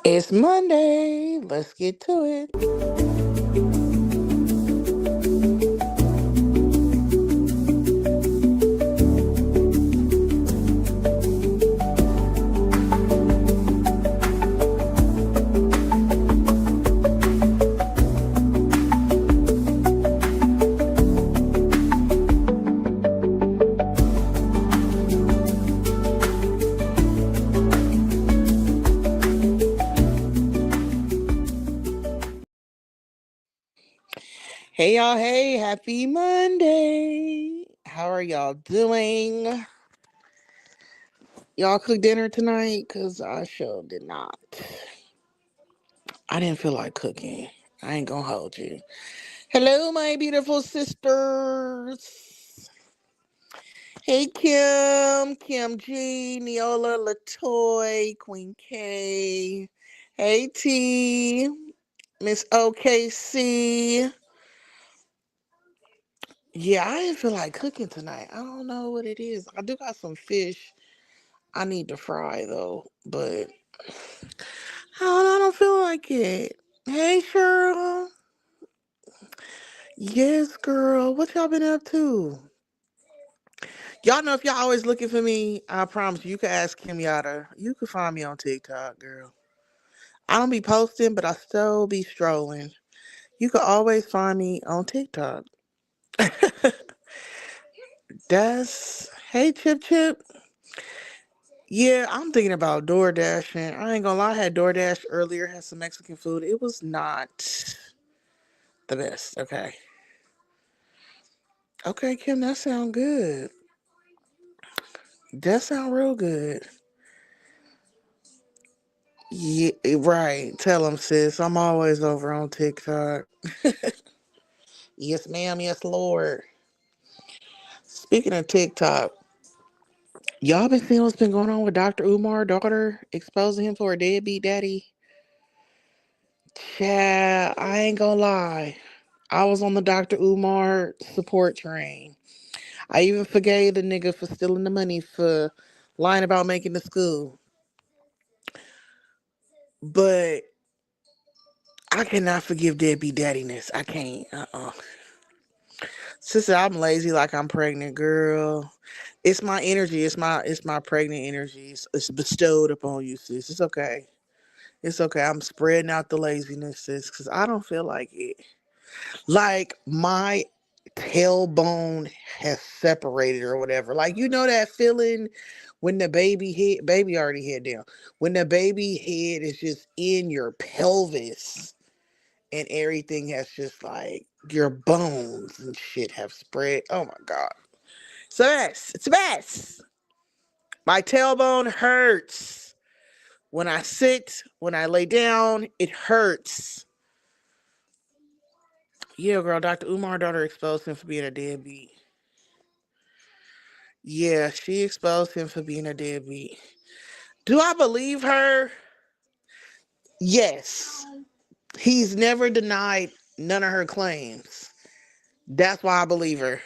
It's Monday. Let's get to it. Hey, y'all. Hey, happy Monday. How are y'all doing? Y'all cook dinner tonight? Because I sure did not. I didn't feel like cooking. I ain't gonna hold you. Hello, my beautiful sisters. Hey, Kim G, Neola, Latoy, Queen K. Hey, T, Miss OKC. Yeah, I didn't feel like cooking tonight. I don't know what it is. I do got some fish I need to fry though, but I don't feel like it. Hey, Cheryl. Yes, girl. What y'all been up to? Y'all know if y'all always looking for me, I promise you can ask Kim Yada. You can find me on TikTok, girl. I don't be posting, but I still be strolling. You can always find me on TikTok. That's hey Chip Chip. Yeah, I'm thinking about DoorDash, and I ain't gonna lie, I had DoorDash earlier, had some Mexican food. It was not the best. Okay. Okay, Kim, that sound good. That sound real good. Yeah, right. Tell them, sis. I'm always over on TikTok. Yes, ma'am. Yes, Lord. Speaking of TikTok, y'all been seeing what's been going on with Dr. Umar, daughter, exposing him for a deadbeat daddy? Yeah, I ain't gonna lie. I was on the Dr. Umar support train. I even forgave the nigga for stealing the money for lying about making the school. But I cannot forgive deadbeat daddiness. I can't. Sister, I'm lazy like I'm pregnant, girl. It's my energy. It's my pregnant energy. It's bestowed upon you, sis. It's okay. It's okay. I'm spreading out the laziness, sis, because I don't feel like it. Like my tailbone has separated or whatever. Like you know that feeling when the baby already head down. When the baby head is just in your pelvis and everything has just like your bones and shit have spread. Oh my god. It's a mess. It's a mess. My tailbone hurts. When I sit, when I lay down, it hurts. Yeah, girl, Dr. Umar daughter exposed him for being a deadbeat. Yeah, she exposed him for being a deadbeat. Do I believe her? Yes. He's never denied none of her claims. That's why I believe her.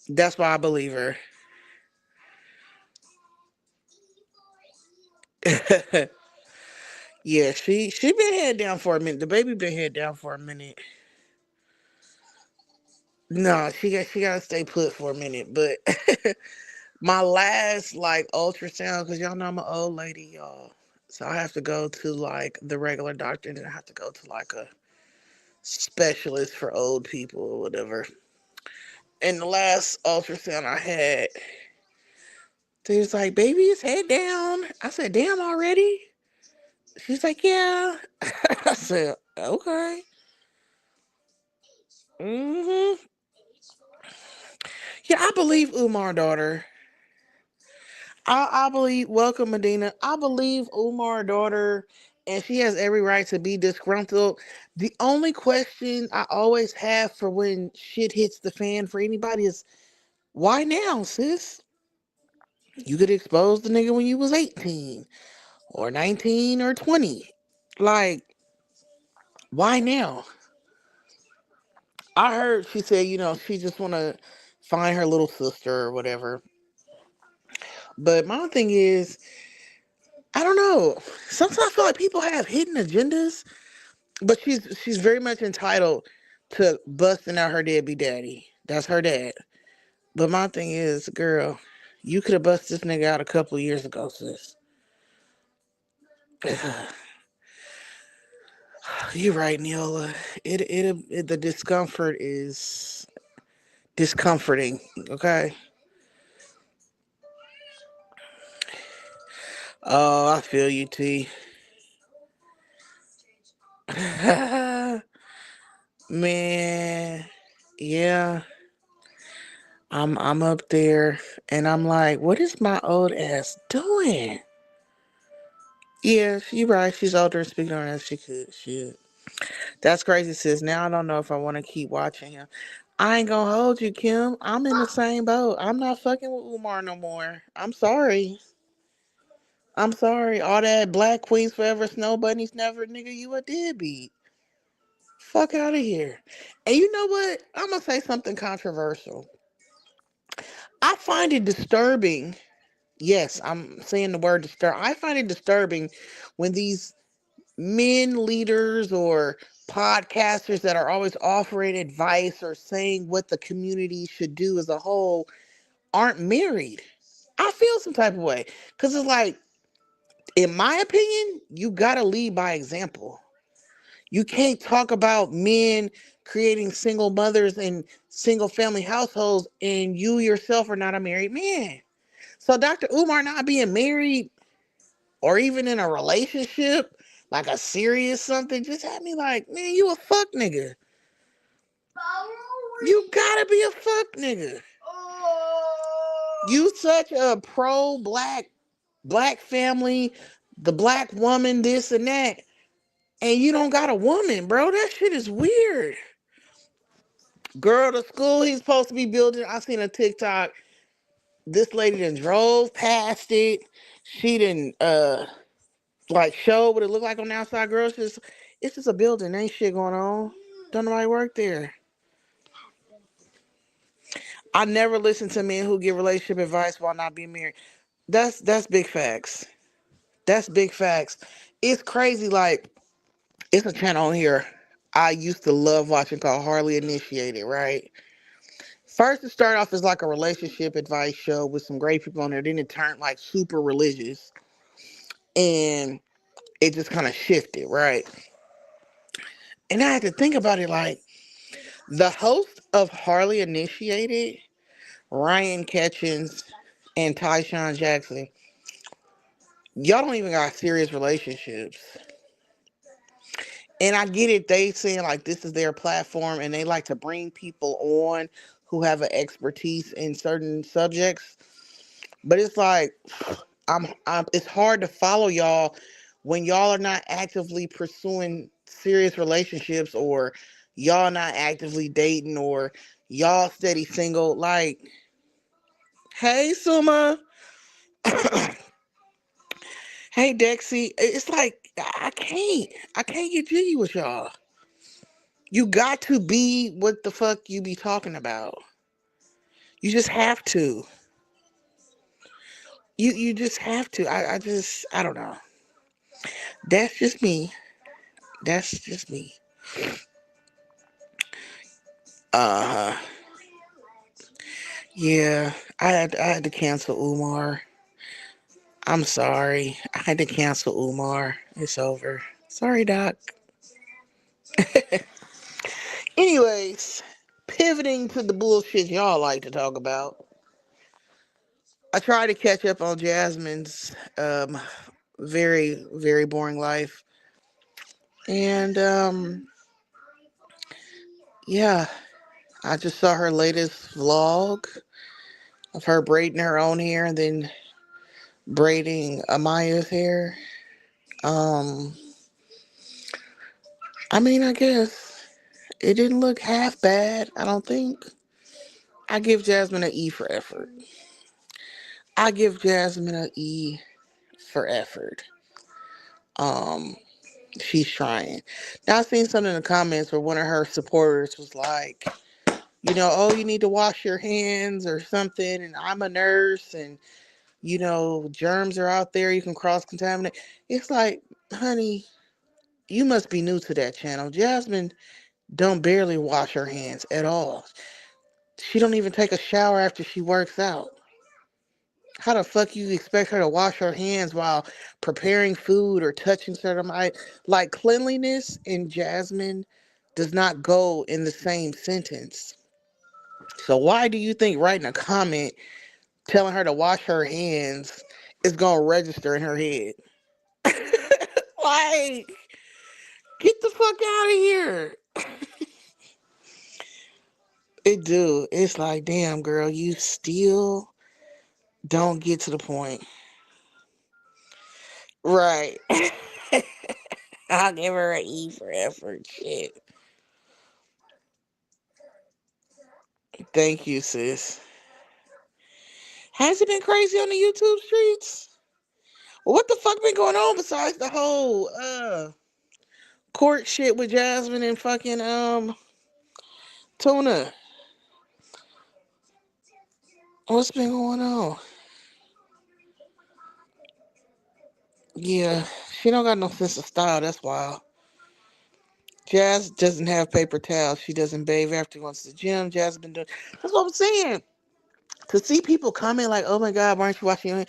That's why I believe her. Yeah, she been head down for a minute. The baby been head down for a minute. No, she gotta stay put for a minute. But my last like ultrasound, cause y'all know I'm an old lady, y'all. So I have to go to like the regular doctor, and then I have to go to like a specialist for old people or whatever. And the last ultrasound I had, they was like, "Baby, is head down." I said, "Damn already?" She's like, "Yeah." I said, "Okay." Hmm. Yeah, I believe Umar daughter. I believe, welcome Medina. I believe Umar daughter, and she has every right to be disgruntled. The only question I always have for when shit hits the fan for anybody is why now, sis? You could expose the nigga when you was 18 or 19 or 20. Like, why now? I heard she said, she just wanna find her little sister or whatever. But my thing is, I don't know. Sometimes I feel like people have hidden agendas, but she's very much entitled to busting out her deadbeat daddy. That's her dad. But my thing is, girl, you could have busted this nigga out a couple of years ago, sis. You're right, Neola. The discomfort is discomforting. Okay. Oh, I feel you, T. Man, yeah, I'm up there, and I'm like, what is my old ass doing? Yeah, she right. She's older and speaking on as she could. Shit, that's crazy, sis. Now I don't know if I want to keep watching him. I ain't gonna hold you, Kim. I'm in the same boat. I'm not fucking with Umar no more. I'm sorry. I'm sorry. All that Black Queens Forever, Snow Bunnies Never, nigga, you a deadbeat. Fuck out of here. And you know what? I'm gonna say something controversial. I find it disturbing. Yes, I'm saying the word disturb. I find it disturbing when these men leaders or podcasters that are always offering advice or saying what the community should do as a whole aren't married. I feel some type of way because it's like, in my opinion, you gotta lead by example. You can't talk about men creating single mothers and single family households and you yourself are not a married man. So Dr. Umar not being married or even in a relationship, like a serious something, just had me like, man, you a fuck nigga. You gotta be a fuck nigga. You such a pro black family, the black woman, this and that, and you don't got a woman, bro. That shit is weird. Girl, the school he's supposed to be building, I seen a TikTok. This lady done drove past it. She didn't like show what it looked like on the outside. Girl, it's just a building. Ain't shit going on. Don't nobody work there. I never listen to men who give relationship advice while not being married. That's big facts. That's big facts. It's crazy. Like, it's a channel on here I used to love watching called Hardly Initiated, right? First, it started off as like a relationship advice show with some great people on there. Then it turned like super religious, and it just kind of shifted, right? And I had to think about it like the host of Hardly Initiated, Ryan Ketchens and Tyshawn Jackson, y'all don't even got serious relationships. And I get it, they saying like this is their platform and they like to bring people on who have an expertise in certain subjects. But it's like it's hard to follow y'all when y'all are not actively pursuing serious relationships or y'all not actively dating or y'all steady single. Like, hey Suma, hey Dexy. It's like I can't get jiggy with y'all. You got to be what the fuck you be talking about. You just have to. You just have to. I don't know. That's just me. That's just me. Uh yeah. I had to cancel Umar. I'm sorry. I had to cancel Umar. It's over. Sorry, Doc. Anyways, pivoting to the bullshit y'all like to talk about. I tried to catch up on Jasmine's very, very boring life. And yeah, I just saw her latest vlog of her braiding her own hair and then braiding Amaya's hair. Um, I mean, I guess it didn't look half bad. I don't think. I give Jasmine an E for effort. I give Jasmine an E for effort. Um, she's trying. Now I seen something in the comments where one of her supporters was like, oh, you need to wash your hands or something. And I'm a nurse, and Germs are out there. You can cross contaminate. It's like, honey, you must be new to that channel. Jasmine don't barely wash her hands at all. She don't even take a shower after she works out. How the fuck you expect her to wash her hands while preparing food or touching certain like cleanliness and Jasmine does not go in the same sentence. So why do you think writing a comment telling her to wash her hands is gonna register in her head? Like, get the fuck out of here. It do. It's like, damn girl, you still don't get to the point. Right. I'll give her an E for effort. Shit. Thank you, sis. Has it been crazy on the YouTube streets? What the fuck been going on besides the whole court shit with Jasmine and fucking Tuna? What's been going on? Yeah, she don't got no sense of style. That's wild. Jazz doesn't have paper towels. She doesn't bathe after she wants to the gym. Jazz been doing. That's what I'm saying. To see people comment like, "Oh my God, why aren't you watching?"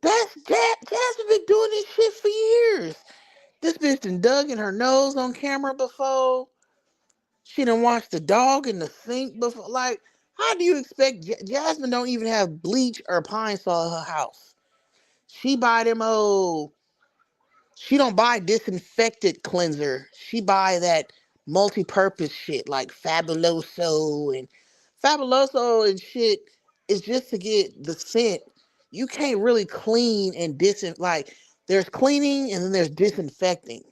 That's Jazz. Jazz has been doing this shit for years. This bitch done dug in her nose on camera before. She done washed the dog in the sink before. Like, how do you expect Jasmine don't even have bleach or pine sol in her house? She buy them old. She don't buy disinfected cleanser. She buy that multi-purpose shit like Fabuloso and shit is just to get the scent. You can't really clean and like there's cleaning and then there's disinfecting.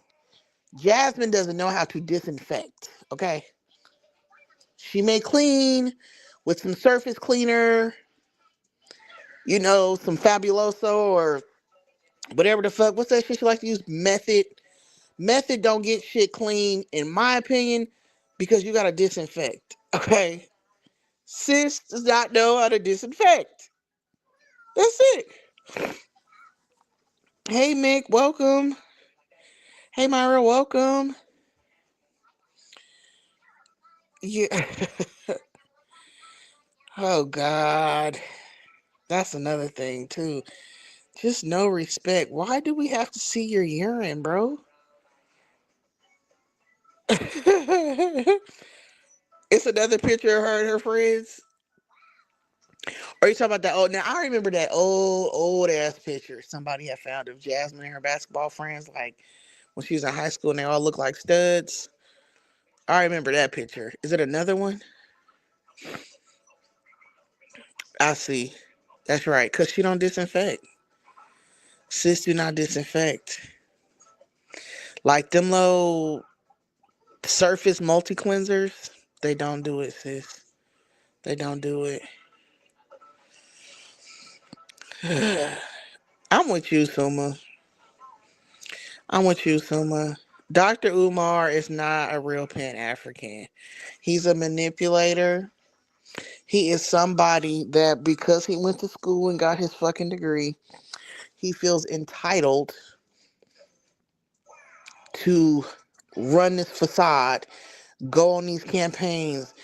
Jasmine doesn't know how to disinfect. Okay, she may clean with some surface cleaner, some Fabuloso or whatever the fuck. What's that shit she like to use? Method. Method don't get shit clean, in my opinion, because you gotta disinfect. Okay, sis does not know how to disinfect. That's it. Hey Mick, welcome. Hey Myra, welcome. Yeah. Oh God, that's another thing too. Just no respect. Why do we have to see your urine, bro? It's another picture of her and her friends. Are you talking about that old? Now I remember that old ass picture somebody had found of Jasmine and her basketball friends, like when she was in high school and they all look like studs. I remember that picture. Is it another one? I see. That's right, cause she don't disinfect. Sis do not disinfect. Like them low surface multi cleansers, they don't do it, sis. They don't do it. I'm with you, Suma. I'm with you, Suma. Dr. Umar is not a real Pan African. He's a manipulator. He is somebody that because he went to school and got his fucking degree, he feels entitled to run this facade, go on these campaigns,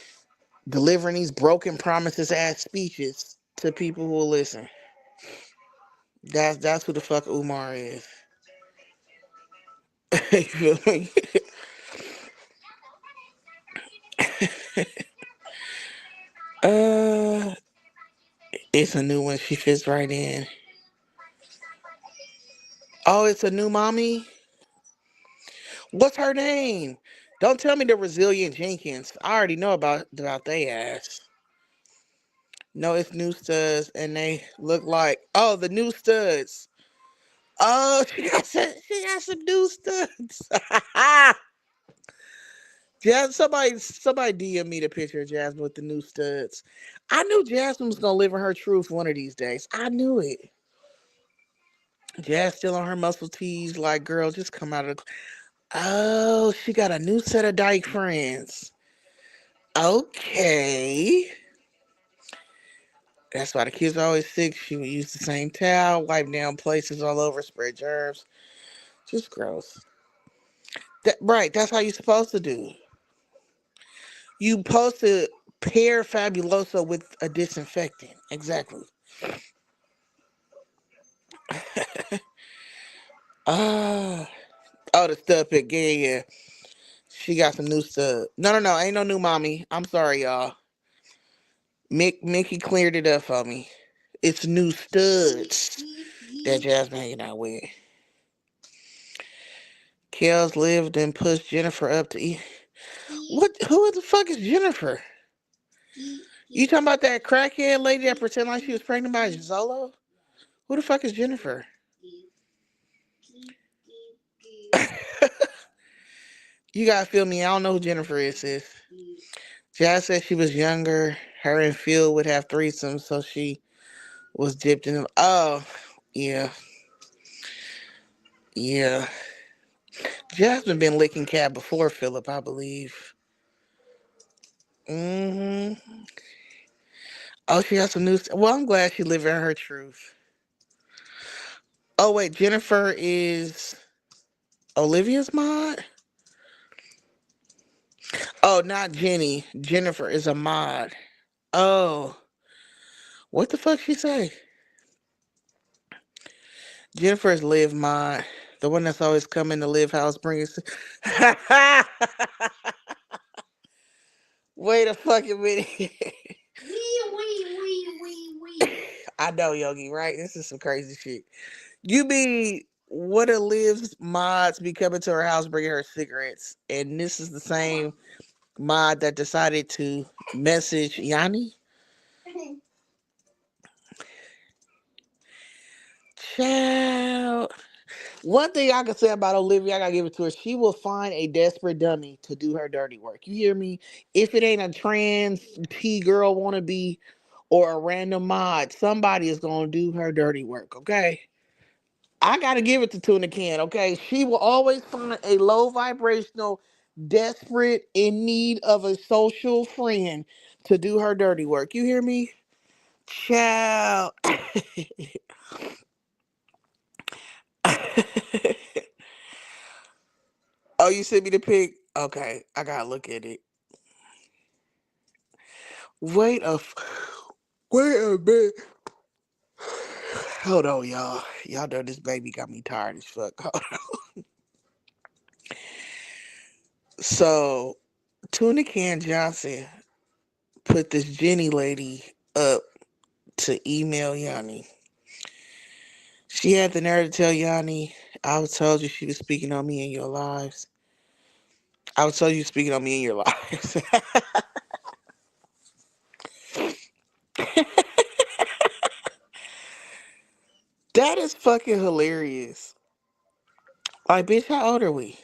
delivering these broken promises as speeches to people who will listen. That's who the fuck Umar is. You feel me? uh, it's a new one. She fits right in. Oh, it's a new mommy. What's her name? Don't tell me the Resilient Jenkins. I already know about they ass. No, it's New Studs, and they look like the New Studs. Oh, she got some New Studs. Somebody DM me the picture of Jasmine with the New Studs. I knew Jasmine was gonna live in her truth one of these days. I knew it. Jazz still on her muscle tees, like girl, just come out of the. Oh, she got a new set of dyke friends. Okay. That's why the kids are always sick. She would use the same towel, wipe down places all over, spread germs. Just gross. Right, that's how you're supposed to do. You supposed to pair Fabuloso with a disinfectant. Exactly. Ah. Oh, the stud pick. Yeah, yeah, yeah. She got some new stud. No, no, no. Ain't no new mommy. I'm sorry, y'all. Mickey cleared it up for me. It's new studs that Jasmine hanging out with. Kels lived and pushed Jennifer up to eat. What? Who the fuck is Jennifer? You talking about that crackhead lady that pretended like she was pregnant by Zolo? Who the fuck is Jennifer? You gotta feel me. I don't know who Jennifer is, sis. Jazz said she was younger. Her and Phil would have threesomes, so she was dipped in them. Oh, yeah, yeah. Jasmine been licking cat before Philip, I believe. Hmm. Oh, she has some news. Well, I'm glad she living her truth. Oh wait, Jennifer is Olivia's mod. Oh, not Jenny. Jennifer is a mod. Oh, what the fuck she say? Jennifer is Liv mod. The one that's always coming to Liv house bringing. Wait a fucking minute. I know, Yogi, right? This is some crazy shit. You be one of Liv's mods be coming to her house bringing her cigarettes, and this is the same mod that decided to message Yanni. Child. One thing I can say about Olivia, I gotta give it to her. She will find a desperate dummy to do her dirty work. You hear me? If it ain't a trans T girl wannabe or a random mod, somebody is gonna do her dirty work. Okay. I gotta give it to Tuna Can, okay? She will always find a low vibrational, desperate, in need of a social friend to do her dirty work. You hear me? Child. Oh, you sent me the pic? Okay, I gotta look at it. Wait a f- wait a minute. Hold on, y'all. Y'all know this baby got me tired as fuck. Hold on. So, Tuna Can Johnson put this Jenny lady up to email Yanni. She had the nerve to tell Yanni, I was told you she was speaking on me in your lives. I was told you speaking on me in your lives. That is fucking hilarious. Like, bitch, how old are we?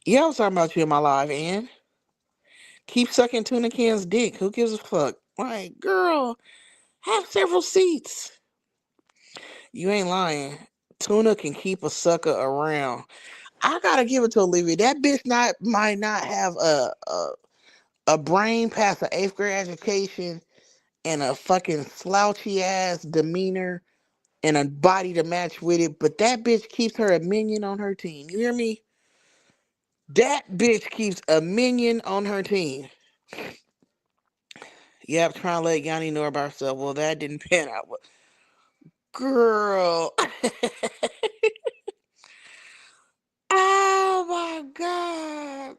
Yeah, I was talking about you in my live, and keep sucking Tuna Can's dick. Who gives a fuck? Like, girl, have several seats. You ain't lying. Tuna can keep a sucker around. I gotta give it to Olivia. That bitch might not have a brain past an eighth grade education and a fucking slouchy ass demeanor and a body to match with it, but that bitch keeps her a minion on her team. You hear me? That bitch keeps a minion on her team. Yep, trying to let Yanni know about herself. Well, that didn't pan out. Girl. Oh my God.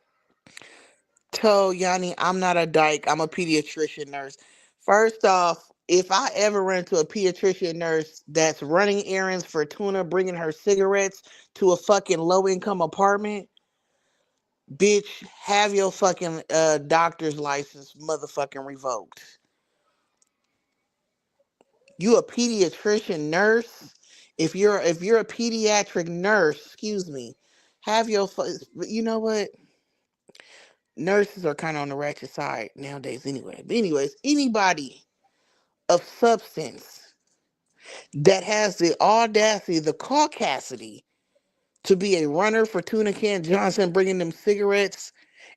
Told Yanni, I'm not a dyke. I'm a pediatrician nurse. First off, if I ever run into a pediatrician nurse that's running errands for Tuna, bringing her cigarettes to a fucking low income apartment, bitch, have your fucking doctor's license motherfucking revoked. You a pediatrician nurse? If you're a pediatric nurse, excuse me, have your you know what? Nurses are kind of on the ratchet side nowadays anyway. But anyways, anybody of substance that has the audacity, the caucasity to be a runner for Tuna Can Johnson, bringing them cigarettes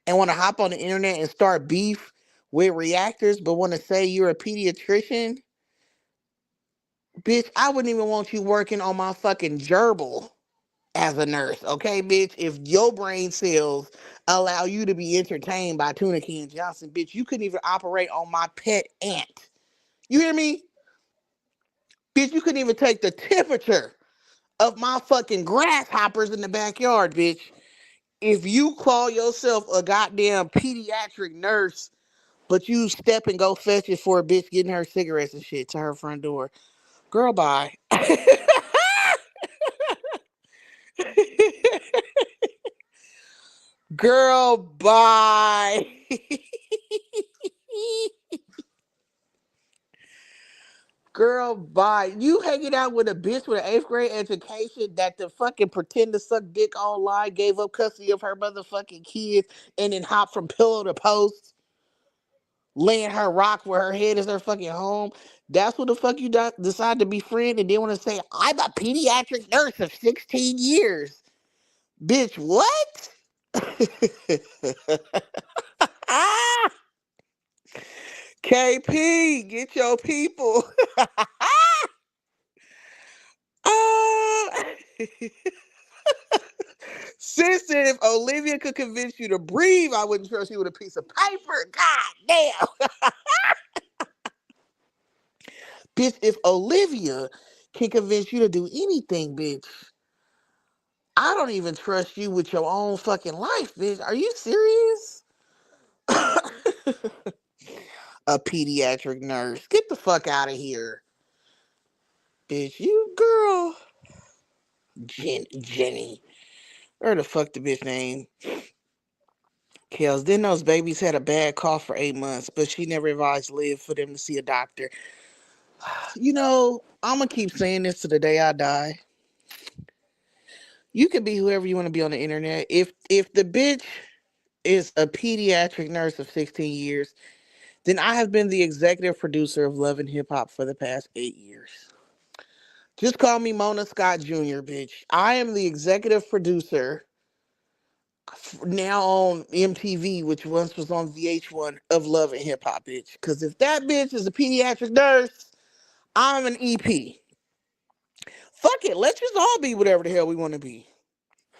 and want to hop on the internet and start beef with reactors, but want to say you're a pediatrician, bitch, I wouldn't even want you working on my fucking gerbil as a nurse, okay, bitch? If your brain cells allow you to be entertained by Tuna Ken Johnson, bitch, you couldn't even operate on my pet ant. You hear me? Bitch, you couldn't even take the temperature of my fucking grasshoppers in the backyard, bitch. If you call yourself a goddamn pediatric nurse, but you step and go fetch it for a bitch getting her cigarettes and shit to her front door, girl, bye. Girl, bye. Girl, bye. You hanging out with a bitch with an eighth grade education that the fucking pretend to suck dick online, gave up custody of her motherfucking kids, and then hop from pillow to post, laying her rock where her head is her fucking home. That's what the fuck you decide to befriend and then want to say, I'm a pediatric nurse of 16 years. Bitch, what? Ah, KP, get your people. Ah. Sister, if Olivia could convince you to breathe, I wouldn't trust you with a piece of paper. God damn. Bitch, if Olivia can convince you to do anything, bitch, I don't even trust you with your own fucking life, bitch. Are you serious? A pediatric nurse. Get the fuck out of here. Bitch, you girl. Jenny. Where the fuck the bitch name? Kels, then those babies had a bad cough for 8 months, but she never advised Liv for them to see a doctor. You know, I'm gonna keep saying this to the day I die. You can be whoever you want to be on the internet. If the bitch is a pediatric nurse of 16 years, then I have been the executive producer of Love and Hip Hop for the past 8 years. Just call me Mona Scott Jr., bitch. I am the executive producer now on MTV, which once was on VH1 of Love and Hip Hop, bitch. Because if that bitch is a pediatric nurse, I'm an EP. Fuck it, let's just all be whatever the hell we want to be.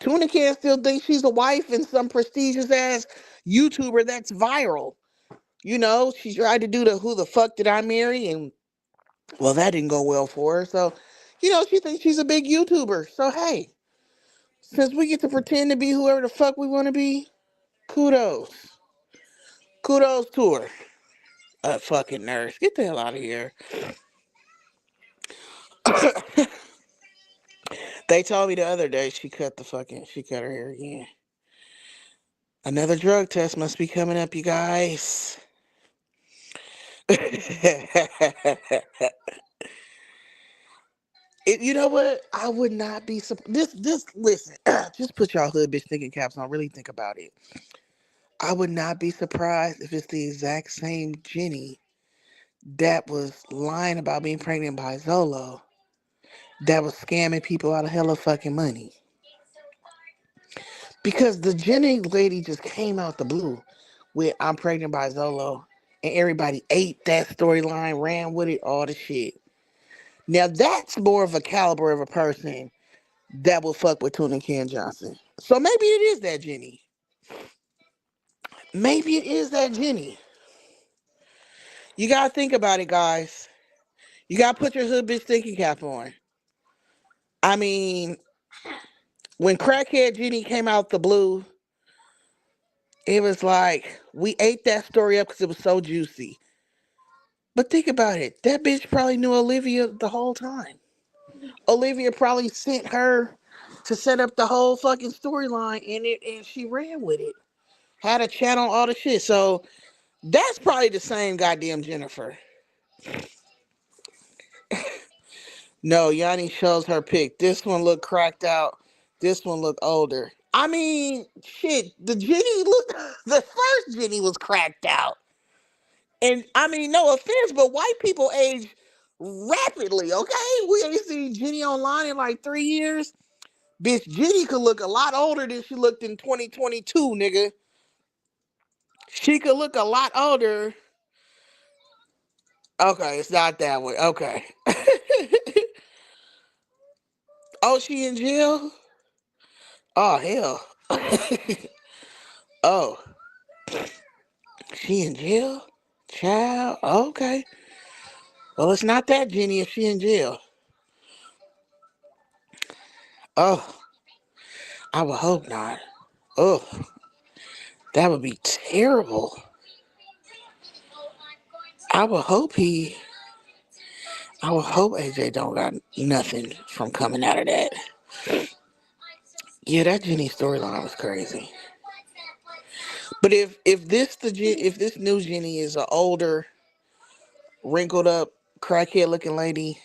Tuna Can still thinks she's a wife and some prestigious ass YouTuber that's viral. You know, she tried to do the who the fuck did I marry? And well, that didn't go well for her. So, you know, she thinks she's a big YouTuber. So hey, since we get to pretend to be whoever the fuck we want to be, kudos. Kudos to her. A fucking nurse. Get the hell out of here. They told me the other day she cut her hair again. Another drug test must be coming up, you guys. You know what? I would not be surprised. This, listen. Just put y'all hood bitch thinking caps on. Really think about it. I would not be surprised if it's the exact same Jenny that was lying about being pregnant by Zolo that was scamming people out of hella fucking money. Because the Jenny lady just came out the blue with I'm pregnant by Zolo, and everybody ate that storyline, ran with it, all the shit. Now that's more of a caliber of a person that will fuck with Tuna Ken Johnson. So maybe it is that Jenny. Maybe it is that Jenny. You gotta think about it, guys. You gotta put your hood bitch thinking cap on. I mean, when crackhead Jenny came out the blue, it was like we ate that story up because it was so juicy. But think about it. That bitch probably knew Olivia the whole time. Olivia probably sent her to set up the whole fucking storyline in it, and she ran with it. Had a chat on all the shit. So that's probably the same goddamn Jennifer. No, Yanni shows her pic. This one looked cracked out. This one looked older. I mean, shit, the Jenny look the first Jenny was cracked out. And I mean, no offense, but white people age rapidly, okay? We ain't seen Jenny online in like 3 years. Bitch, Jenny could look a lot older than she looked in 2022, nigga. She could look a lot older. Okay, it's not that one. Okay. Oh, she in jail? Oh, hell. Oh, she in jail? Child? Okay. Well, it's not that Jenny if she in jail. Oh, I would hope not. Oh, that would be terrible. I would hope he. I would hope AJ don't got nothing from coming out of that. Yeah, that Jenny storyline was crazy. But if this new Jenny is an older, wrinkled up, crackhead looking lady,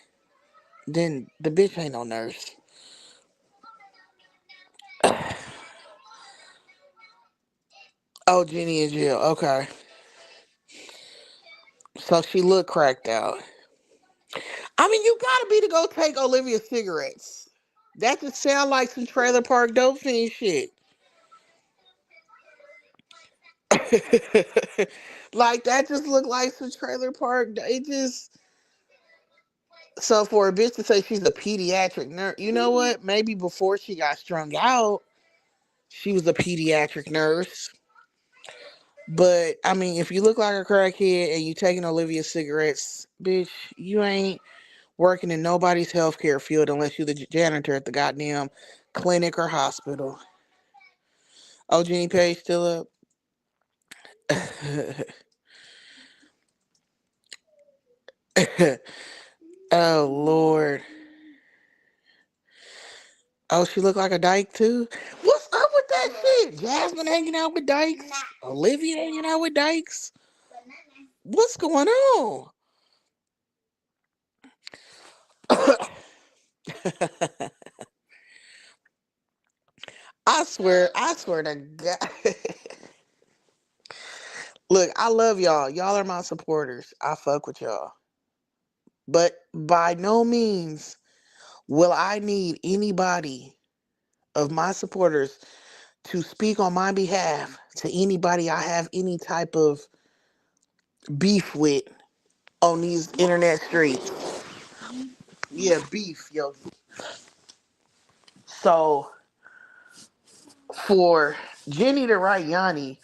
then the bitch ain't no nurse. Oh, Jenny in jail. Okay, so she looked cracked out. I mean, you gotta be to go take Olivia's cigarettes. That just sound like some trailer park dope fiend shit. Like that just looked like some trailer park. It just so for a bitch to say she's a pediatric nurse, you know what? Maybe before she got strung out, she was a pediatric nurse. But I mean, if you look like a crackhead and you taking Olivia's cigarettes, bitch, you ain't working in nobody's healthcare field unless you're the janitor at the goddamn clinic or hospital. Oh, Jenny Page still up? Oh Lord. Oh, she looked like a dyke too. What's up with that shit? Jasmine hanging out with dykes. Olivia hanging out with dykes. What's going on? I swear to God. Look, I love y'all. Y'all are my supporters. I fuck with y'all. But by no means will I need anybody of my supporters to speak on my behalf to anybody I have any type of beef with on these internet streets. Yeah, beef, yo. So for Jenny to write Yanni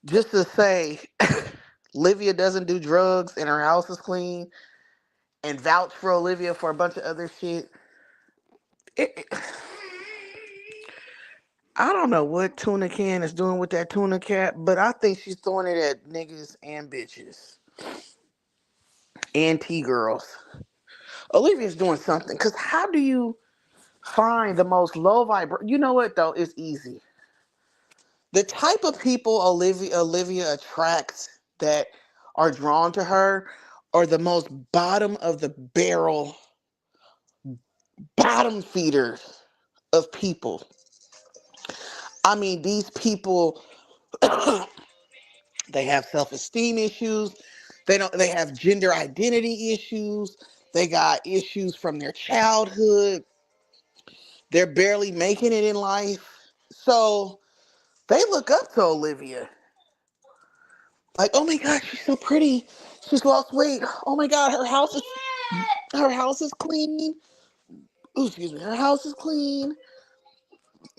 just to say Olivia doesn't do drugs and her house is clean and vouch for Olivia for a bunch of other shit. It, I don't know what Tuna Can is doing with that tuna cat, but I think she's throwing it at niggas and bitches and T girls. Olivia's doing something. Cause how do you find the most low vibration? You know what though? It's easy. The type of people Olivia attracts that are drawn to her are the most bottom of the barrel, bottom feeders of people. I mean, these people they have self-esteem issues. They have gender identity issues. They got issues from their childhood. They're barely making it in life. So they look up to Olivia. Like, oh my god, she's so pretty. She's lost weight. Oh my god, her house is clean. Ooh, excuse me. Her house is clean.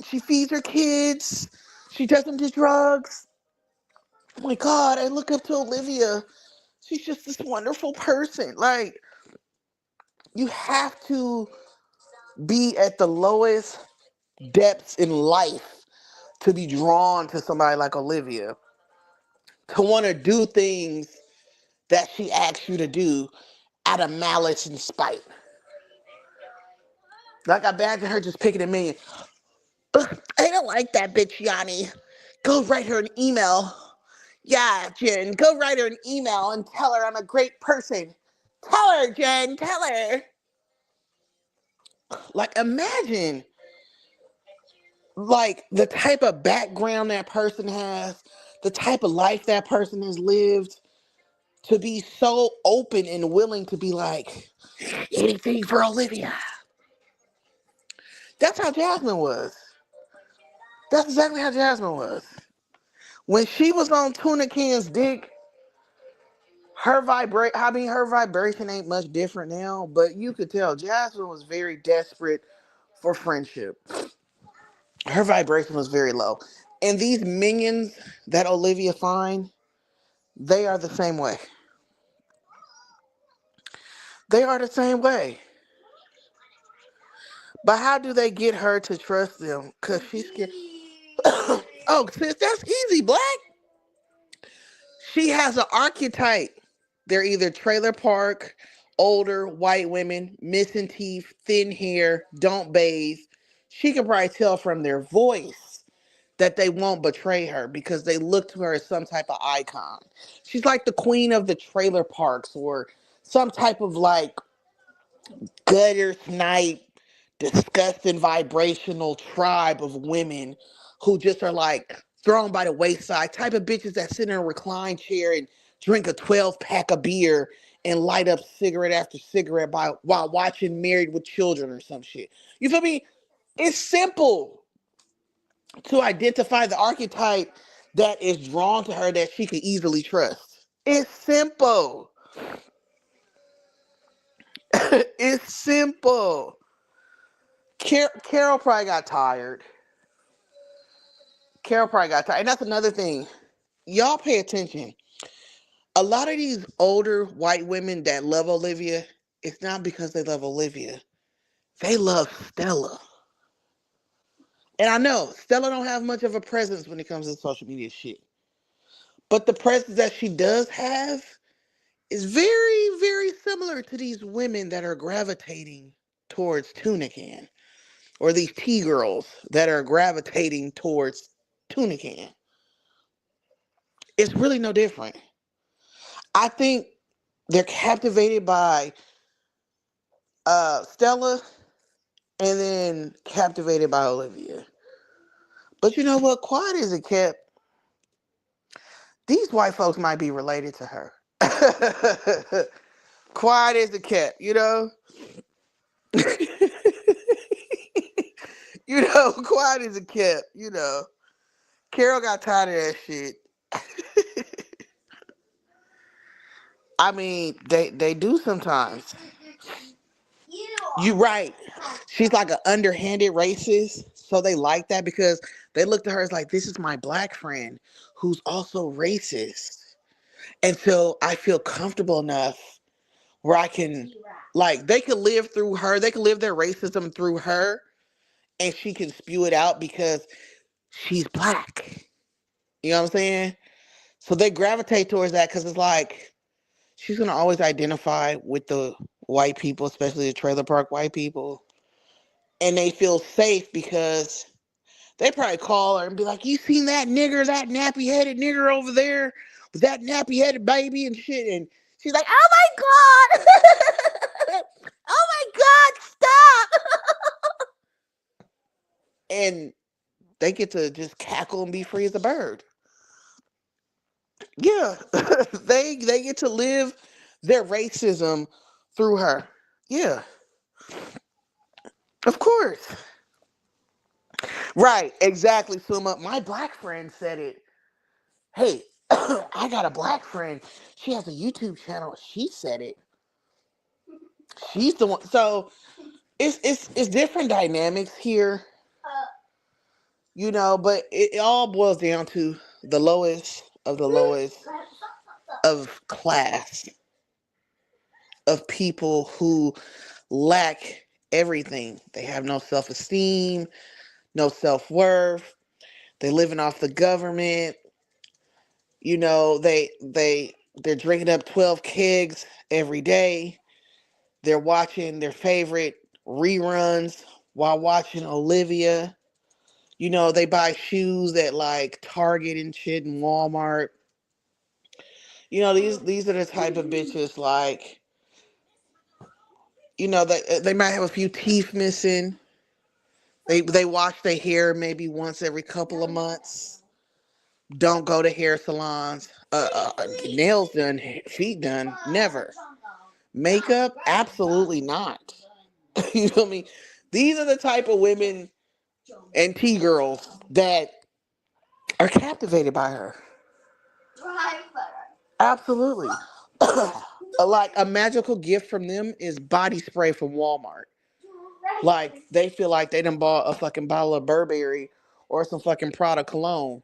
She feeds her kids. She doesn't do drugs. Oh my god, I look up to Olivia. She's just this wonderful person. Like, you have to be at the lowest depths in life to be drawn to somebody like Olivia. To want to do things that she asks you to do out of malice and spite. Like I imagine her just picking a million. Ugh, I don't like that bitch, Yanni. Go write her an email. Yeah, Jen, go write her an email and tell her I'm a great person. Tell her, Jen, tell her. Like, imagine, like, the type of background that person has, the type of life that person has lived, to be so open and willing to be like, anything for Olivia. That's how Jasmine was. That's exactly how Jasmine was. When she was on Tuna Can's dick, her vibration ain't much different now, but you could tell Jasmine was very desperate for friendship. Her vibration was very low. And these minions that Olivia find, they are the same way. They are the same way. But how do they get her to trust them? Cause she's scared. Oh, sis, that's easy, Black. She has an archetype. They're either trailer park, older white women, missing teeth, thin hair, don't bathe. She can probably tell from their voice that they won't betray her because they look to her as some type of icon. She's like the queen of the trailer parks or some type of like gutter snipe, disgusting vibrational tribe of women who just are like thrown by the wayside, type of bitches that sit in a recline chair and drink a 12 pack of beer and light up cigarette after cigarette while watching Married with Children or some shit. You feel me? It's simple to identify the archetype that is drawn to her that she could easily trust. It's simple. It's simple. Carol probably got tired. Carol probably got tired. And that's another thing. Y'all pay attention. A lot of these older white women that love Olivia, it's not because they love Olivia. They love Stella. And I know Stella don't have much of a presence when it comes to social media shit. But the presence that she does have is very, very similar to these women that are gravitating towards Tunican. Or these T-girls that are gravitating towards Tunican. It's really no different. I think they're captivated by Stella and then captivated by Olivia. But you know what? Quiet as it kept, these white folks might be related to her. Quiet as it kept, you know? You know, quiet as it kept, you know. Carol got tired of that shit. I mean, they do sometimes. You right. She's like an underhanded racist. So they like that because they look to her as like, this is my black friend who's also racist. And so I feel comfortable enough where I can, like, they could live through her. They could live their racism through her and she can spew it out because she's black. You know what I'm saying? So they gravitate towards that because it's like, she's going to always identify with the white people, especially the trailer park white people. And they feel safe because they probably call her and be like, you seen that nigger, that nappy-headed nigger over there with that nappy-headed baby and shit? And she's like, oh my God. Oh my God, stop. And they get to just cackle and be free as a bird. Yeah. They get to live their racism through her. Yeah. Of course. Right, exactly, Suma. My black friend said it. Hey, I got a black friend. She has a YouTube channel. She said it. She's the one. So it's different dynamics here, you know. But it all boils down to the lowest of the lowest of class of people who lack everything. They have no self-esteem, no self-worth. They're living off the government. You know, they're drinking up 12 kegs every day. They're watching their favorite reruns while watching Olivia. You know, they buy shoes at like Target and shit and Walmart. You know, these are the type of bitches like, you know, they might have a few teeth missing. They wash their hair maybe once every couple of months. Don't go to hair salons. Nails done, feet done, never. Makeup, absolutely not. You know what I mean? These are the type of women and T girls that are captivated by her. Absolutely. Like a magical gift from them is body spray from Walmart. Like they feel like they done bought a fucking bottle of Burberry or some fucking Prada cologne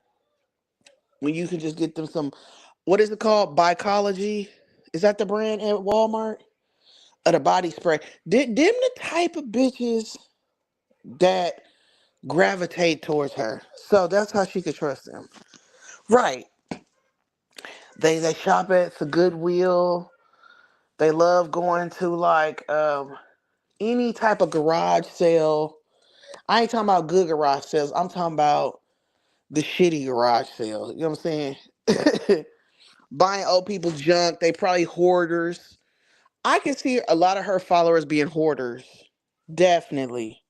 when you can just get them some, what is it called? Bicology? Is that the brand at Walmart? Of the body spray. Them the type of bitches that gravitate towards her. So that's how she could trust them. Right. They shop at the Goodwill. They love going to like any type of garage sale. I ain't talking about good garage sales. I'm talking about the shitty garage sales. You know what I'm saying? Buying old people's junk. They probably hoarders. I can see a lot of her followers being hoarders. Definitely.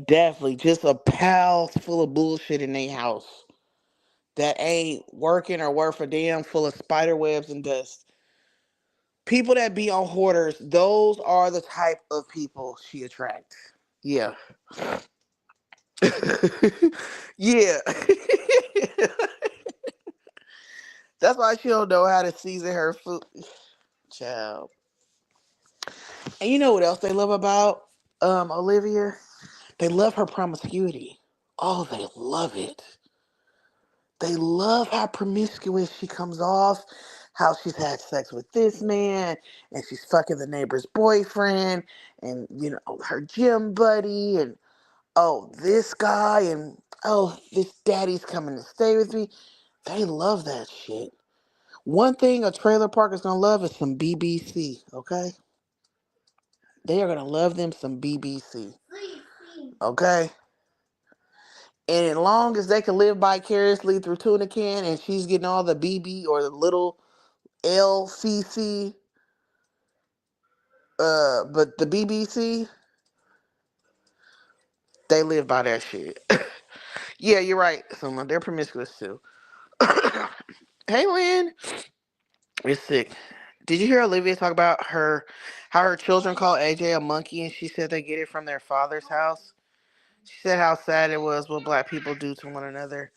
Definitely. Just a pals full of bullshit in their house that ain't working or worth a damn, full of spider webs and dust. People that be on hoarders, those are the type of people she attracts. Yeah. Yeah. That's why she don't know how to season her food. Child. And you know what else they love about Olivia? They love her promiscuity. Oh, they love it. They love how promiscuous she comes off, how she's had sex with this man, and she's fucking the neighbor's boyfriend, and her gym buddy, and oh, this guy, and oh, this daddy's coming to stay with me. They love that shit. One thing a trailer park is gonna love is some BBC, okay? They are gonna love them some BBC, okay? And as long as they can live vicariously through Tuna Can and she's getting all the BB or the little LCC, but the BBC, they live by that shit. Yeah, you're right. So they're promiscuous too. Hey, Lynn. It's sick. Did you hear Olivia talk about how her children call AJ a monkey and she said they get it from their father's house? She said how sad it was what black people do to one another.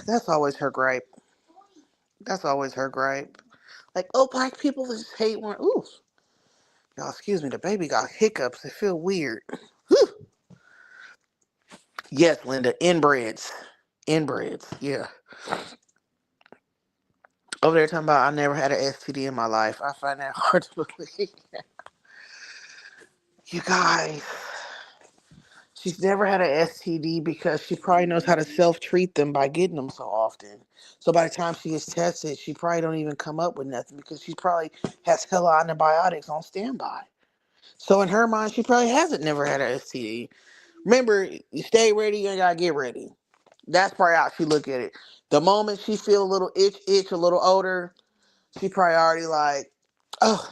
That's always her gripe. That's always her gripe. Like, oh, black people just hate one. Ooh, y'all, excuse me. The baby got hiccups. They feel weird. Yes, Linda, inbreds. Inbreds, yeah. Over there talking about I never had an STD in my life. I find that hard to believe. You guys, she's never had an STD because she probably knows how to self-treat them by getting them so often. So by the time she gets tested, she probably don't even come up with nothing because she probably has hella antibiotics on standby. So in her mind, she probably hasn't never had an STD. Remember, you stay ready, you gotta get ready. That's probably how she look at it. The moment she feel a little itch, a little odor, she probably already like, oh,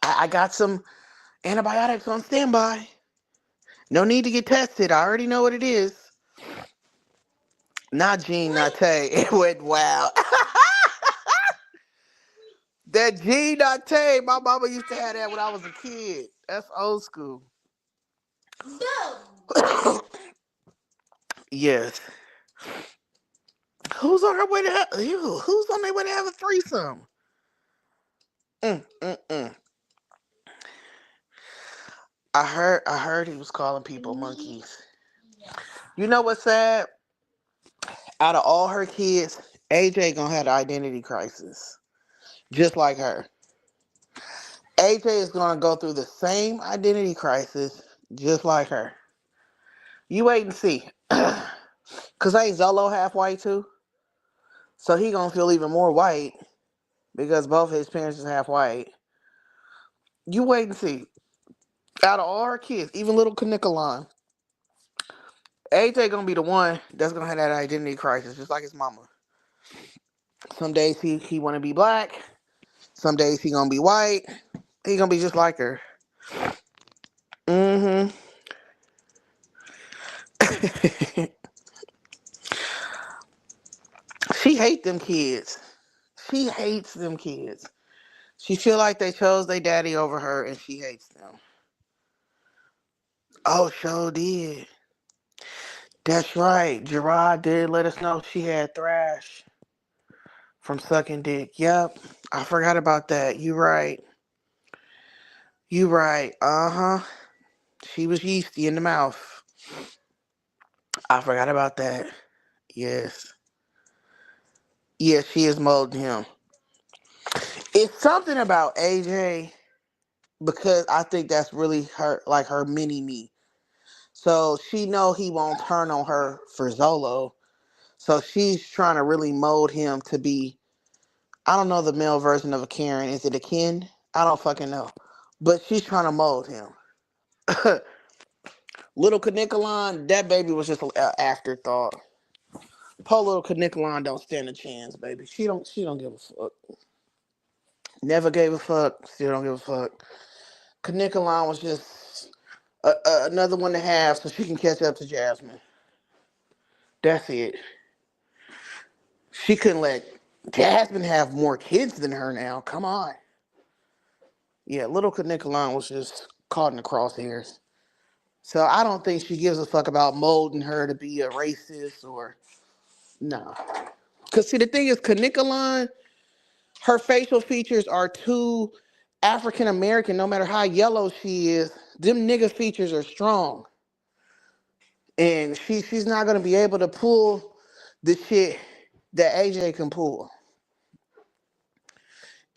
I got some antibiotics on standby. No need to get tested. I already know what it is. Not Jean, not Tay. It went wow. That Jean, not Tay. My mama used to have that when I was a kid. That's old school. Yes. Who's on her way to who's on their way to have a threesome? Mm, mm, mm. I heard he was calling people monkeys. You know what's sad? Out of all her kids, AJ gonna have an identity crisis. Just like her. AJ is gonna go through the same identity crisis just like her. You wait and see. Cause ain't Zolo half white too? So he gonna feel even more white because both his parents is half white. You wait and see. Out of all her kids, even little Kanikalon, AJ gonna be the one that's gonna have that identity crisis, just like his mama. Some days he wanna be black. Some days he gonna be white. He gonna be just like her. Mm-hmm. She hate them kids. She hates them kids. She feel like they chose their daddy over her, and she hates them. Oh, sure did. That's right. Gerard did let us know she had thrash from sucking dick. Yep. I forgot about that. You right. You right. Uh-huh. She was yeasty in the mouth. I forgot about that. Yes. Yes, she is molding him. It's something about AJ because I think that's really her, like her mini me. So she know he won't turn on her for Zolo. So she's trying to really mold him to be, I don't know the male version of a Karen. Is it a Ken? I don't fucking know. But she's trying to mold him. Little Canicolon, that baby was just an afterthought. Poor little Canicolon don't stand a chance, baby. She don't give a fuck. Never gave a fuck. Still don't give a fuck. Canicolon was just another one to have so she can catch up to Jasmine. That's it. She couldn't let Jasmine have more kids than her now. Come on. Yeah, little Nicolon was just caught in the crosshairs. So I don't think she gives a fuck about molding her to be a racist or no. Cause see the thing is Canicolon, her facial features are too African American, no matter how yellow she is, them nigga features are strong. And she's not gonna be able to pull the shit that AJ can pull.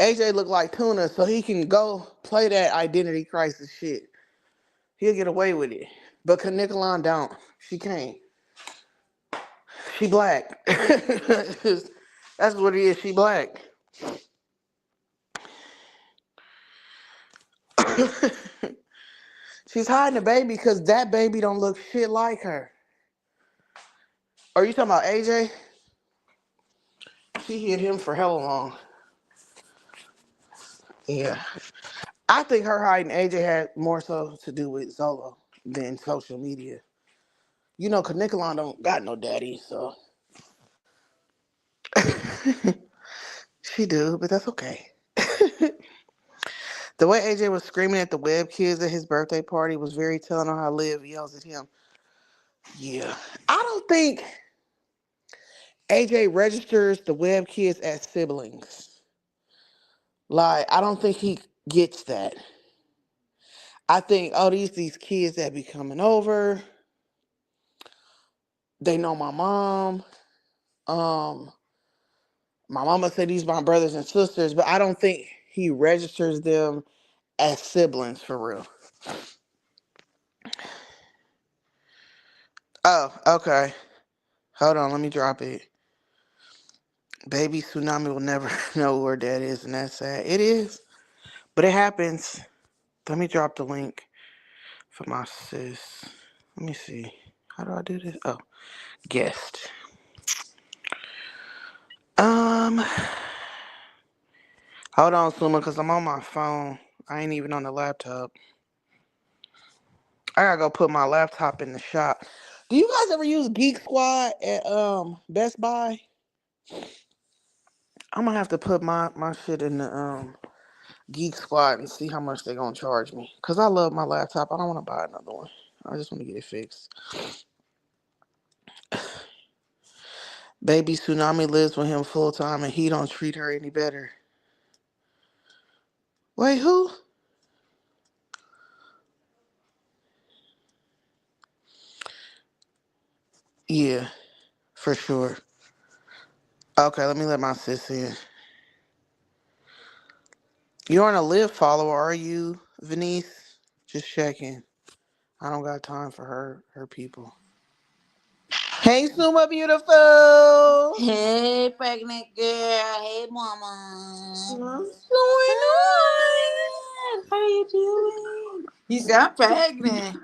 AJ look like Tuna, so he can go play that identity crisis shit. He'll get away with it. But Canicolon don't. She can't. She black. That's what it is. She black. She's hiding the baby because that baby don't look shit like her. Are you talking about AJ? She hid him for hella long. Yeah. I think her hiding AJ had more so to do with Zolo than social media. You know, Canicolon don't got no daddy, so she do, but that's okay. The way AJ was screaming at the web kids at his birthday party was very telling on how Liv yells at him. Yeah. I don't think AJ registers the web kids as siblings. Like, I don't think he gets that. I think, oh, these kids that be coming over, they know my mom. Um, my mama said these my brothers and sisters, but I don't think he registers them as siblings for real. Oh, okay. Hold on, let me drop it. Baby Tsunami will never know where dad is, and that's sad. It is, but it happens. Let me drop the link for my sis. Let me see. How do I do this? Oh, guest. Um, hold on, Suma, because I'm on my phone. I ain't even on the laptop. I gotta go put my laptop in the shop. Do you guys ever use Geek Squad at Best Buy? I'm gonna have to put my shit in the Geek Squad and see how much they're gonna charge me. Cause I love my laptop. I don't want to buy another one. I just want to get it fixed. Baby Tsunami lives with him full time and he don't treat her any better. Wait, who? Yeah, for sure. Okay, let me let my sis in. You aren't a Live follower, are you, Venice? Just checking. I don't got time for her people. Hey, Suma Beautiful. Hey, pregnant girl. Hey, mama. What's going How you doing? You sound pregnant.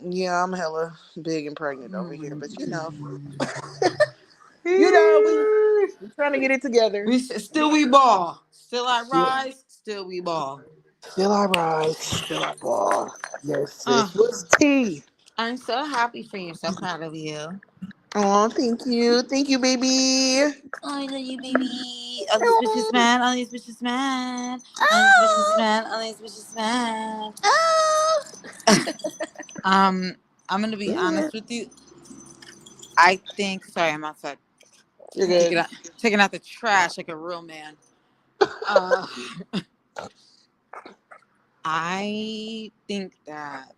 on? Yeah, I'm hella big and pregnant over here, but we trying to get it together. Still we ball. Still I Still, rise. Still we ball. still I rise, still I fall. Yes, Uh, sis. What's tea? I'm so happy for you. So proud of you. Oh, thank you, baby. I love you, baby. All these bitches Oh, mad. All these bitches mad. All these bitches oh, mad. All these bitches mad. oh. Um, I'm gonna be Yeah. honest with you. I think. Sorry, I'm outside You're taking good. out taking out the trash like a real man. Uh, I think that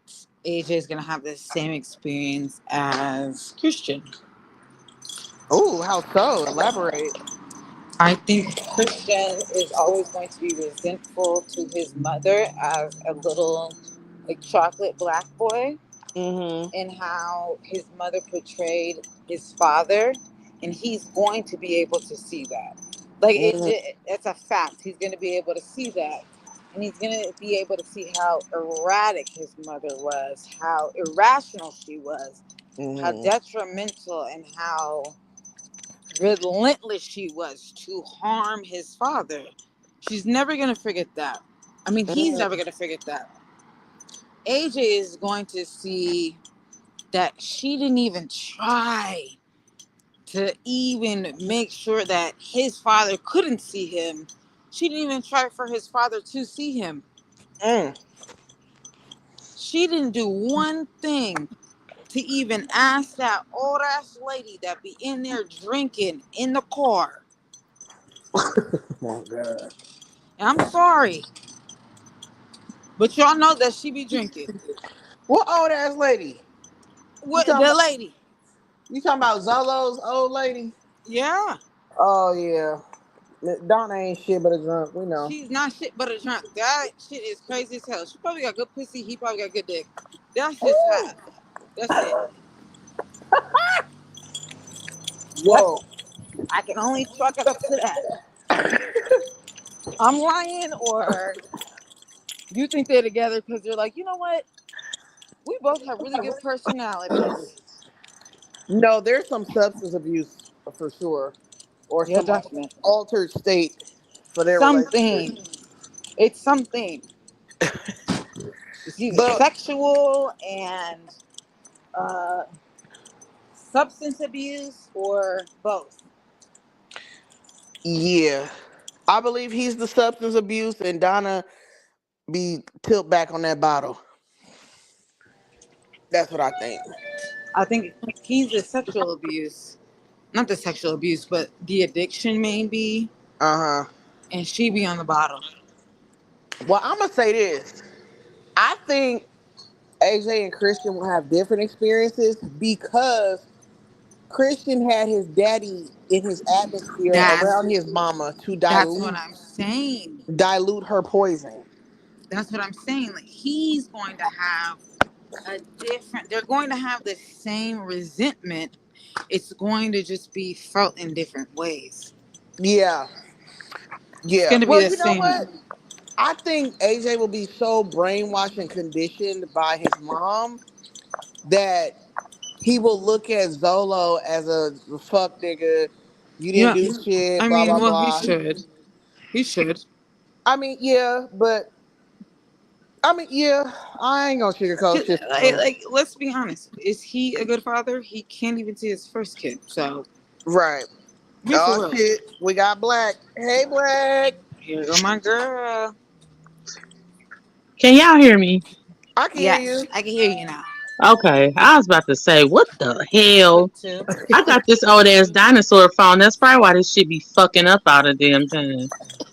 AJ is gonna have the same experience as Christian. Oh, how so? Elaborate. I think Christian is always going to be resentful to his mother as a little like chocolate black boy, Mm-hmm. and how his mother portrayed his father, and he's going to be able to see that. Like Mm-hmm. it's a fact. He's going to be able to see that, and he's going to be able to see how erratic his mother was, how irrational she was, how Mm-hmm. detrimental, and how relentless she was to harm his father. She's never going to forget that. I mean, he's never going to forget that. AJ is going to see that she didn't even try to even make sure that his father couldn't see him. She didn't even try for his father to see him. Mm. She didn't do one thing to even ask that old ass lady that be in there drinking in the car. Oh my God. And I'm sorry, but y'all know that she be drinking. What old ass lady? You What talking the about? lady? You talking about Zolo's old lady? Yeah, Oh yeah. Donna ain't shit but a drunk. We know. she's not shit but a drunk. That shit is crazy as hell. She probably got good pussy. He probably got good dick. That's just half. That's it. That's Whoa. I can only chalk it up to that. I'm lying, or you think they're together because they're like, you know what? We both have really good personalities. No, there's some substance abuse for sure, or Yeah, some definitely. altered state for their relationship. Something. It's something. It's either But sexual and uh, substance abuse or both. yeah, I believe he's the substance abuse, and Donna be tilt back on that bottle. That's what I think. I think he's the sexual abuse. Not the sexual abuse, but the addiction maybe. Uh huh. And she be on the bottle. Well, I'm gonna say this. I think AJ and Christian will have different experiences because Christian had his daddy in his atmosphere That's around his mama to that's what I'm saying. dilute her poison. That's what I'm saying. Like he's going to have a different. They're going to have the same resentment. It's going to just be felt in different ways. Yeah, It's yeah. going to be Well, the you know same. what? I think AJ will be so brainwashed and conditioned by his mom that he will look at Zolo as a fuck nigga. You didn't Yeah. do shit, I blah mean, blah well, he blah. should. He should. I mean, yeah, but I mean, yeah, I ain't gonna sugarcoat 'Cause, shit. like, let's be honest. Is he a good father? He can't even see his first kid. So, Right. be for Oh real. shit, we got Black. Hey, Black. Here go my girl. Can y'all hear me? I can hear Yes, you. I can hear you now. Okay, I was about to say, what the hell? Took two. I got this old ass dinosaur phone. That's probably why this shit be fucking up all the damn time.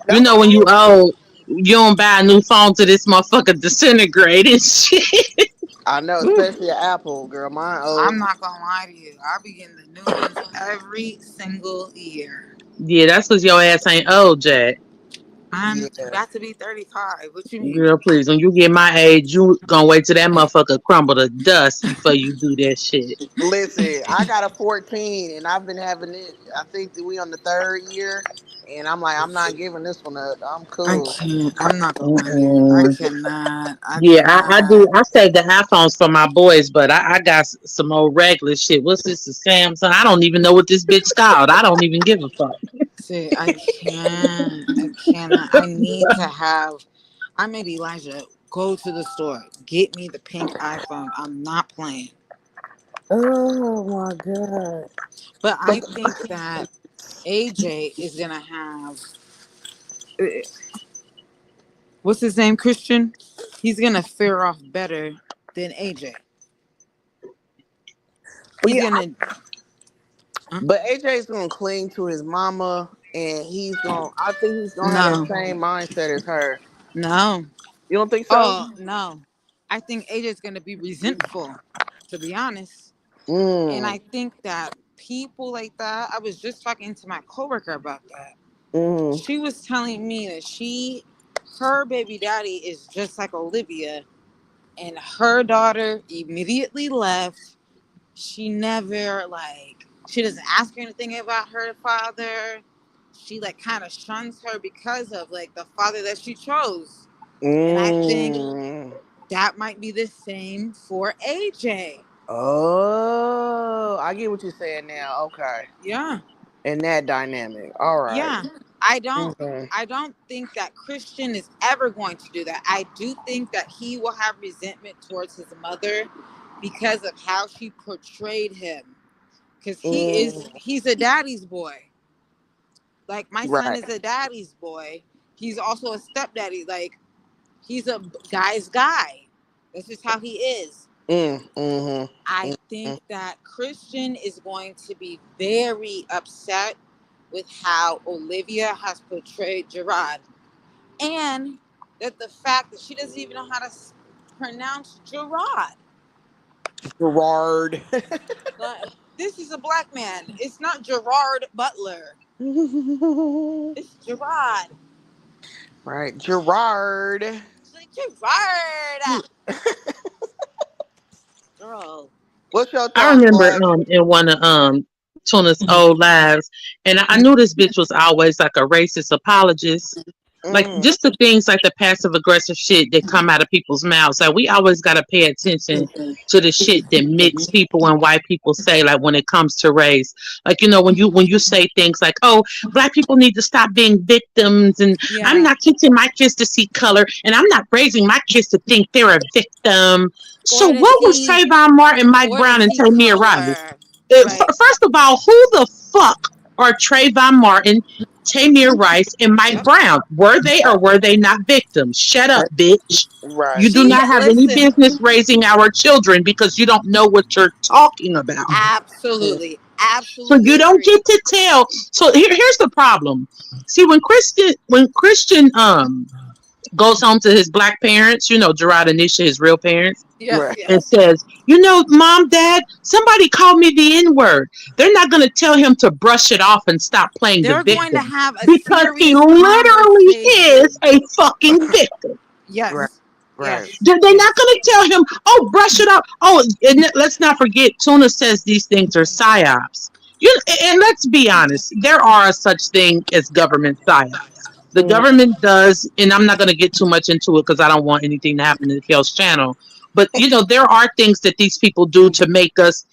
You That's know, all when you right. old, you don't buy a new phone to this motherfucker disintegrate and shit. I know, Whew. especially an Apple, girl. Mine I'm old. not gonna lie to you. I be getting the new ones every single year. Yeah, that's because your ass ain't old, Jack. I'm Yeah. about to be 35. What you mean? Girl, please, when you get my age, you gonna wait till that motherfucker crumble to dust before you do that shit. Listen, I got a 14 and I've been having it. I think that we on the third year. And I'm like, I'm not giving this one up. I'm I cool. can't. I'm not gonna lie to you. I Mm-mm. cannot. I Yeah, I do. cannot. I save the iPhones for my boys, but I got some old regular shit. What's this? A Samsung? I don't even know what this bitch called. I don't even give a fuck. See, I can't. I cannot. I need to have. I made Elijah go to the store, get me the pink iPhone. I'm not playing. Oh my God. But I But think that AJ is gonna have what's his name, Christian? He's gonna fare off better than AJ. but He's yeah, gonna. But AJ's gonna cling to his mama, and I think he's gonna have that No, same mindset as her. no. You don't think so? Oh no. I think AJ's gonna be resentful, to be honest. And Mm. I think that people like that, I was just talking to my coworker about that. Mm. She was telling me that her baby daddy is just like Olivia, and her daughter immediately left. She never she doesn't ask her anything about her father. She like kind of shuns her because of like the father that she chose. And I think Mm. that might be the same for AJ. Oh, I get what you're saying now. Okay, Yeah. in that dynamic. All right. Yeah. I don't Mm-hmm. I don't think that Christian is ever going to do that. I do think that he will have resentment towards his mother because of how she portrayed him. Because Mm. he's a daddy's boy. Like my son Right. is a daddy's boy. He's also a stepdaddy. Like he's a guy's guy. That's just how he is. Mm. Mm-hmm. I think that Christian is going to be very upset with how Olivia has portrayed Gerard, and that the fact that she doesn't even know how to pronounce Gerard. Gerard. Like, this is a black man. It's not Gerard Butler. It's Gerard. Right, Gerard. It's like Gerard. Girl. What's your I thoughts, remember Black? in one of Tuna's old lives, and I knew this bitch was always like a racist apologist. Like Mm. just the things like the passive aggressive shit that come out of people's mouths. Like we always gotta pay attention to the shit that mixed people and white people say, like when it comes to race. Like, when you say things like, oh, black people need to stop being victims, and I'm Yeah. not teaching my kids to see color, and I'm not raising my kids to think they're a victim. So Or to what was see Trayvon Martin, Mike or to Brown, and see Tamir Rice? color. Right. First of all, who the fuck are Trayvon Martin, Tamir Rice, and Mike Yep. Brown? Were they or were they not victims? Shut up, bitch. You Right. do not have any Listen, business raising our children because you don't know what you're talking about. absolutely. So Absolutely you don't agree. get to tell. So here's the problem. See, when Christian goes home to his black parents, Gerard and Nisha, his real parents, Yes, Right. and yes. says, Mom, Dad, somebody called me the N word. They're not going to tell him to brush it off and stop playing the They're going to victim have a because he serious literally conversation. is a fucking victim. Right. Yes. Right. Yes. They're Yes. not going to tell him, oh, brush it off. Oh, and let's not forget, Tuna says these things are psyops. And let's be honest, there are such thing as government psyops. The Mm. government does, and I'm not going to get too much into it because I don't want anything to happen to the Kale's channel. But there are things that these people do to make us,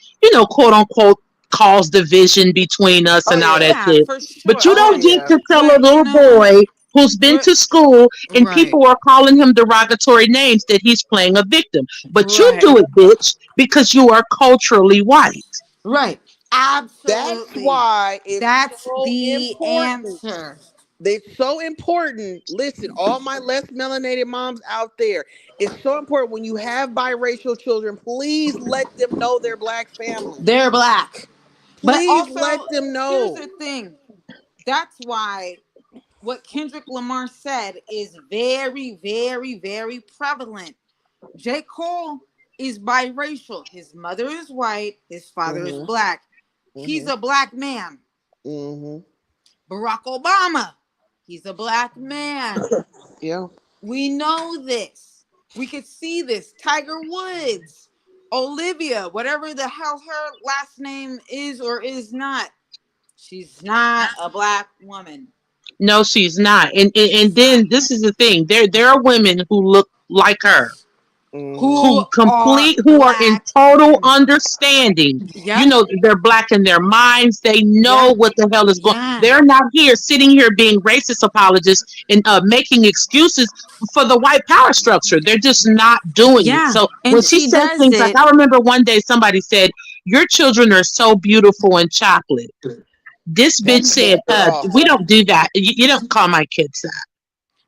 quote unquote, cause division between us Oh and all that yeah. Yeah, shit. for But you sure. Oh don't get yeah. to tell a But you little know what? boy who's been We're to school and right. people are calling him derogatory names that he's playing a victim. But you Right. do it, bitch, because you are culturally white. Right. That's Absolutely. why it's That's so the important. answer. It's so important. Listen, all my less melanated moms out there, it's so important when you have biracial children, please let them know their black family. They're black. But Please let also, them here's know. the thing. That's why what Kendrick Lamar said is very, very, very prevalent. J. Cole is biracial. His mother is white. His father is Mm-hmm. black. He's Mm-hmm. a black man. Mm-hmm. Barack Obama, he's a black man. Yeah. We know this. We could see this. Tiger Woods, Olivia, whatever the hell her last name is or is not, she's not a black woman. No, she's not. And She's not. then this is the thing. There are women who look like her, Mm-hmm. Who are who are in black total women. understanding. Yep. They're black in their minds. They Yeah. know what the hell is going. Yeah. They're not here sitting here being racist apologists and making excuses for the white power structure. They're just not doing it. Yeah. So when And she she says does things like, it. I remember one day somebody said, "Your children are so beautiful and chocolate." This bitch said, That's "We awful. don't do that. You don't call my kids that."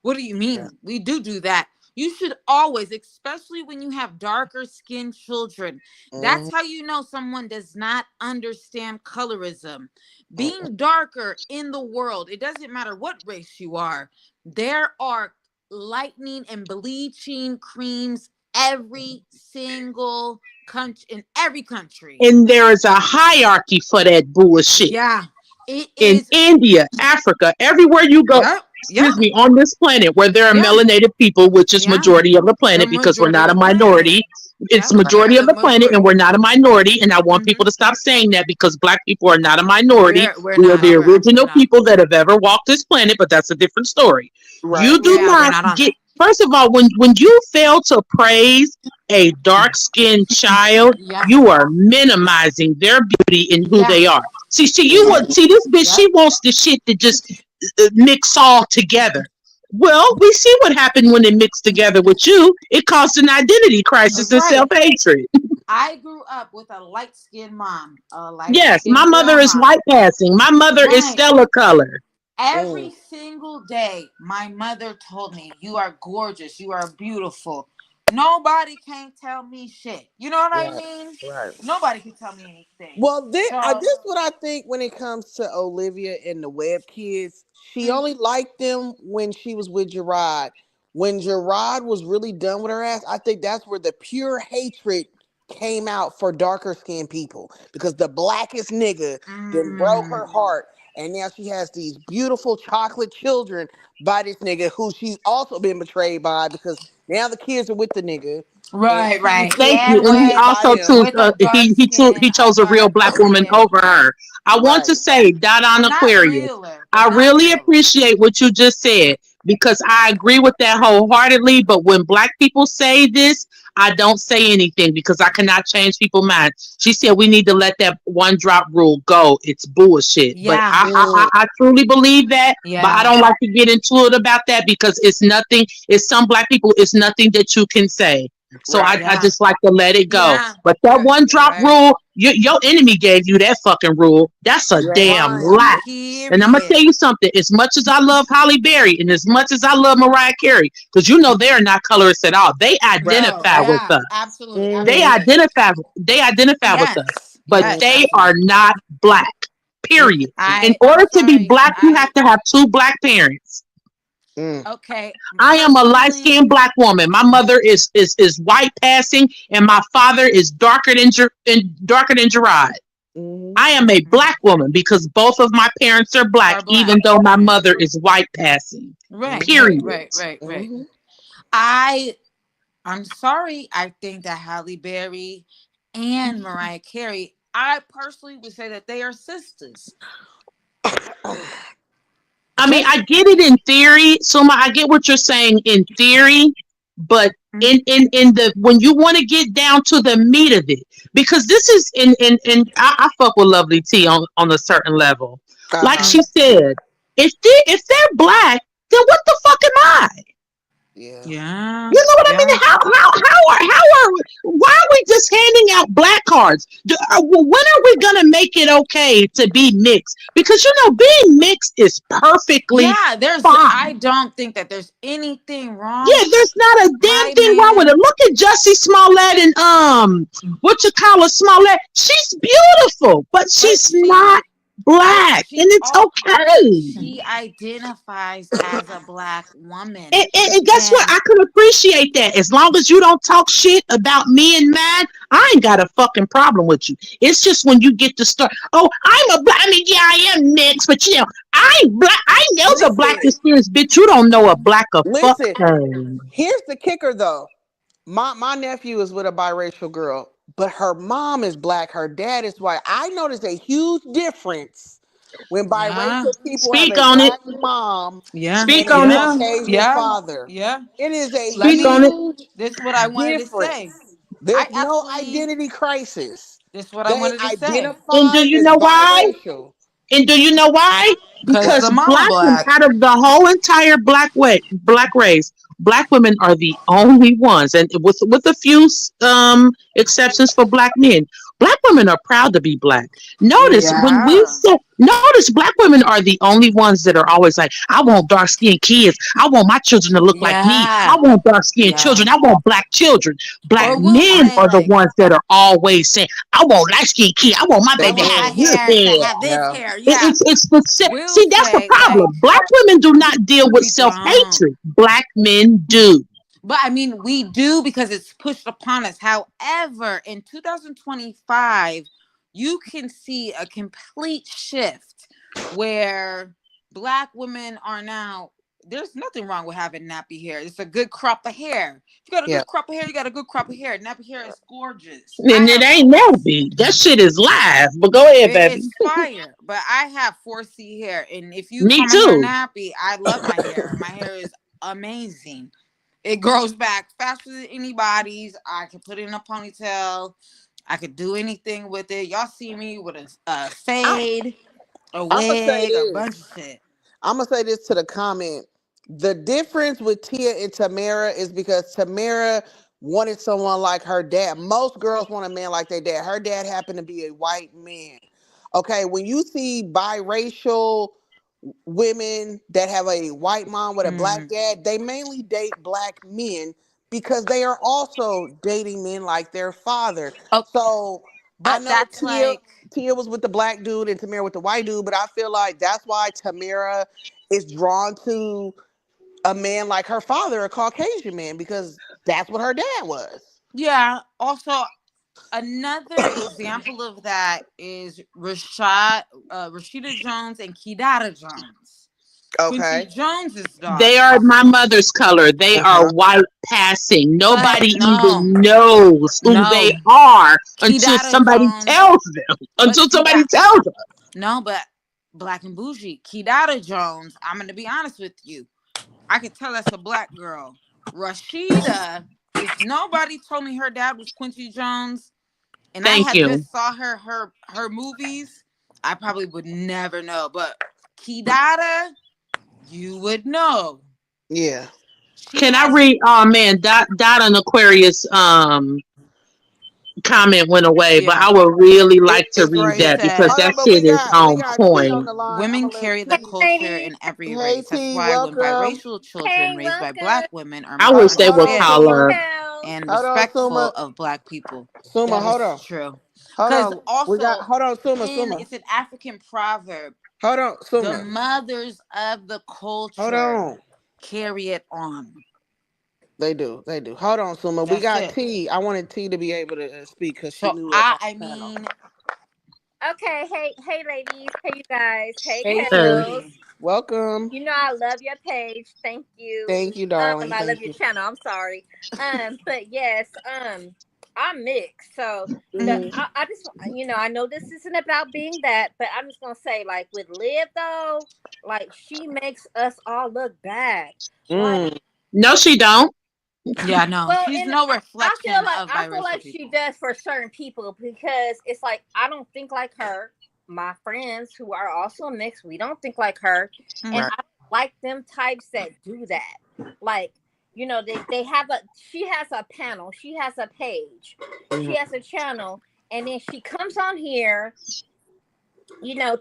What do you Yeah. mean? We do that. You should always, especially when you have darker skinned children, that's Mm, how you know someone does not understand colorism. mm, Being darker in the world, it doesn't matter what race you are, there are lightening and bleaching creams every single country in every country. And there is a hierarchy for that bullshit. Yeah, it In is. India, Africa, everywhere you go, Yep, yep, excuse me, on this planet where there are yeah, melanated people, which is yeah. majority of the The planet because we're majority of not a the planet. minority. It's Yep, we right. are majority of the the planet and majority. we're not a minority. And I want Hmm. people to stop saying that because black people are not a minority. We're We are not. the We're absolutely original not. people that have ever walked this planet, but that's a different story. Right. You We're do Yeah, we're not not on get, that. first of all, when you fail to praise a dark skinned child, Yeah, you are minimizing their beauty in who yeah, they are. See, you yeah, would see this bitch. yep. She wants the shit to just mix all together. Well, we see what happened when it mixed together with you. It caused an identity crisis That's and self right. hatred. I grew up with a light skinned mom, a light Yes, my skinned mother is grandma. white passing. My mother is Right. stellar color. Mm, Every single day, my mother told me, "You are gorgeous. You are beautiful." Nobody can tell me shit. You know what I right. mean? Right. Nobody can tell me anything. Well, So, this what I think when it comes to Olivia and the Webb kids. She mm, only liked them when she was with Gerard. When Gerard was really done with her ass, I think that's where the pure hatred came out for darker skinned people because the blackest nigga then broke her mm, heart. And now she has these beautiful chocolate children by this nigga who she's also been betrayed by because now the kids are with the nigga and right, she's right, Thank getting you. and And he with betrayed by also him. a dark he skin, chose a real black woman over her. I want to Right. say dot on but not Aquarius. realer, but I not really realer. appreciate what you just said because I agree with that wholeheartedly. But when black people say this, I don't say anything because I cannot change people's minds. She said we need to let that one drop rule go. It's bullshit. But Yeah, Mm, I truly believe that. But I yeah, don't like to get into it about that because it's nothing. It's some black people. It's nothing that you can say. So right. I yeah, just like to let it go. yeah. But that one You're drop right. rule, your enemy gave you that fucking rule. That's a You're damn lying. lie. And I'm gonna tell Period. you something. As much as I love Holly Berry and as much as I love Mariah Carey, because you know they are not colorists at all. They Right. No, identify with yeah, us. absolutely, They Mm-hmm. absolutely. identify. They identify with us. Yes, But Mm, yes, they are absolutely. not black. Period. In I'm order to be sorry. black, you have to have two black parents. mm. Okay, I am a light personally, skinned black woman. My mother is white passing, and my father is darker than Gerard. Mhm. I am a mhm, black woman because both of my parents are black, are even black. though my Right, mother is white passing. right, Mhm. right, Period. right, right, right. Mhm. I, I'm sorry. I think that Halle Berry and Mariah Carey, I personally would say that they are sisters. I mean, Just I get it in theory, Suma. I get what you're saying in theory, but mm, in the when you want to get down to the meat of it, because this is in I fuck with Lovely T on a certain level. Like Uh-huh. she mm, said, if they're black, then what the fuck am I? Yeah. yeah, You know what I mean? yeah. Why are we just handing out black cards? When are we gonna make it okay to be mixed? Because you know, being mixed is perfectly Yeah, I fine. don't think that there's anything Yeah, wrong. there's not a damn My thing wrong with it. man, Look at Jussie Smollett and what you call her Smollett. She's beautiful, but but she's not black, and it's okay. she identifies as a black woman. And guess what? And I could appreciate that. As long as you don't talk shit about me and mine, I ain't got a fucking problem with you. It's just when you get to start, oh, I'm a black, I mean, yeah, I am mixed, but you know, I ain't black. I knows a black Listen. experience, bitch. You don't know a black a fuck Listen. thing. Here's the kicker though. My nephew is with a biracial girl, but her mom is black, her dad is white. I noticed a huge difference when yeah, biracial people have Speak a on it. black mom yeah, and Speak a on it. yeah, Caucasian yeah, father. yeah. It is a Let Speak on me. it. huge This is what I wanted to say. difference. There's I no actually. identity crisis. This is what I They wanted to say. And identify do you as know why? biracial. And do you know why? Cause the Because mama black women, black. out of the whole entire black race, black women are the only ones, and with a few exceptions for black men, Black women are proud to be black. Yeah. Notice black women are the only ones that are always like, I want dark skinned kids. I want my children to look like me. I Yeah. want dark skinned Yeah. children. I want black children. Black Or we'll men say are the like, ones that are always saying, I want light skinned kid. I want my I baby to They want have my do. this hair to hair. have this Yeah. hair. Yeah. It's the We'll see, that's the say like, problem. Black women do not deal with we self don't. hatred. Black men do. But I mean, we do because it's pushed upon us. However, in 2025, you can see a complete shift where black women are now. There's nothing wrong with having nappy hair. It's a good crop of hair. If you got a Yeah. good crop of hair, you got a good crop of hair. Nappy hair is gorgeous. I And it have ain't nappy. That shit is live. But go ahead, it baby. is fire, but I have 4C hair, and if you Me call my hair too. nappy, I love my hair. My hair is amazing. It grows back faster than anybody's. I can put it in a ponytail. I could do anything with it. Y'all see me with a I, fade, a I'm gonna say wig, a this. bunch of shit. I'm gonna say this to the comment. The difference with Tia and Tamara is because Tamara wanted someone like her dad. Most girls want a man like their dad. Her dad happened to be a white man. Okay, when you see biracial women that have a white mom with a black Mm. dad, they mainly date black men because they are also dating men like their father. Oh, So I but know that's Tia like, Tia was with the black dude and Tamara with the white dude, but I feel like that's why Tamara is drawn to a man like her father, a Caucasian man, because that's what her dad was. yeah. Also, another example of that is Rashida Jones and Kidada Jones. Quincy Okay. Jones's They daughter. are my mother's color. They are Uh-huh. white passing. But Nobody no, even knows who no. they are until Kidada somebody Jones, tells them. but Until somebody Kida tells them. no, but Black and Bougie. Kidada Jones, I'm gonna be honest with you. I could tell that's a black girl. Rashida, if nobody told me her dad was Quincy Jones and I Thank had you. just saw her movies, I probably would never know. But Kidada, you would know. Yeah. She Can I has read? Oh man, Dot on Aquarius comment went away, but yeah. I would really It, like to it's read right She here. that because said Hold that on, but shit is we on got T on point. the line. I'm women gonna let carry the T. culture Ladies. in every Hey race. That's T, why when welcome. biracial children Hey, raised by welcome. black women are I more wish they Hold would on, understanding color. Suma. Hello. and Hold on, respectful Suma. of black people. Suma, That is hold on. true. Hold Because on. We got also hold on, Suma, in Suma. it's an African proverb, Hold on, the Suma. mothers of the Hold culture on. carry it on. They do. They do. Hold on, Suma. We That's got it. T. I wanted T to be able to speak because she So knew I about I the panel. mean, Okay, hey, ladies. Hey, you guys. Hey, hey Hey. Kels. T. Welcome. You know I love your page. Thank you. Thank you, darling. I love Thank your you. channel. I'm sorry. But yes, I'm mixed. So Mhm. I just I know this isn't about being that, but I'm just gonna say like with Liv though, like she makes us all look bad. Like Mm. No, she don't. Yeah, no, well, she's and no I feel reflection like of biracial she people. does for certain people because it's like I don't think like her. My friends who are also mixed, we don't think like her, and Mm. Right. I don't like them types that do that. Like they have a she has a panel, she has a page, she Mhm. has a channel, and then she comes on here,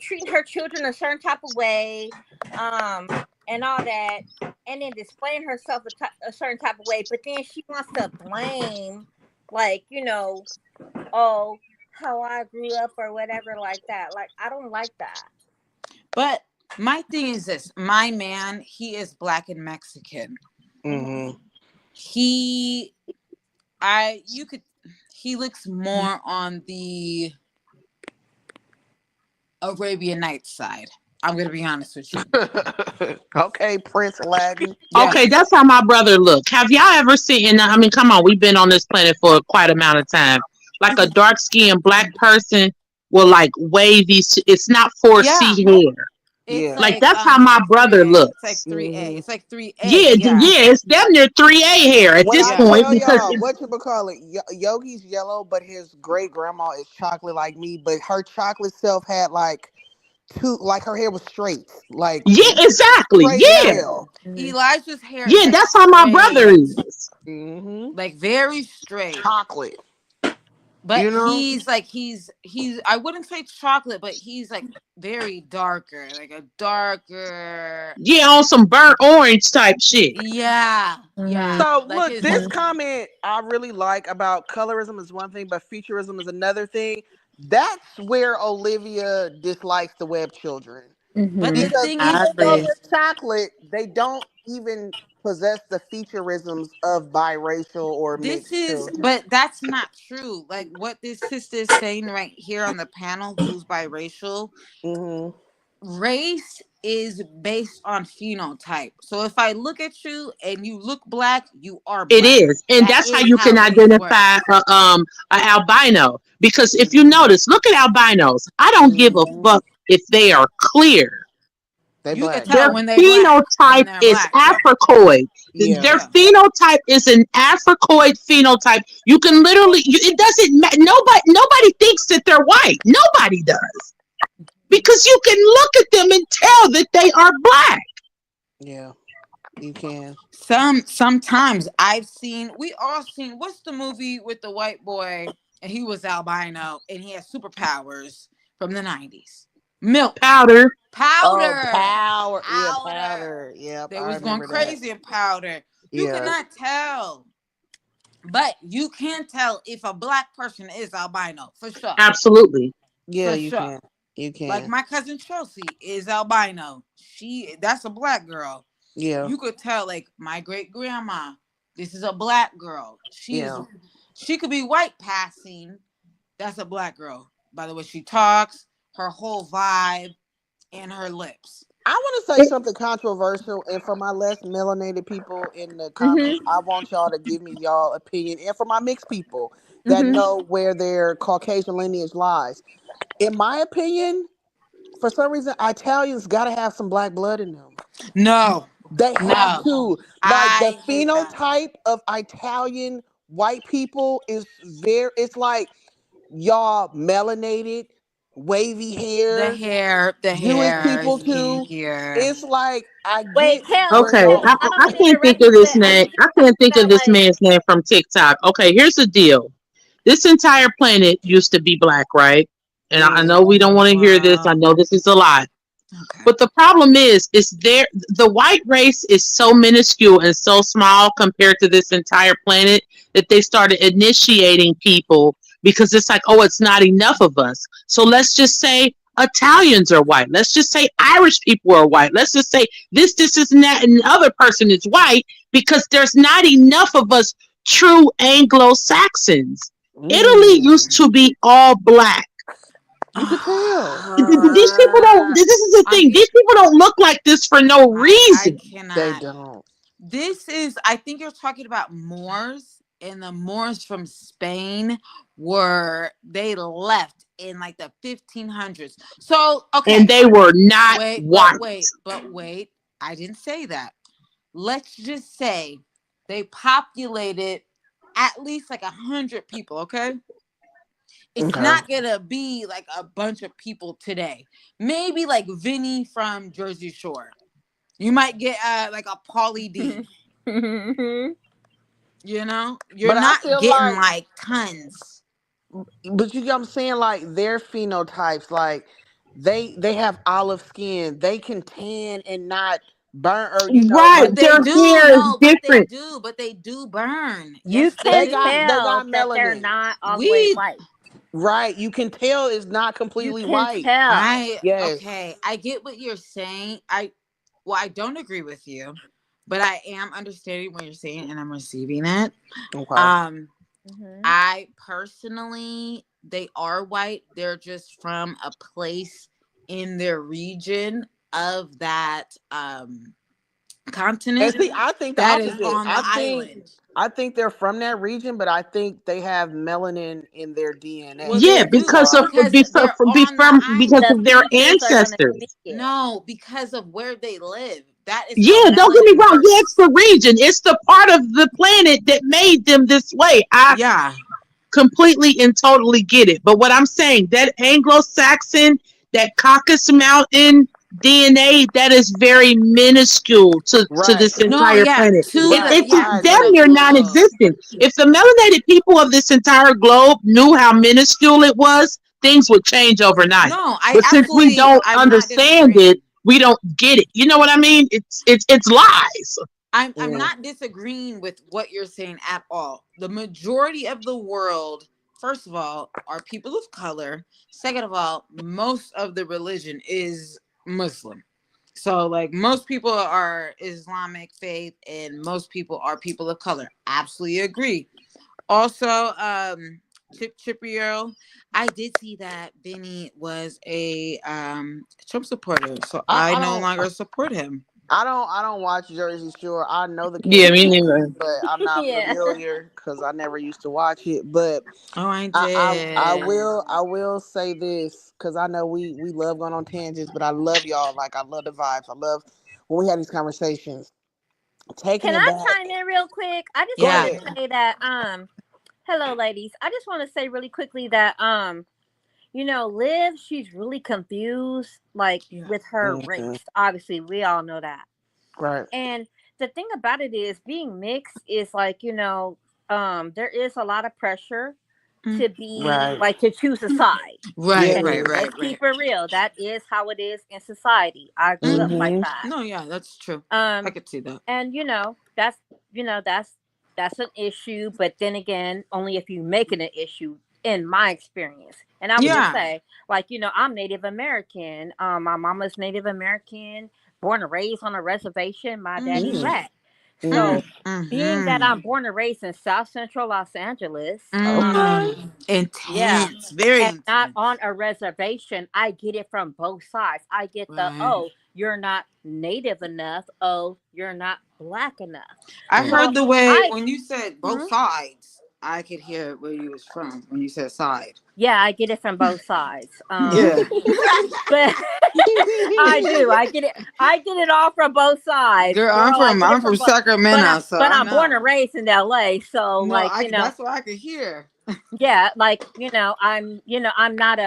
treating her children a certain type of way, um, and all that, and then displaying herself a certain type of way. But then she wants to blame, like, oh, how I grew up or whatever, like that. Like, I don't like that. But my thing is this: my man, he is black and Mexican. Mhm. He, you could, he looks more on the Arabian Nights side. I'm gonna be honest with you. Okay, Prince Aladdin. Okay, Yes. that's how my brother look. Have y'all ever seen? And I mean, come on, we've been on this planet for quite amount of time. Like a dark skinned black person will like wavy. It's not Yeah. 4C hair. It's Yeah. Like like that's how my three brother A. It's like looks. 3A. Mhm. It's like 3A. Yeah, Yeah. yeah, it's damn near 3A hair at When this I Yeah. point tell because y'all it's what you call it, Yogi's yellow, but his great grandma is chocolate like me. But her chocolate self had like two, like her hair was straight, like yeah, exactly. straight as Yeah, hell. Elijah's hair is yeah, like that's how my brother straight, is. Hmm. like very straight. Chocolate. But You know? he's I wouldn't say chocolate, but he's like very darker, like a darker. Yeah, on some burnt orange type shit. Yeah, Mhm. yeah. So Like look, his this comment I really like about colorism is one thing, but futurism is another thing. That's where Olivia dislikes the web children. but the Mhm. Because thing even I is though agree. this, they're chocolate, they don't even possess the featureisms of biracial or this mixed is children. but that's not true. Like what this sister is saying right here on the panel, who's biracial, Hmm. race is based on phenotype. So if I look at you and you look black, you are It black. is, and That that's how is you how can race identify works. a albino. Because if you notice, look at albinos. I don't give a Hmm. fuck if they are clear. They You could black. tell Their when they black, when phenotype they're is black. Yeah. Africoid. Yeah. Their Yeah. phenotype is an Africoid phenotype. You can literally, it doesn't matter. Nobody thinks that they're white. Nobody does. Because you can look at them and tell that they are black. Yeah. You can. Sometimes we all seen what's the movie with the white boy and he was albino and he has superpowers from the 90s. Milk. Powder. Oh, Powder. power. Yeah, Powder. powder. Yep, They I was going remember that. crazy in Powder. You Yeah. cannot tell. But you can tell if a black person is albino, for sure. Absolutely. Yeah, For you sure. can. You Like can. my cousin Chelsea is albino. That's a black girl. Yeah. You could tell, like my great grandma, this is a black girl. Yeah. She could be white passing. That's a black girl. By the way, she talks, her whole vibe, and her lips. I want to say something controversial, and for my less melanated people in the Mhm. comments, I want y'all to give me y'all opinion, and for my mixed people that Mhm. know where their Caucasian lineage lies. In my opinion, for some reason, Italians got to have some black blood in them. No, They have no, to. Like the I hate that. phenotype of Italian white people is it's like y'all melanated, wavy hair. The Jewish hair people is too. kinkier. It's like I Wait, get Kels, where Okay, y'all Kels. are I, I coming I don't mean to can't from. think interrupt of you, this but I name. need I can't think of about this like. man's name from TikTok. Okay, here's the deal. This entire planet used to be black, right? And I Mm. know we don't want to hear this. I Wow. know this is a lot. Okay. But the problem is the white race is so minuscule and so small compared to this entire planet that they started initiating people because it's like, oh, it's not enough of us. So let's just say Italians are white. Let's just say Irish people are white. Let's just say this is that, and the other person is white because there's not enough of us true Anglo-Saxons. Italy Mm. used to be all black. You could tell. These people don't. This is the I'm thing. get, These people don't look like this for no I reason. They cannot. don't. This is, I think you're talking about Moors, and the Moors from Spain they left in like the 1500s. So, And okay, they were not white. but wait, I didn't say that. Let's just say they populated at least like 100 people, okay? It's Okay. not gonna be like a bunch of people today. Maybe like Vinny from Jersey Shore. You might get like a Pauly D. Mhm. You know, you're But I not feel getting like, like tons. but you get what I'm saying, like their phenotypes, like they have olive skin. They can tan and not burn, or Right. But like they Their do, hair is no, different. but they do burn. You Yes, they can they do. tell got that they're melanin. not all the way We, white. Right. You can tell it's not You completely can white. tell. Yes. okay, I get what you're saying. I don't agree with you, but I am understanding what you're saying and I'm receiving it. Okay. Mhm. I personally, they are white. They're just from a place in their region of that And continent see, I think the that is opposite. on the island. I think they're from that region, but I think they have melanin in their Well, DNA. they Yeah, That's do because why. of because they're on the The of island. their features are gonna ancestors. speak it. No, because of where they live. That is how Yeah, don't get me melanin wrong. Yeah, it's works. the region. It's the part of the planet that made them this way. I Yeah. completely and totally get it. But what I'm saying, that Anglo-Saxon, that Caucasus Mountain DNA that is very minuscule to Right. this No, entire yeah, planet. to the Right. It's yeah I to damn the agree. near globe. non-existent. If the melanated people of this entire globe knew how minuscule it was, things would change overnight. No, I But since we absolutely. don't I'm not understand disagreeing. it, we don't get it. You know what I mean? It's lies. I'm Mm. not disagreeing with what you're saying at all. The majority of the world, first of all, are people of color. Second of all, most of the religion is Muslim. So like most people are Islamic faith and most people are people of color. Absolutely agree. Also, Chip Chiprio, I did see that Benny was a Trump supporter, so I I no don't. longer support him. I don't watch Jersey Shore. I know the Yeah, me characters, neither. but I'm not Yeah. familiar because I never used to watch it. But Oh, I I did. will say this because I know we love going on tangents, but I love y'all. Like I love the vibes. I love when we have these conversations. Taking Can it I back. chime in real quick? I just Go Yeah. wanted ahead. to say that hello ladies. I just want to say really quickly that Liv, she's really confused like Yeah. with her Mhm. race. Obviously, we all know that. Right. And the thing about it is being mixed is like, there is a lot of pressure Mm. to be Right. like to choose a side. Right, Yeah. Okay, right, right, let's right. keep it real. That is how it is in society. I grew up like Mm-hmm. that. No, yeah, that's true. I Um, could see that. and that's an issue, but then again, only if you make it an issue in my experience. And I would just Yeah. say, like, I'm Native American. My mama's Native American, born and raised on a reservation. My daddy Mm-hmm. Mm. black. Mm. So being that Mm-hmm. I'm born and raised in South Central Los Angeles, Okay. yeah, Intense. Very and not intense. on a reservation, I get it from both sides. I get the, Right. oh, you're not native enough. Oh, you're not black enough. I Mm. heard So the way I, when you said both mhm, sides, I could hear where you was from when you said side. yeah, I get it from both sides. Yeah. But I do. I get it. I get it all from both sides, Girl, girl. I get it I'm from from both. Sacramento, so But I I'm born and know. raised in L.A. So No, like that's what I could hear. yeah, like I'm not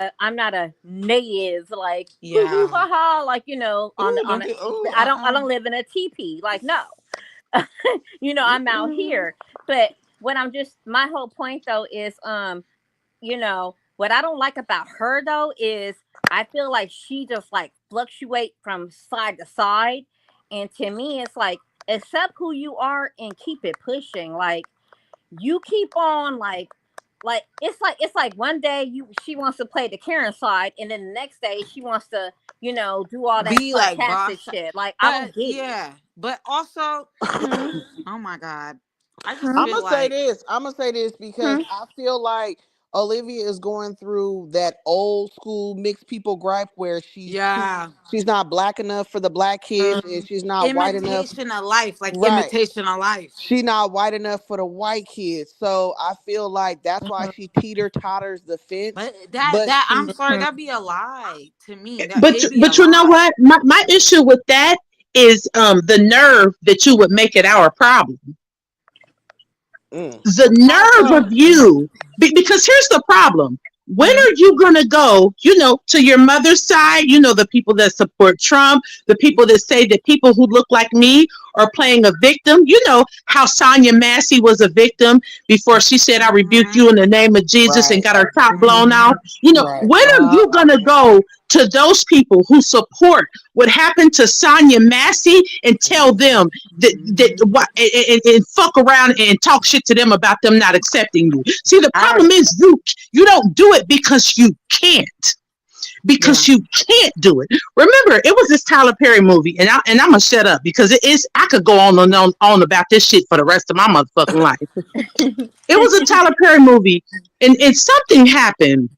a native like hoo hoo Yeah. ha ha like Ooh, on don't a, do ooh, I don't live in a teepee like no. I'm out Ooh. here. But what I'm just my whole point though is what I don't like about her though is I feel like she just like fluctuate from side to side. And to me it's like accept who you are and keep it pushing. Like you keep on like it's like one day she wants to play the Karen side and then the next day she wants to, do all that Be like sarcastic boss. shit. Like I don't But get it. yeah. But also, Hmm. oh my God. I just Hmm. I'm feel gonna say like this. I'm gonna say this because Hmm. I feel like Olivia is going through that old school mixed people gripe where yeah. she's not black enough for the black kids and she's not white enough. Imitation of life, like Right. imitation of life. She's not white enough for the white kids. So I feel like that's why she teeter totters the fence. But that But that I'm she sorry, that'd be a lie to me. That But it'd be a but you know lie. what? My issue with that is the nerve that you would make it our problem. mm, The How nerve of so? you, because here's the problem. When Mhm. are you going to go, to your mother's side, the people that support Trump, the people that say that people who look like me are playing a victim? You know how Sonia Massey was a victim before she said, I rebuke Mhm. you in the name of Jesus and right, got her top blown off. Mhm. right. When are Yeah. you going to go to those people who support what happened to Sonia Massey and tell them that Mhm. what and fuck around and talk shit to them about them not accepting you? See, the I problem is you don't do it because you can't. yeah. Because you can't do it. Remember, it was this Tyler Perry movie, and I'm gonna shut up because it is. I could go on and on about this shit for the rest of my motherfucking life. It was a Tyler Perry movie, and something happened,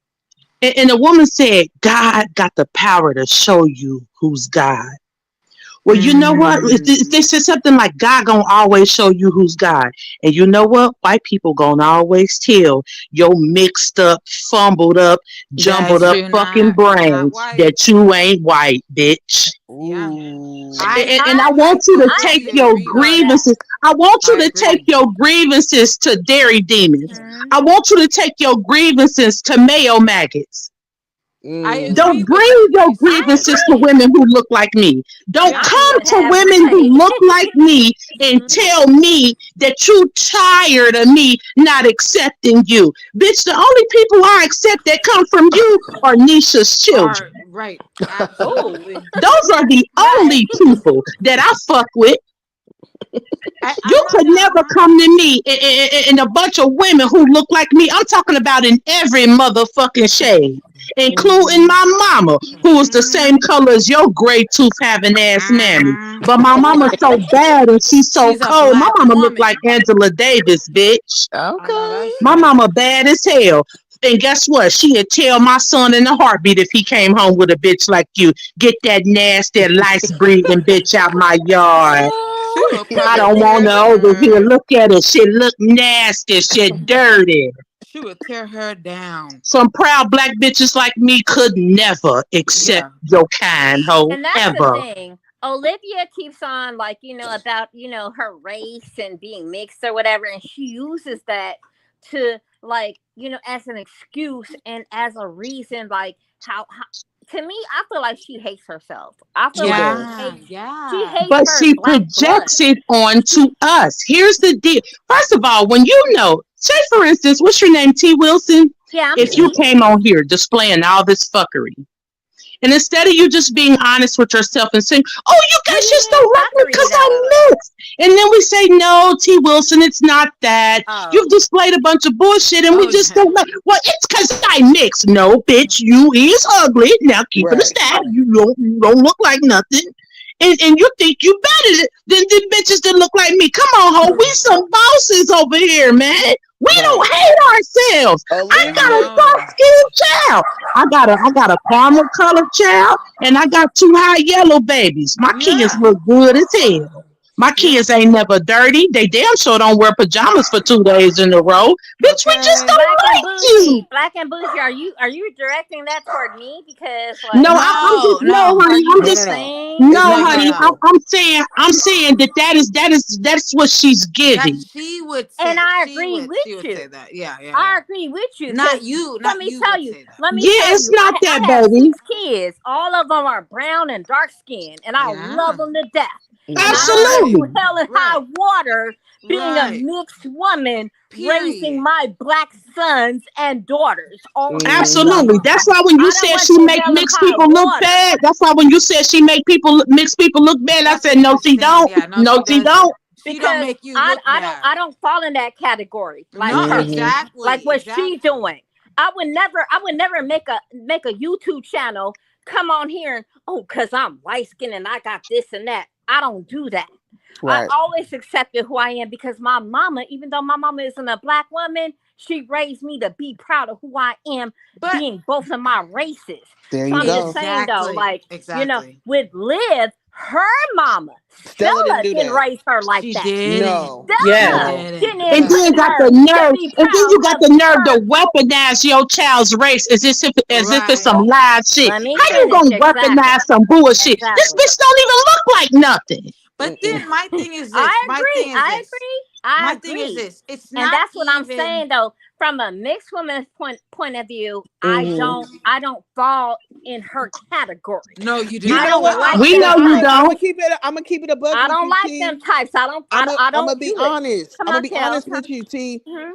and a woman said, "God got the power to show you who's God." Well, you know what? They Mm. said something like God gonna always show you who's God. And you know what? White people gonna always tell your mixed up, fumbled up, jumbled That up you're fucking not brains white. that you ain't white, bitch. Yeah. Ooh. I And I I want you to I take completely agree your with agree with all you. that. grievances. I want you I to take agree. your grievances to dairy demons. Hmm. I want you to take your grievances to mayo maggots. I Don't agree with bring that, your Lisa. I grievances to agree. women who look like me. Don't Yeah. I'm come even to women halfway. who look like me and Mhm. tell me that you tired of me not accepting you. Bitch, the only people I accept that come from you are Nisha's Are children. right. Oh, Absolutely. Those are the right. only people that I fuck with. I'm You not could gonna never lie. come to me and a bunch of women who look like me. I'm talking about in every motherfucking shade, including Mm-hmm. my mama, who is the same Mm-hmm. color as your gray tooth having ass mammy. Mm-hmm. But my mama's so bad and she's so She's a cold. My black mama look like woman. Angela Davis, bitch. I know Okay. that's My right. mama bad as hell. And guess what? She'd tell my son in a heartbeat if he came home with a bitch like you. Get that nasty, lice breathing bitch out my yard. She Oh. will I probably don't want tear her over here. her. Look at it. She look nasty. She dirty. She would tear her down. Some proud black bitches like me could never accept Yeah. your kind hoe And that's the ever. thing. Olivia keeps on like, about, her race and being mixed or whatever, and she uses that to like, as an excuse and as a reason, like how to me, I feel like she hates herself. I feel She like does. Yeah. she hates But her she black blood. projects it onto us. Here's the deal. First of all, when say for instance, what's your name? T. Wilson? Yeah, I'm If you Yeah. T. came on here displaying all this fuckery, and instead of you just being honest with yourself and saying, "Oh, you What do guys you just mean don't like me fuckery because though? I'm mixed," and then we say, "No, T. Wilson, it's not that. Oh, You've displayed a bunch of bullshit, and we Oh just yeah. don't like." Well, it's because I mixed. No, bitch, you is ugly. Now keep it a Right. stab. You don't look like nothing. And you think you better than the bitches that look like me. Come on, ho. We some bosses over here, man. We Right. don't hate ourselves. I I got a Olivia. soft know. skinned child. I got a caramel colored child, and I got two high yellow babies. My kids Yeah. look good as hell. My Yeah. kids ain't never dirty. They damn sure don't wear pajamas for 2 days in a row. Bitch, we just Okay. don't like you. Black and bougie. Are you directing that toward me? Because No, like, I'm just No, no, no. are honey. you I'm No, just no, just no. saying? It's no, No, not no, honey. no. directed. I'm saying that's what she's That giving. she would And say. I She agree would with she would say you. that. Yeah, yeah, I yeah. agree with you Not because you, let not me you tell would you. say that. Let me Yeah, tell it's you. not I that, have baby. 6 kids. All of them are brown and dark skinned, and I love Yeah. them to death. And I went Mm-hmm. Right. through Absolutely. hell and high Right. water being a Right. mixed woman raising Period. my black sons and daughters all mixed up. Absolutely. Mm-hmm. That's why when you I done said went she through make hell and mixed high people look water. bad, that's why when you said she make mixed people look bad, I That's said what no, you're she saying. don't. Yeah, no, No, she she doesn't. don't. She don't Because make you I look I don't bad. I don't fall in that category like No, her, Mm-hmm. like exactly. what she's Exactly. doing. I would never make a YouTube channel, come on here and, oh, cause I'm light skinned and I got this and that. I don't do that. I Right. always accepted who I am because my mama, even though my mama isn't a black woman, she raised me to be proud of who I am, But being both of my races. There So you I'm just go. saying though, exactly. like, Exactly. with Liv, her mama, Stella didn't Stella do didn't that. raise her like She that. didn't. No. She Yes. Stella No. didn't. didn't And Yeah. then train got the her to nerve, be and then proud you got of the nerve her to culture. weaponize your child's race as if it's some Right. live shit. Let me How you finish. gonna Exactly. weaponize some bullshit? This Exactly. bitch don't even look like nothing. But Mm-mm. then my thing is this. I My agree. thing is I this. agree. I My thing is agree. this. It's And not that's what I'm even. saying though. From a mixed woman's point of view, I Mm-hmm. don't I don't fall in her category. No, you do You I know not. what? don't I'm like We them know I'm you a, types. I'm gonna don't. keep it. I'm gonna keep it a buck I with don't you, like T. them types. I I'm gonna don't be do it. honest. Come I'm gonna on, be Kels. honest with you, T. Mhm.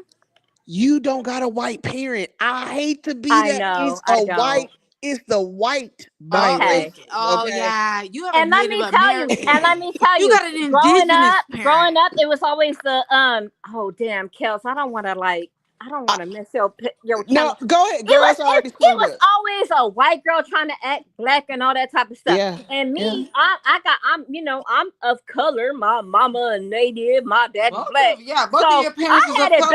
You don't got a white parent. I hate to be I that. know. It's I a don't. white. It's the white Oh, it's Okay. biracial. oh Okay. yeah. You have a And let Native me tell you, American. and let me tell You you, got an indigenous growing parent. up, it was always the oh damn, Kels, I don't I, want to miss your no, channel. go ahead, It girl. was It's already it sprung was up. always a white girl trying to act black and all that type of stuff. Yeah. And Yeah. me, I'm of color. My mama a native, my daddy black. Both of So your I parents is had of it color.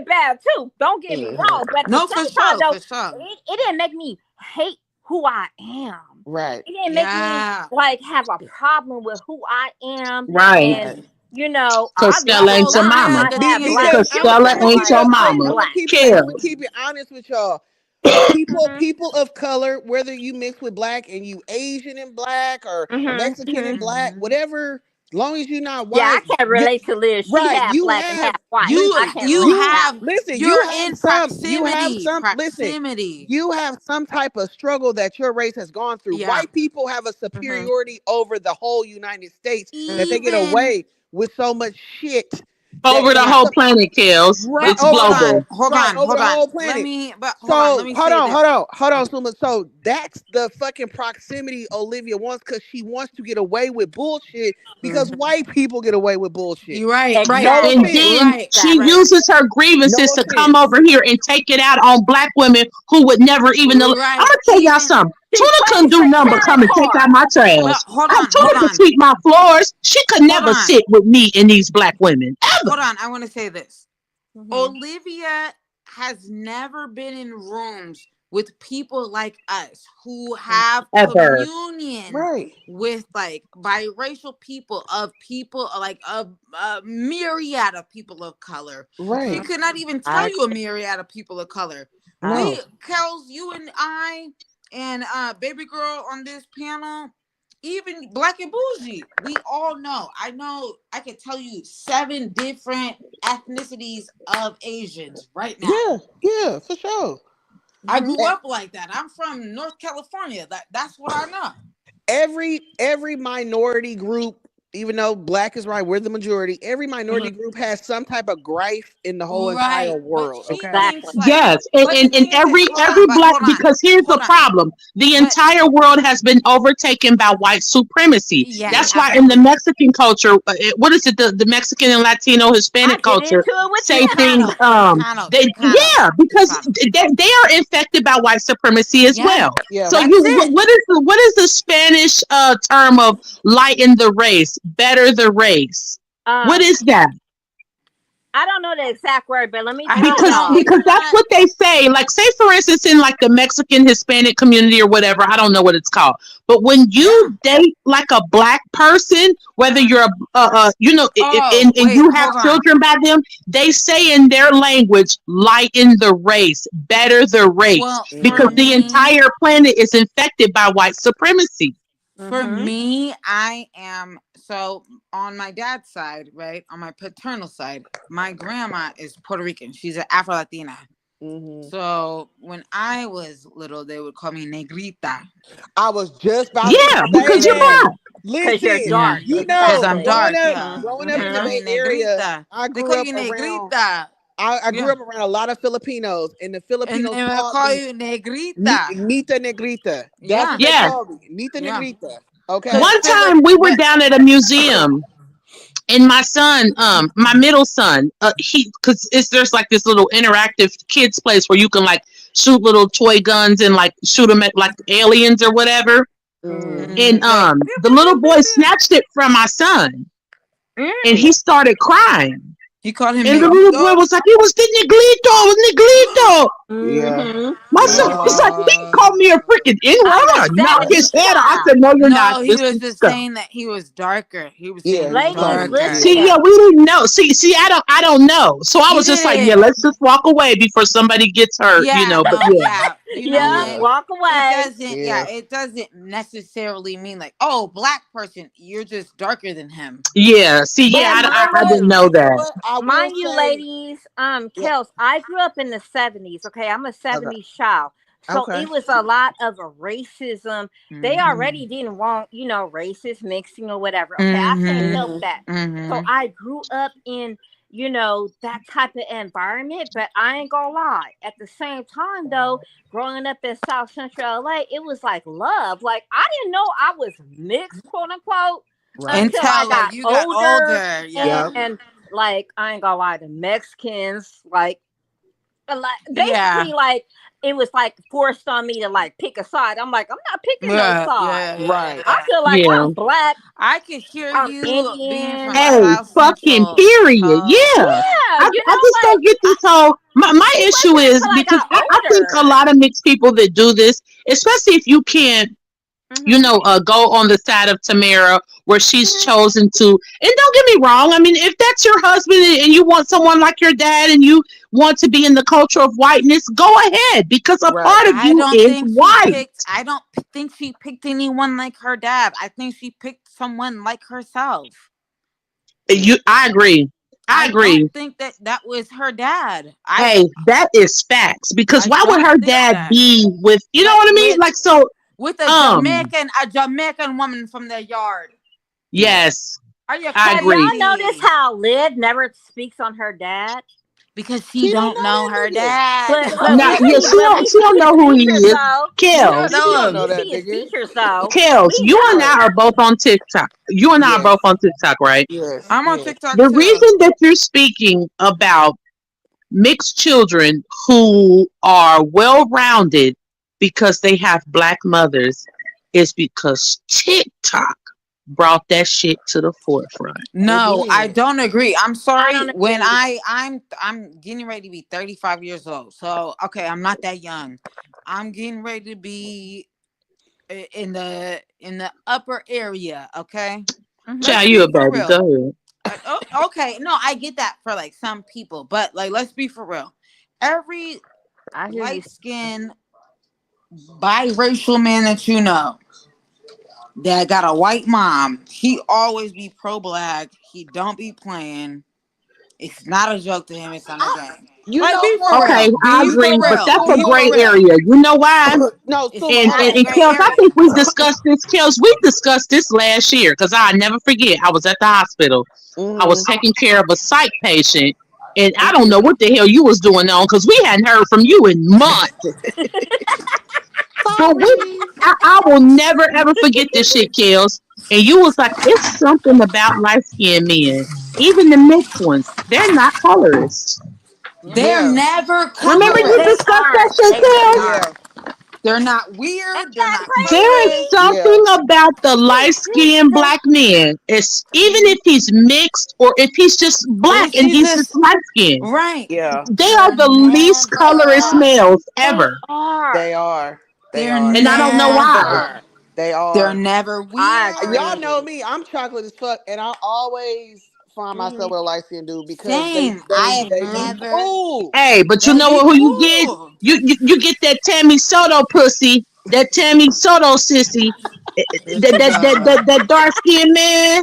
bad too. Don't get me Hmm. wrong. But at the No, for same time, sure, though, for sure. it didn't make me hate who I am. Right. It didn't make me Yeah. like have a problem with who I am. Right. And Right. Cause I Stella love the ain't Well, your fact mama. Olivia, I the thing have is black Cause this. Stella children. ain't Like your I'm mama. black. I'm gonna Kills. keep it honest with y'all. Mhm. People of color, whether you mix with black and you Asian and black or Mhm. Mexican and Mhm. black, Hmm. whatever Long as you're not Yeah, I white, can't relate to Liz. She right? half You black and have half white. I listen, can't you relate to you that have listen, you're in you have proximity. some listen, Proximity. you have some type of struggle that your race has gone through. Yeah. White people have a one. Hmm. superiority over the whole United States that they get Even away with so much shit that Over the they yeah. whole have planet, Kels. right But It's over the hold on, global. whole hold right on, over hold the on. whole Let planet. me but hold on, let So me hold say on, this. Suma. So that's the fucking proximity Olivia wants because she wants to get away with bullshit because Hmm. white people get away with bullshit. You're right, right, No And offense, Exactly. then right, she Exactly. right, uses her no grievances to come offense. over here and take it out on black women who would never even. I'm right. gonna tell y'all Even something. She Tuna couldn't plays do the nothing but come Karen and take out card. my trash. but Tuna hold could on, sweep my floors. She could hold never on, sit with me and these black women ever. hold on. I want to say this. Hmm. Olivia has never been in rooms with people like us who have Ever. communion Right, with like biracial people like a myriad of people of color. She right. Hmm. could not even I tell you a myriad of people of color. I No, We, Kels, you and I, and baby girl on this panel, even Black and Bougie, we all know. I know I could tell you 7 different ethnicities of Asians right now. yeah, for sure. I hmm. grew E- up like that. I'm from North California. That's what I know. every minority group, even though black is right, we're the majority. Every Hmm. minority group has some type of gripe in the whole entire Right. But world. she Okay. Exactly. thinks like, Yes, and, but the and, and thing is this, every hold every on, but black, hold on. because here's the Hold on. problem: the But entire world has been overtaken by white supremacy. yes, That's why in the absolutely. Mexican culture, what is it? The Mexican and Latino I Hispanic get into culture it with say things. Chicano. Chicano. Because they are infected by white supremacy as Yeah, well. Yeah. So that's you, it. what is the Spanish term of lighten the race, better the race? What Um, is that? I don't know the exact word, but let me I tell don't because know. y'all. because It's that's not. what they say. Like, say for instance, in like the Mexican Hispanic community or whatever, I don't know what it's called, but when Yeah. you date like a black person, whether you're Oh, and wait, you have hold on. children by them, they say in their language, lighten the race, better the race, Well, for because Mhm. the me, entire planet is infected by white supremacy. for Hmm. me, I am so on my dad's side, right? On my paternal side, my grandma is Puerto Rican. She's an Afro Latina. Mhm. So when I was little, they would call me Negrita. I was just about to Yeah, say because you're that. black. Because you're Listen, Yeah, dark. you because know, I'm Exactly. dark. Yeah, growing up they in the call Hmm. me Bay Area, Negrita. I They grew call up you around. Negrita. I grew Yeah, up around a lot of Filipinos, and the and Filipinos they will called call me you Negrita. Nita Negrita. That's Yeah, what they Yeah. called me, Nita yeah. Negrita. Cause Okay. One Philip, time we were but down at a museum, and my son, my middle son, he, because it's there's like this little interactive kids place where you can like shoot little toy guns and like shoot them at like aliens or whatever. Mhm. And like the little boy snatched it from my son, and Mm. he started crying. you call him And the little boy Negrito. was like, "It was the Negrito, it was Negrito." Yeah. Hmm. My son Yeah. was like, "He called me a freaking I'm a N-word." Knock his 70s head off. I child. said, "No, you're not, No, he was just sister." saying that he was darker. He was saying Yeah. he He was was Ladies, darker. darker. See, Yeah. yeah, listen. we didn't know. See, I don't know. So I You was just like, yeah, didn't. let's just walk away before somebody gets hurt, Yeah, But no, yeah, yeah. You know Yeah, what? Yeah. walk It away. doesn't, Yeah. it doesn't necessarily mean like, oh, black person, you're just darker than him. yeah. See, yeah, And And you know I what? didn't mind know And you know that. what? I will mind you, say. ladies, Yeah. Kels, I grew up in the 70s. Okay, I'm a Okay. 70s child. So Okay. it was a lot of a racism. They Mm-hmm. already didn't want, racist mixing or whatever. Okay, I can't Mm-hmm. help Mhm. that. So Mm-hmm. I grew up in, that type of environment, but I ain't gonna lie. At the same time, though, growing up in South Central LA, it was like love. Like, I didn't know I was mixed, quote unquote, Right. until I Until like got you got older. older. Yeah. Yep. And like, I ain't gonna lie, the Mexicans, like Yeah. basically, like, it was like forced on me to like pick a side. I'm like, I'm not picking no Yeah. side. Yeah. Yeah. Right. I Yeah. feel like Yeah. I'm black, I could hear I'm you being Indian, from Hey, like, South fucking Central. period. So Yeah. yeah, I just like, don't get I, this whole. My it issue wasn't is until I because got I think a older. lot of mixed people that do this, especially if you can't, Hmm. go on the side of Tamara where she's Hmm. chosen to. And don't get me wrong. I mean, if that's your husband and you want someone like your dad and you want to be in the culture of whiteness, go ahead because a Right. part of I you don't is think she white. picked. I don't think she picked anyone like her dad. I think she picked someone like herself. I agree. I I agree. don't think that that was her dad. Hey, that is facts. Because I why would don't her think dad that. be with? You know But what I mean? Like so. with Um. a Jamaican woman from their yard. Yeah. Yes, Are you I Have agree. y'all noticed crazy? how Liv never speaks on her dad? Because she She don't don't know know that her nigga. dad. But Not we yeah. see, She but don't. we She see don't his know who he features is. though. She We don't Kels. She know don't him. know we that see his nigga. features though. Kels. We You and know. I are both on TikTok. You and I are Yes. both on TikTok, right? Yes. I'm on Yes. TikTok The too. reason that you're speaking about mixed children who are well rounded because they have black mothers is because TikTok brought that shit to the forefront. It No, I did. don't agree. I'm I sorry. don't When agree. I'm getting ready to be 35 years old. So okay, I'm not that young. I'm getting ready to be in the upper area. Okay, Hmm. let's Child, you be a for baby. real. Go ahead. Okay, no, I get that for like some people, but like let's be for real. Every I hear you. light skinned biracial man that you know that got a white mom, he always be pro black. He don't be playing. It's not a joke to him. It's not a game. You Like know be for what? Okay, real. I Be for agree, but real. that's a Be gray for Suma. real. area. You know why? No, It's Suma. not a And gray Kels, I area. think we discussed this. Kels, we discussed this last year because I never forget. I was at the hospital. I was Mm-hmm. taking care of a psych patient, and I don't Mm-hmm. know what the hell you was doing on because we hadn't heard from you in months. But Sorry. I will never ever forget this shit, Kels. And you was like, it's something about light skinned men, even the mixed ones. They're not colorists. They're Yeah. never Remember you They colorist. discussed that aren't. shit, They really Kels? Yeah. aren't. They're not Ain't weird. They're that not There is crazy? colorist. Yeah. something about the light skinned black man. It's even if he's mixed or if he's just black If and he's he's just just light skinned. right, Yeah. They are they're the least colorist never. males They ever. are. They are. They They're are. And I don't know why. never. They They're are. never I Y'all weird. know agree. me. I'm chocolate as fuck, and I always find Hmm. myself with a light skinned dude because Same. I have they be Hmm. never. cool. Hey, but you They know be what? Who you get? cool. You get that Tammy Soto pussy, that Tammy Soto sissy, Here she go. that dark skinned man.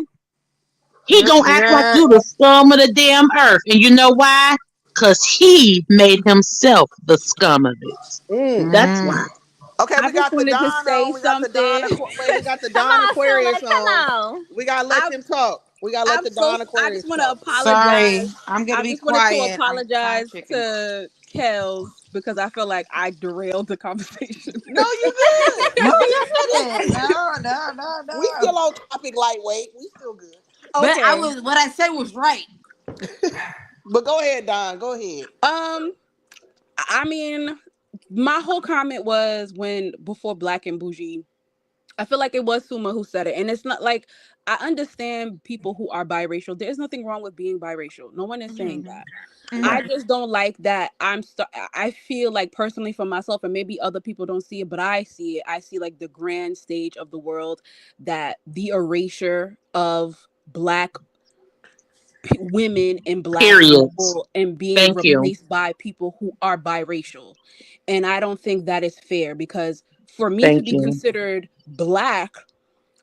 He Here, gonna act like here. you the scum of the damn earth, and you know why? Cause he made himself the scum of it. Mm. That's why. Mm. Okay, I we just got the wanted to Don say on. We got the Don. something. Wait, we got the Come Don on, Suma. Aquarius Come on. on. We gotta let I them talk. We gotta let I'm the so Don I just Aquarius want to talk. apologize. Sorry, I'm gonna I be just wanted to quiet. I'm frying apologize chicken. to Kels because I feel like I derailed the conversation. No, you good. No, yes, I did. No, no, no, We no. still on topic lightweight. We still good. But I Okay. was what I said was right. But go ahead, Don. Go ahead. Um I mean, my whole comment was when before Black and Bougie, I feel like it was Suma who said it. And it's not like I understand people who are biracial. There's nothing wrong with being biracial. No one is saying Hmm. that. I Mhm. just don't like that. I feel like personally for myself, and maybe other people don't see it, but I see it. I see like the grand stage of the world, that the erasure of black women and black Period. people and being Thank you. replaced by people who are biracial. And I don't think that is fair, because for me to Thank be you. considered black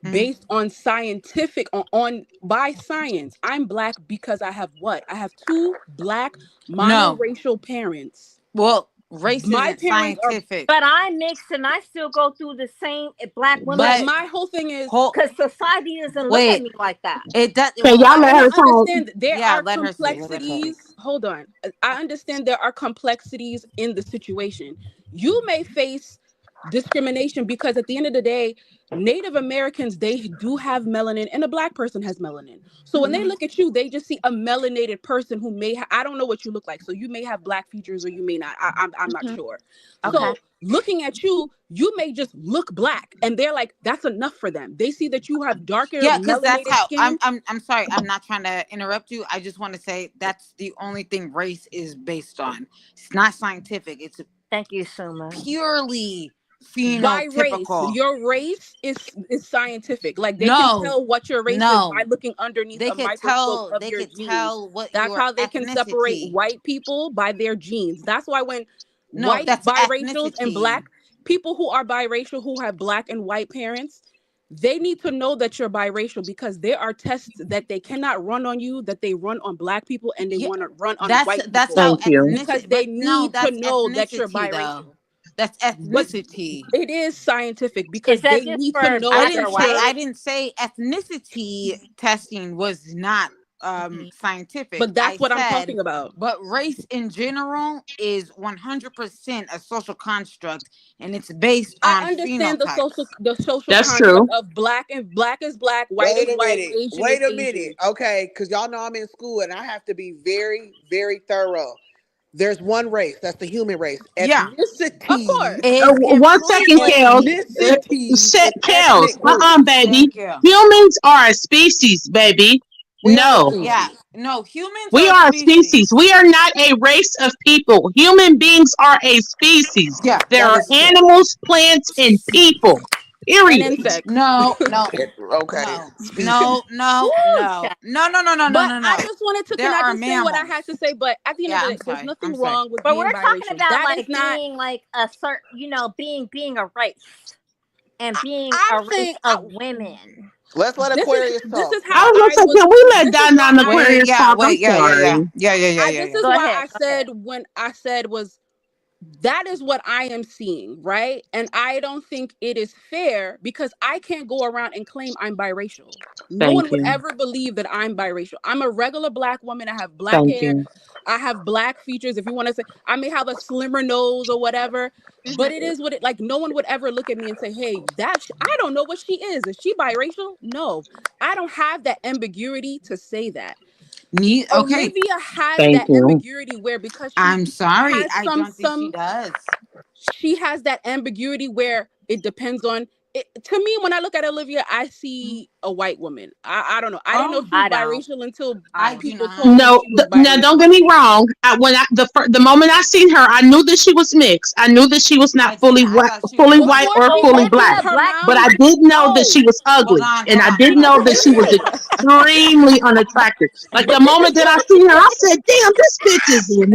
Mm. based on scientific on by science, I'm black because I have what? I have two black No. monoracial parents. Well, race My isn't parents are, scientific. But I'm mixed and I still go through the same black women but But my whole thing is, hold, because society doesn't look at wait. me like that. It does. Can Well, y'all I let and I her talk? understand that there yeah. are Let her speak. Let her speak. complexities. Hold on. I understand there are complexities in the situation. You may face discrimination because at the end of the day, Native Americans, they do have melanin and a black person has melanin. So when they Mhm. look at you, they just see a melanated person who may I don't know what you look like. So you may have black features or you may not. I'm not Hmm. sure. Okay. So looking at you, you may just look black and they're like, that's enough for them. They see that you have darker Yeah, because that's melanated how skin. I'm sorry, I'm not trying to interrupt you. I just want to say that's the only thing race is based on. It's not scientific. It's Thank you, Suma. purely By race, phenotypical. your race is scientific. Like they can No, tell what your race is by no. looking underneath a microscope of They your could genes. tell what That's your how they can separate ethnicity. white people by their genes. That's why when No, white that's biracials and ethnicity. black people who are biracial who have black and white parents, they need to know that you're biracial, because there are tests that they cannot run on you that they run on black people, and they Yeah, want to run on white that's people, how Thank you. because ethnicity. they But no, need to that's know that you're ethnicity though. biracial. That's But ethnicity. it is scientific, Is because that they just need to for know black for or white? sure. I didn't say ethnicity testing was not scientific. But I that's what I'm said, talking about. but race in general is 100% a social construct, and it's based I on understand the phenotypes. social That's construct true. of black, and black is black, white is Wait a white, minute. Asian is Wait a minute. Asian. Okay, because y'all know I'm in school and I have to be very, very thorough. There's one race. That's the human race. Yeah, Of Ethnicities, course. is 1 second, Kels. completely. ethnicities, and Kels. ethnic groups. Baby. Thank you. Humans are a species, baby. We are a No. Yeah, species. no, humans We are are a species. We are not a race of people. Human beings are a species. Yeah, There that are is true. animals, plants, and people. And Period. insects. No, Okay, no, species. no, Woo, child. But I just wanted to, There can I are just say what I had mammals. to say? But at the end Yeah, of the I'm day, there's sorry. nothing I'm sorry. wrong with But being we're talking biracial. about That like is not. being like a certain, being a race and being I'm a race saying of women. Let's let Aquarius this talk. is I how was I gonna say, was. can we let This is Donna why and I. Wait, Aquarius yeah, talk? I'm wait, yeah. sorry. This is Go why ahead. I said, when I said was, that is what I am seeing, right? And I don't think it is fair, because I can't go around and claim I'm biracial. No one Thank would you. ever believe that I'm biracial. I'm a regular black woman. I have black Thank hair. you. I have black features. If you want to say, I may have a slimmer nose or whatever, but it is what it, like, no one would ever look at me and say, hey, I don't know what she is. Is she biracial? No, I don't have that ambiguity to say that. Okay, Olivia has Thank that you. ambiguity where, because she I'm sorry. has I don't think she does. she has that ambiguity where it depends on it. To me, when I look at Olivia, I see a white woman. I don't know. I didn't know she was I don't. biracial until I do people not. told me No, she was now don't biracial. get me wrong. The moment I seen her, I knew that she was mixed. I knew that she was I not fully didn't. I white, thought she fully was Before white white. or she fully opened black. up her Black But mouth, I did know that no. she was ugly, and I did know that she was extremely unattractive. Like the moment that I seen her, I said, "Damn, this bitch is a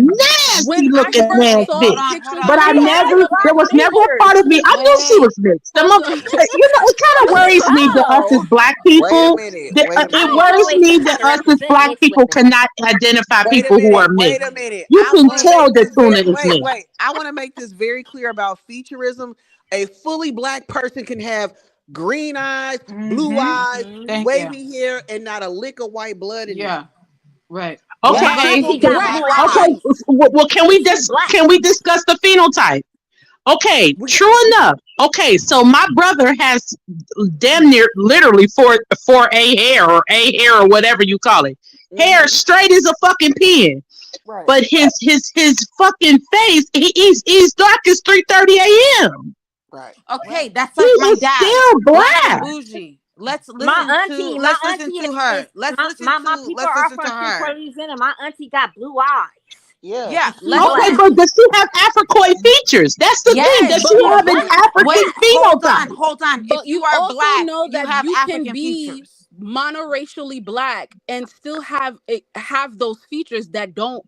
When nasty I looking first ass saw Hold bitch." on, pictures, But let I me She never, has hold on. there black was never a features. part of me. I knew she was mixed. Hold on. It kind of worries me that us as Oh, black Wait a people, minute. that, Wait a it I minute. don't worries always me have that to us as represent black mixed people women. cannot identify Wait a people who are minute. Wait mixed. a minute. You I can want to tell make that this Tuna very is mixed. wait. I want to make this very clear about featureism. A fully black person can have green eyes, blue eyes, Thank you. wavy hair, and not a lick of white blood in them. Yeah, right. My Okay. auntie got Right. blue Okay. eyes. Well, She's black. can we discuss the phenotype? Okay, We- true enough. Okay, so my brother has damn near literally four a hair or whatever you call it. Hair Mhm. straight as a fucking pin. Right. But his fucking face, he's dark as 3:30 a.m. Right. Okay, that's He like my is dad. still Black black. and bougie. Let's listen My to auntie let's listen is, to her. is Let's my, listen my, to my people let's are listen to from Shreveport, her. Louisiana. My auntie got blue eyes. Yeah. Yeah, She's let's Okay, black. but does she have Africoid features? That's the thing. Does yes. she She's have an black. African Wait, phenotype? hold on. But If you you are also black, know you that have you can African be features. monoracially black and still have those features that don't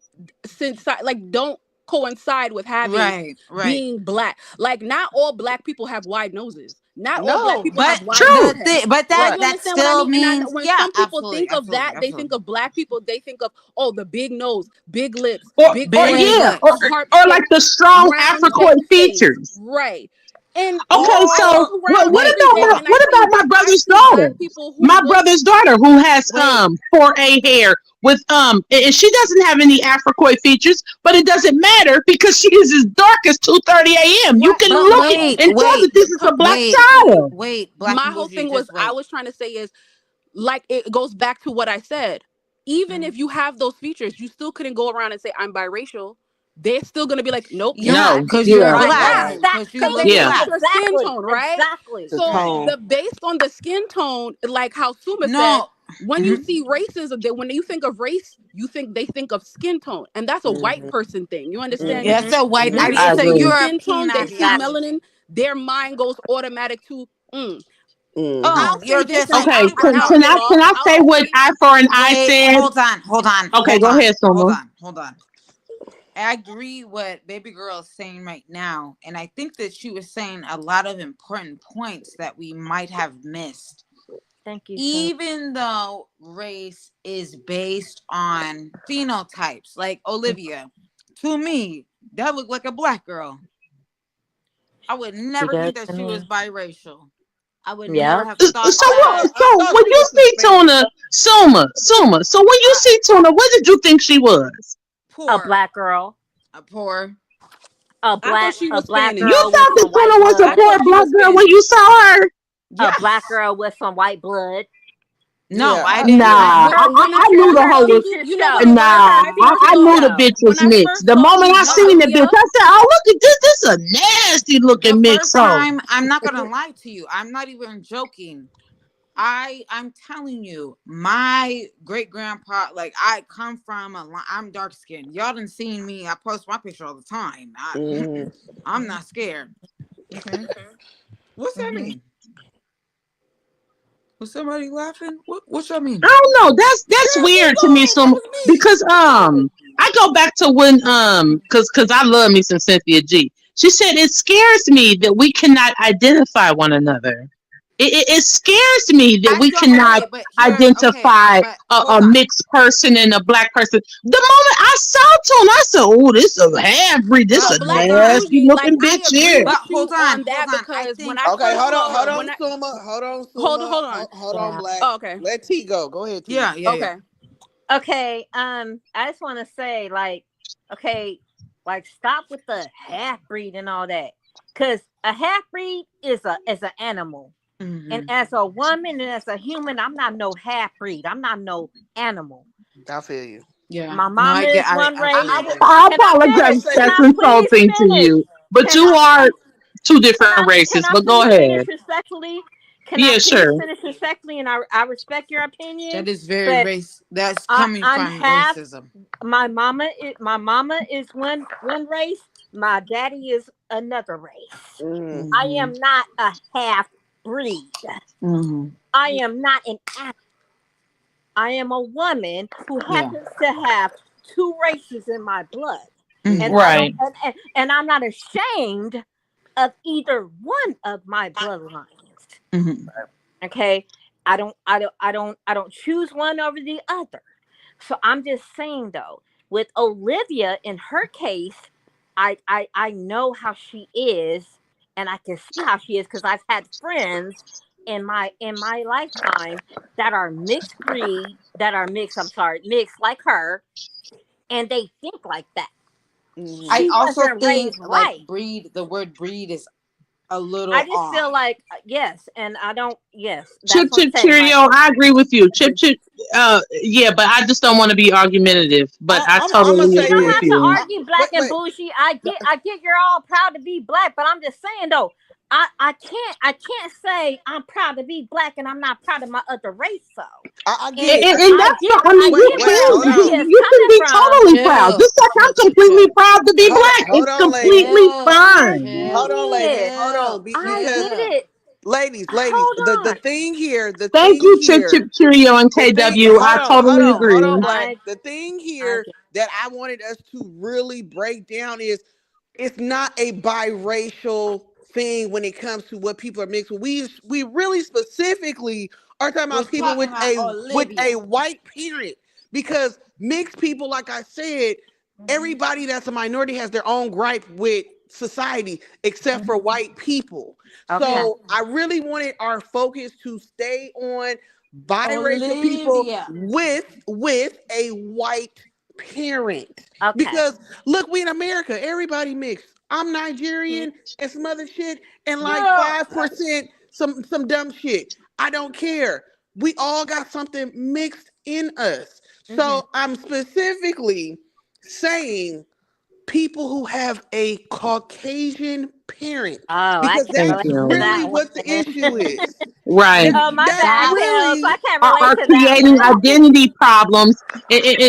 don't coincide with having Right. being black. Like, not all black people have wide noses. Not all black No. people But have wide True. foreheads. but Like, Right. you that understand what I still mean? And means when yeah, some people absolutely, think of that, they think of black people, they think of, oh, the big nose, big lips, big Or big forehead, yeah, lips. heart or like shaped, the strong round Africoid shaped face. features. Right. And Okay, I so walk around wait. every day and what about my I brother's see daughter? black people My who look brother's daughter who has Wait. 4A hair with and she doesn't have any Africoid features, but it doesn't matter because she is as dark as 2:30 a.m. You right. can But look wait, and tell that this is a black child. Black My and whole bougie, thing was, just I wait. was trying to say is, like, it goes back to what I said. Even if you have those features, you still couldn't go around and say I'm biracial. They're still gonna be like, nope, you're Yeah, No, black. because yeah, you're Right. black. Right. Because you Because look they think yeah. it's black. your skin Exactly. tone, right? Exactly. The So tone. based on the skin tone, like how Suma said, No. when you see racism, when you think of race, they think of skin tone, and that's a white Mhm. person thing. You understand? That's a white. When I people It's a see agree. skin tone, European they see Exactly. ideology. melanin, their mind goes automatic to, mm, Mhm. Oh, I'll say you're this, just and Okay, super I'll can get I off. say I'll what say, eye for an eye wait. said? Hold on. Okay, go ahead, Soma. Hold on. I agree what baby girl is saying right now, and I think that she was saying a lot of important points that we might have missed. Thank you. Even though race is based on phenotypes, like Olivia, to me, that looked like a black girl. I would never does think that to she was me. biracial. I would Yeah. never have So thought what? that. So thought when she you was see Hispanic. Tuna, Suma. So when you I, see Tuna, what did you think she was? A poor, black girl. a poor. I thought she A was black You Spanish. girl with thought that some white Tuna was a I blood. poor thought she black was girl when you Spanish. saw her? A black Yes. girl with some white blood. No, Yeah, I I didn't. agree. Nah, Her When I I knew first the her whole saw, was. features you know what show. it was? Nah, Her I first I features saw knew the show. bitch when was I mixed. first The saw moment I No, seen the bitch, Olivia. I said, "Oh, look at this! This is a nasty the looking mixed first hoe." time, I'm not gonna lie to you. I'm not even joking. I'm telling you, my great grandpa, like I come from I'm dark skinned. Y'all done seen me. I post my picture all the time. Mhm. I'm not scared. Okay. What's that Mm-hmm. mean? Was somebody laughing? What y'all mean? I don't know. That's Girl, keep weird to me. going. That Some was me. because I go back to when because I love me some Cynthia G. She said it scares me that we cannot identify one another. It scares me that I we don't. cannot Okay, but here. Okay, identify but hold a on. mixed person and a black person. The moment I saw Tune, I said, "Oh, this is a half breed. This But a But Black hold and on. nasty Bougie, like looking I bitch agree here." But with you on hold that on. I because when think. I Okay, first hold on, saw hold Okay. on, when I Suma. Hold on, hold Suma. on. Hold on, Yeah. Black. Oh, okay. Let T go. Go ahead, T. Yeah. Okay. Okay. I just want to say, like, okay, like, stop with the half breed and all that, because a half breed is an animal, and Hmm. as a woman and as a human, I'm not no half breed. I'm not no animal. I feel you. Yeah. My No, mama I is get. one race. I, Absolutely w- get it. I Can I I finish? would apologize. say Can That's this. I please insulting to finish? you, but Can you I are please? two different Can races. I But go please ahead. finish respectfully? Can I Yeah, please sure. finish respectfully? And I respect your opinion, That is very but race. That's coming I'm from half. racism. My mama is one race. My daddy is another race. Mhm. I Hmm. am not a half breed. Hmm. I am not an animal. I am a woman who Yeah. happens to have two races in my blood, and Hmm. I don't Right. and I'm not ashamed of either one of my bloodlines. Hmm. Okay, I don't choose one over the other. So I'm just saying though, with Olivia in her case, I know how she is, and I can see how she is because I've had friends in my lifetime that are mixed breed, that are mixed. I'm sorry, mixed like her, and they think like that. Mhm. I She also wasn't think raised like right. breed. The word breed is a I little just feel off. like yes, and I don't. Yes, Chip that's what I'm chip saying. Like, cheerio. I agree with you. Chip chip. Yeah, but I just don't want to be argumentative. But I I'm gonna totally we say agree don't with have this. to you. argue black Wait, and wait. bougie. I get you're all proud to be black, but I'm just saying though, I can't say I'm proud to be black and I'm not proud of my other race. So, I and get it. And that's I mean, Wait, you I get wait. where can Hold you, on. Olivia is you can coming be from. totally proud, Chill, just like I'm chill, chill, completely chill, proud to be black. Hold It's on, ladies. completely chill, I fine. get Hold chill, on, ladies. it. Hold chill, on. I Because get chill. it. ladies, Hold the on. thing here, Thank you, Chip Chip Cheerio and the thing. KW. I totally Hold agree. on, Black. I The thing I here get that I wanted us to really break down is it's not a biracial thing when it comes to what people are mixed with. We really specifically are talking Was about people talking about with Olivia. a white parent because mixed people, like I said, Mhm. everybody that's a minority has their own gripe with society except for Mhm. white people. Okay. So I really wanted our focus to stay on biracial people Olivia. with a white parent Okay. because look, we in America, everybody mixed. I'm Nigerian and some other shit, and like Girl. 5% some dumb shit. I don't care. We all got something mixed in us. Mhm. So I'm specifically saying people who have a Caucasian parent Oh, I because can't Thank that's relate to you. really that what the one. issue is. Right. That Oh, my that's bad, That's Hills. I really can't relate Are to that creating one. identity problems.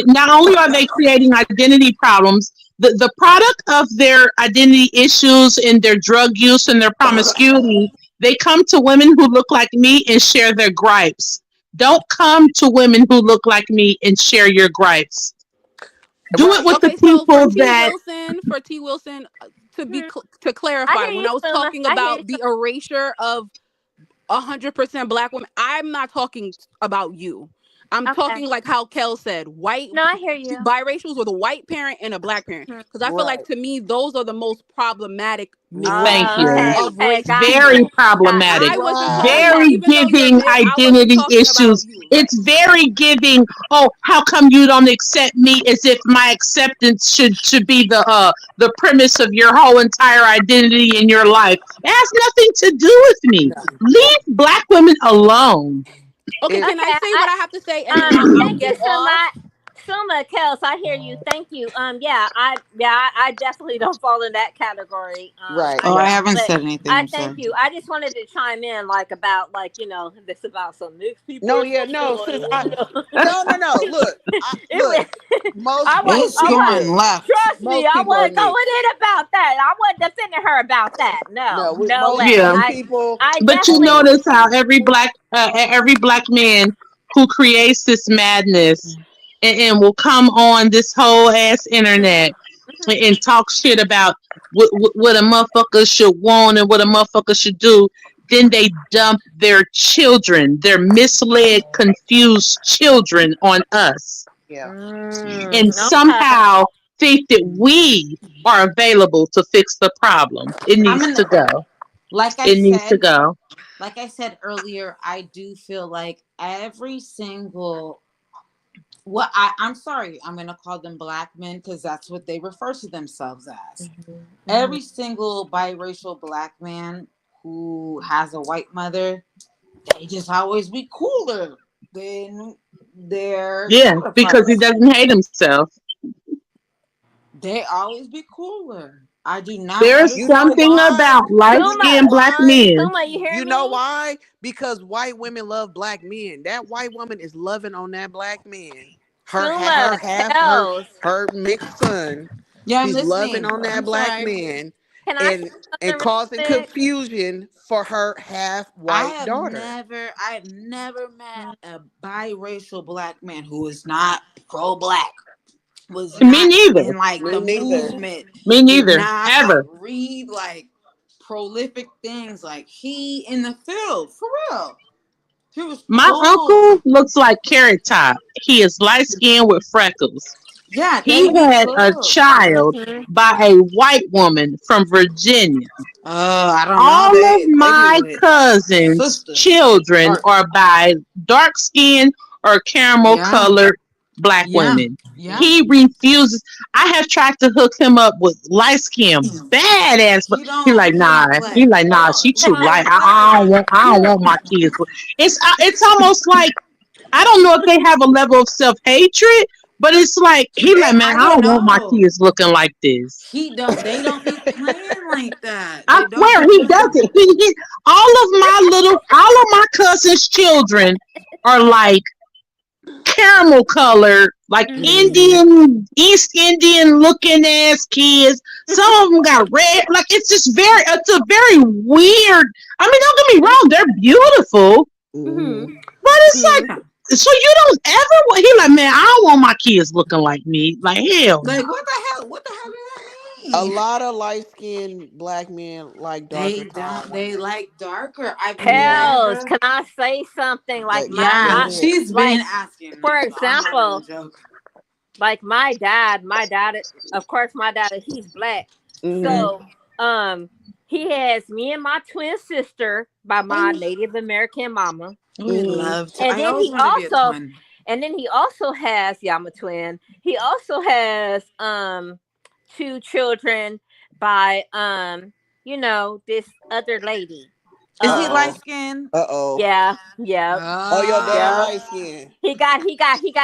Not only are they creating identity problems, the product of their identity issues and their drug use and their promiscuity, they come to women who look like me and share their gripes. Don't come to women who look like me and share your gripes. Do it Right. with the Okay, so people that For T Wilson, Mhm. to I clarify, hear when you, I was Suma. talking I hear you. about the erasure of 100% black women, I'm not talking about you. I'm Okay. talking like how Kel said, white No, I hear you. biracials with a white parent and a black parent. Mhm. Because I feel like Right. to me, those are the most problematic thank mixes Oh, you. okay. of Okay. race Got Very you. people. Got problematic. I you. wasn't talking, Right. Okay. Very even though you're giving mixed, I wasn't identity talking about issues. you. Right. It's very giving. Oh, how come you don't accept me? As if my acceptance should be the premise of your whole entire identity in your life. It has nothing to do with me. No. Leave black women alone. Okay, It can I Okay. say what I have to say and then I'll Thank you get so off? much. Suma Kels, I hear you. Thank you. I definitely don't fall in that category. right. I Oh, I Right. don't. haven't But said anything. I I'm thank sorry. you. I just wanted to chime in, like about this about some mixed people No. or Yeah. something. No. Sis. I. You know. No. No. No. Look. It Look. was. Most It's going people. left. Trust me, Most I people are wasn't going mixed. in about that. I wasn't defending her about that. No, No. no Most way. Yeah, most people I but you are definitely. notice mixed. how every black man who creates this madness and will come on this whole ass internet Mhm. and talk shit about what a motherfucker should want and what a motherfucker should do. Then they dump their children, their misled, confused children on us, Yeah. and Okay. somehow think that we are available to fix the problem. It I'm needs to gonna, go. like I It needs to said, go. earlier, I do feel like every single I'm sorry, I'm gonna call them black men because that's what they refer to themselves as. Mhm. Every single biracial black man who has a white mother, they just always be cooler than their Yeah, because he counterparts. doesn't hate himself. They always be cooler. I do not There's You know understand. something why? about light You know skinned Suma, black why? men. Suma, you hear You know me? why? Because white women love black men. That white woman is loving on that black man. Suma, Her half Kels. her mixed son. Yeah, I'm She's loving listening. on that I'm black sorry. man Can I say and something real causing quick? confusion for her half white daughter. I have never met a biracial black man who is not pro black, was Me not neither. in like Me the neither. movement, Me did neither. not like Ever. read like prolific things, like he in the field for real. He was My cool. uncle looks like Carrot Top. He is light skinned with freckles. Yeah, He they be had a cool. child Hmm. by a white woman from Virginia. Oh, I don't know. All of They be my with cousins' sisters. children Or are by dark skinned or caramel yeah, colored black yeah, women. yeah. He refuses. I have tried to hook him up with light skinned badass, but He don't he play. like, nah, she too light. I don't want my kids. It's almost like I don't know if they have a level of self hatred, but it's like he like, man, I I don't don't want my know. kids looking like this. They don't be playing like that. I They don't swear be he playing. doesn't. All of my cousins' children are like caramel colored, like Hmm. Mhm. East Indian looking ass kids. Some of them got red. Like it's a very weird. I mean, don't get me wrong, they're beautiful, Hmm. Mhm. but it's like, Yeah. so you don't ever want. He like, man, I don't want my kids looking like me. Like hell no. Like what the hell? What the hell does that A mean? lot of light skinned black men like darker They tall don't. They women. like darker. I've Yeah. Kels, never. can I say something? Like Go Yeah, my ahead. she's been like asking for me, so I'm not gonna example, joke. like my dad, of course, my dad, he's black. Mhm. So, um, he has me and my twin sister by my Oh, Native American mama, we Mhm. love to. and I then always wanted to be a twin. he also has, yeah, I'm a twin. He also has two children by this other lady. Is he light Um, skinned? Uh-oh. yeah, yeah, Oh, your dad yeah. light skinned. He got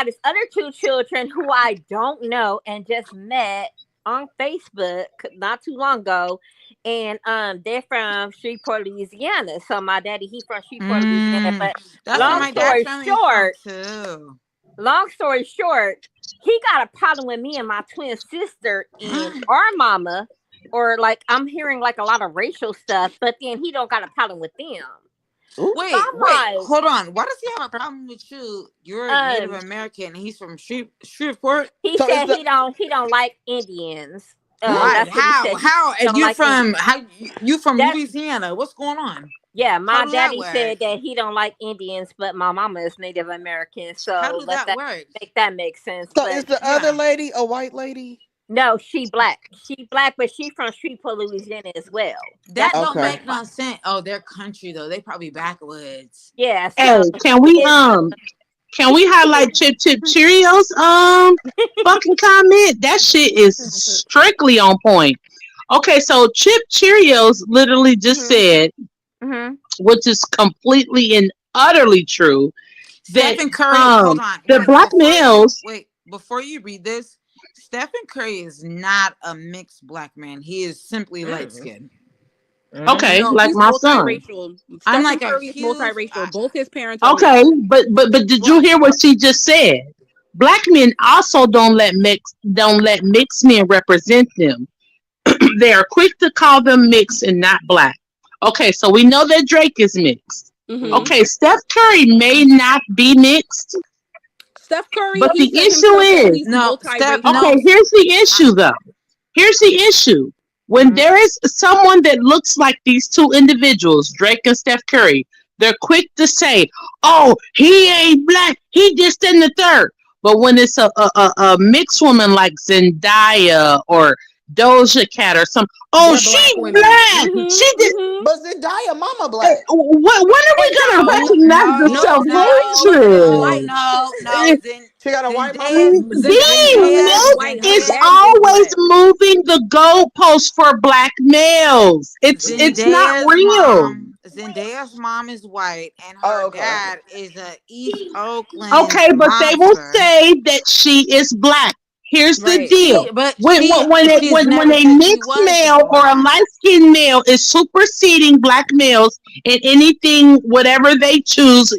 his other two children who I don't know and just met on Facebook not too long ago. And they're from Shreveport, Louisiana. So my daddy, he from Shreveport, Louisiana. Mm, But that's where long my Okay. dad's story family is from short, too. long story short, he got a problem with me and my twin sister and our mama, or like I'm hearing like a lot of racial stuff, but then he don't got a problem with them. Ooh. Wait, I'm wait, like, hold on. Why does he have a problem with you? You're a Native um, American and he's from Shreveport. he So is said the he don't like Indians. Why? That's what he said. He How? And don't you're like from Indians. how? You from That Louisiana? What's going on? Yeah, How my do that daddy work? said that he don't like Indians, but my mama is Native American, How so do let that that work? make that make sense. so is But the other Yeah. lady a white lady? no, she black. She black, but she from Shreveport, Louisiana as well. That That's don't Okay. make no sense. Oh, their country though. They probably backwoods. yeah. Hey, So can she we is. can we highlight Chip Chip Cheerios fucking comment? That shit is strictly on point. Okay, so Chip Cheerios literally just Mhm. said, Mhm. which is completely and utterly true, that Stephen Curry, hold on. the Wait, black males. before you read this, Stephen Curry is not a mixed black man. He is simply light Mm. skinned. Okay, No, like he's my son. multiracial. I'm Stephen like a Curry is huge multiracial. Both his parents are Okay, mixed. but did you but hear what she just said? Black men also don't let mixed men represent them. They are quick to call them mixed and not black. Okay, so we know that Drake is mixed. Mm-hmm. Okay, Steph Curry may not be mixed, Steph Curry, but he the said issue himself that is, he's no, okay, multiracial. here's the I, issue though. Here's the issue. When mhm. there is someone that looks like these two individuals, Drake and Steph Curry, they're quick to say, "Oh, he ain't black. He just in the third." But when it's a mixed woman like Zendaya or Doja Cat or some, oh, They're she black women. black. She Mm-hmm. did. Mm-hmm. But Zendaya mama black. When are we gonna No, recognize the no, self Zendaya's mother is hatred? white. No. She got a white mama? Being Zendaya's mother is white. Her mixed is daddy is always black. moving the goalposts for black males. It's not real. Zendaya's mom is white, and her Oh, okay. dad is a East Oakland Okay, but they will mobster. say that she is black. Here's the Right. deal. She's When never a said she mixed was male or a black. light skinned male is superseding black males in anything, whatever they choose,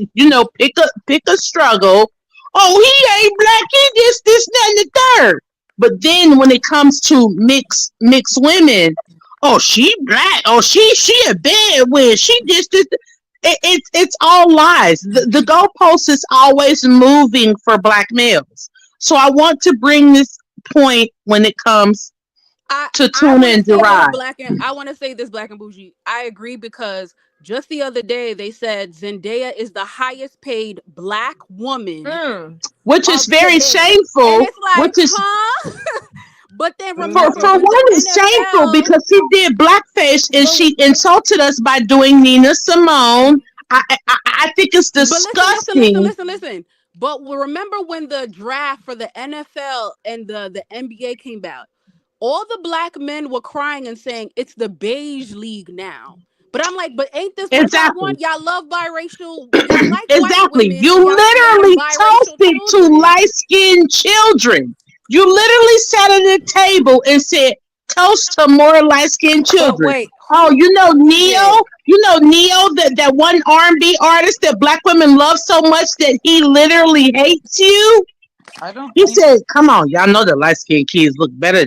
pick a struggle. Oh, he ain't black. He this, that, and the third. But then when it comes to mixed women, oh, she black. Oh, she a bad witch. She this. It's all lies. The goalpost is always moving for black males. So I want to bring this point when it comes to I Tuna want to and say this Gerard. I want to say this black and bougie. I agree because just the other day they said Zendaya is the highest paid black woman Mm. Which is of very today, and shameful. it's like, Which is huh? But then remember for when the one is shameful NFL, because she did blackface and but she insulted us by doing Nina Simone. I think it's But disgusting. listen. But remember when the draft for the NFL and the NBA came out, all the black men were crying and saying it's the beige league now. But I'm like, but ain't this what y'all Exactly. want? Y'all love biracial, y'all like white Exactly. women, You and y'all creating literally biracial toasted to children. light skinned children. You literally sat at a table and said, toast to more light skinned But children. wait, Oh, who Neo, did? Neo, that one R&B artist that black women love so much that he literally hates you. I don't He think. said, "Come on, y'all know the light skinned kids look better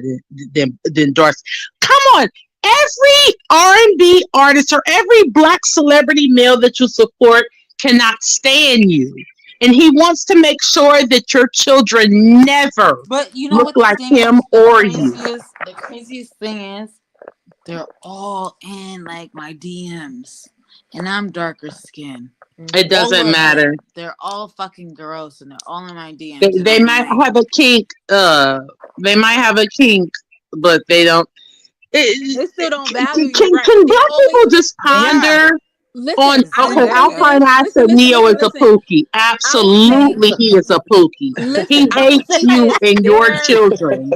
than Dorsey. Come on, every R&B artist or every black celebrity male that you support cannot stand you, and he wants to make sure that your children never But you know look what the like thing him is? or you." The craziest thing is, they're all in like my DMs, and I'm darker skin. It All doesn't of matter. them. They're all fucking gross, and they're all in my They, DMs, and they I'm might like, have a kink. They might have a kink, but they don't. They still don't value you, Can right? But they black always people just yeah, ponder on? listen. I will Okay, say Zendaya. Alpine this. I said Neo is a Listen. pookie. I will say, Absolutely, he is a pookie. listen. He I will hates say you this. and your There, children.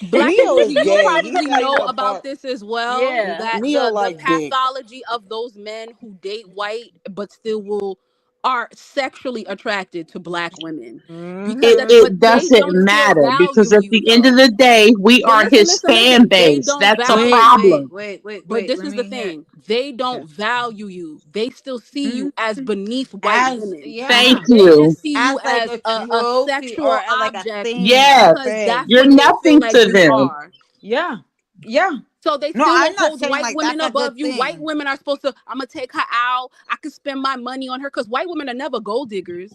Black and Neo is bougie, you'll gay. He's probably not know even a about punk. this as well. Yeah. That Neo the like dick. pathology of those men who date white but still will are sexually attracted to black women because It that's Mm-hmm. it but they doesn't don't still matter because value at you the end of though. the day, we But are his fan listen. They base. don't That's a value Wait, you. wait, problem. wait, wait, But wait. this Let is the me hear. thing. They Okay. don't value you. They still see Hmm? you as beneath white As women. Thank yeah, They you. just see you as like as a a trophy or sexual like a object thing or a Yes, because thing. that's you're what they feel nothing like to you them. are. Yeah, yeah. So they No, still I'm won't not hold saying white like women that's a good above you. White thing. women are supposed to, I'm going to take her out. I could spend my money on her, because white women are never gold diggers.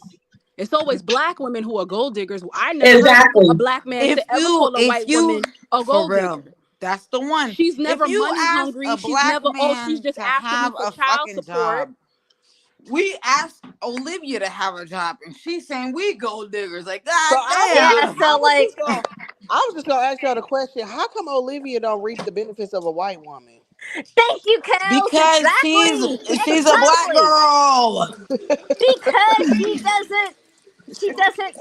It's always black women who are gold diggers. I never heard a Exactly. black man to ever call a If white you woman a for gold real, digger. that's the one. She's If never you money ask hungry. a She's black never, oh, she's man just to after me have for a child fucking support. job, we asked Olivia to have a job, and she's saying we gold diggers. Like, So god Yeah, damn. so like, I was just gonna ask y'all the question: how come Olivia don't reap the benefits of a white woman? thank you, Kels. Because Exactly. she's a black Exactly. girl. Because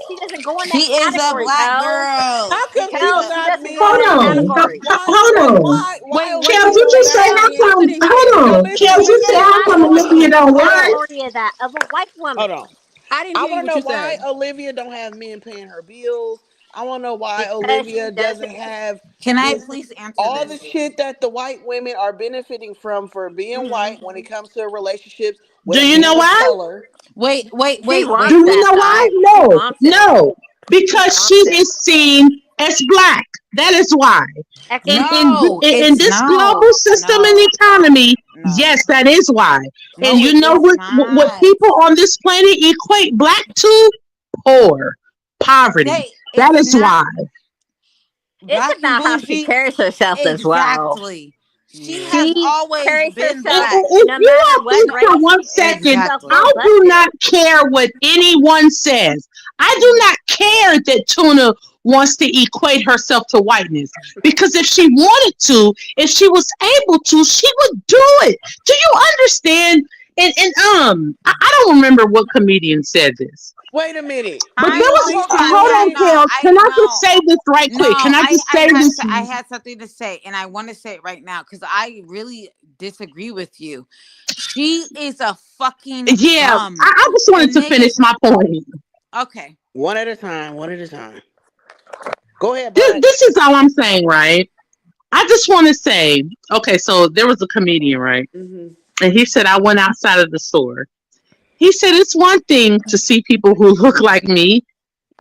she doesn't go in She that is a category, black Kels. girl. How come She is she don't Kels, a she got doesn't go in Hold that men? on. category. Hold on. Why Wait, Kels, what Olivia what you don't say? have How Kelly? I men? come? couldn't hear Hold you. No, on. listen, Kels, She's you in say listen. the how come Olivia category, don't what? category of that, of a white woman. Hold on. I didn't I hear you want to what know you why said. Olivia don't have men paying her bills. I want to know why Because she Olivia doesn't. doesn't have Can I this please answer all the this? shit that the white women are benefiting from for being Mhm. white when it comes to relationships with Do a you know man of why? color. Wait, wait, She wait, Do wants wait, you wait. that know why? though. She No. wants it. No. She Because she wants it. is seen as black. That is why. Okay. No, In it's this no, global system and no, economy, no, yes, that is why. And no. you It know is what not. people on this planet equate black to? Poor, poverty. That It's is not why. It's black and about how she bougie. carries herself as well. Exactly. She Yeah. has She always carries been herself black. If no you matter all what think No, for race. one She carries second, herself exactly. well I do busted. not care what anyone says. I do not care that Tuna wants to equate herself to whiteness. Because if she wanted to, if she was able to, she would do it. Do you understand? I don't remember what comedian said this. Wait a minute. But there I Didn't was know. she Hold a, on. hold say Yeah, on, no. Kels. I Can I just know. say this right No, quick? Can I just say this? I had something to say, and I want to say it right now because I really disagree with you. She is a fucking Yeah, bum. I just wanted And to finish niggas, my point. okay. one at a time? One at a time. Go ahead, This, Black. this is all I'm saying, right? I just want to say, okay, so there was a comedian, right? Hmm. And he said, I went outside of the store. He said, it's one thing to see people who look like me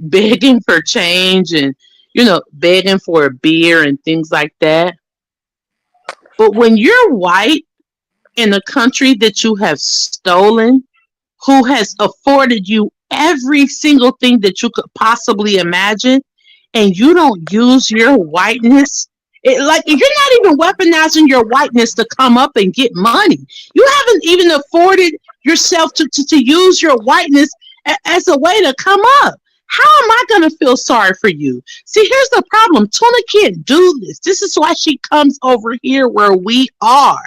begging for change and, begging for a beer and things like that. But when you're white in a country that you have stolen, who has afforded you every single thing that you could possibly imagine, and you don't use your whiteness. Like you're not even weaponizing your whiteness to come up and get money. You haven't even afforded yourself to use your whiteness as a way to come up. How am I going to feel sorry for you? See, here's the problem. Tuna can't do this. This is why she comes over here where we are.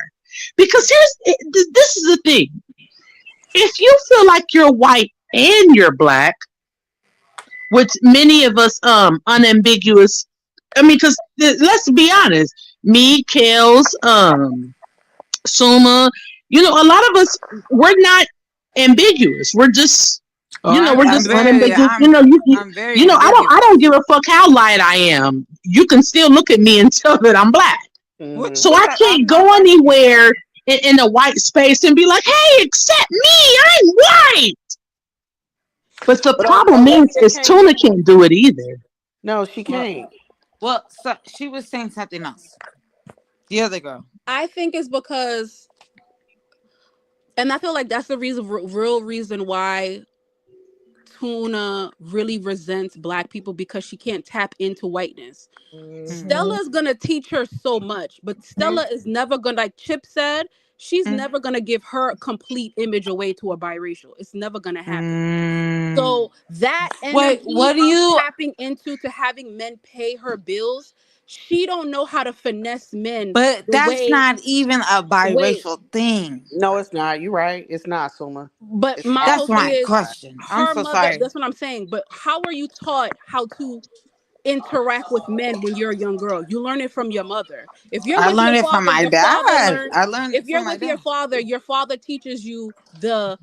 Because this is the thing. If you feel like you're white and you're black, which many of us unambiguous, I mean, because let's be honest, me, Kels, Suma, a lot of us, we're not ambiguous. We're just, Oh, we're just unambiguous. I'm very I don't ambiguous. give a fuck how light I am. You can still look at me and tell that I'm black. Hmm. So I I'm can't not go light skinned. anywhere in a white space and be like, hey, accept me, I'm white. But the But problem Olivia is can't do Tuna that. can't do it either. No, she Well, can't. so she was saying something else. The other girl. I think it's because, and I feel like that's the real reason why Tuna really resents black people, because she can't tap into whiteness. Hmm. Mm-hmm. Stella's gonna teach her so much, but Stella is never gonna, like Chip said, she's never gonna give her complete image away to a biracial. It's never gonna happen. Mm. So that Wait, energy what do of you? tapping into to having men pay her bills, she don't know how to finesse men But the that's way. not even a Wait, biracial thing. No, it's not. You're right. It's not, Suma. but It's my whole That's thing my absolutely is not. question. I'm her so mother. sorry. That's what I'm saying. But how are you taught how to interact with men when you're a young girl? You learn it from your mother. If you're I with learned your it from father, my your father dad. learns. I learned If it from you're my with dad. your father teaches you the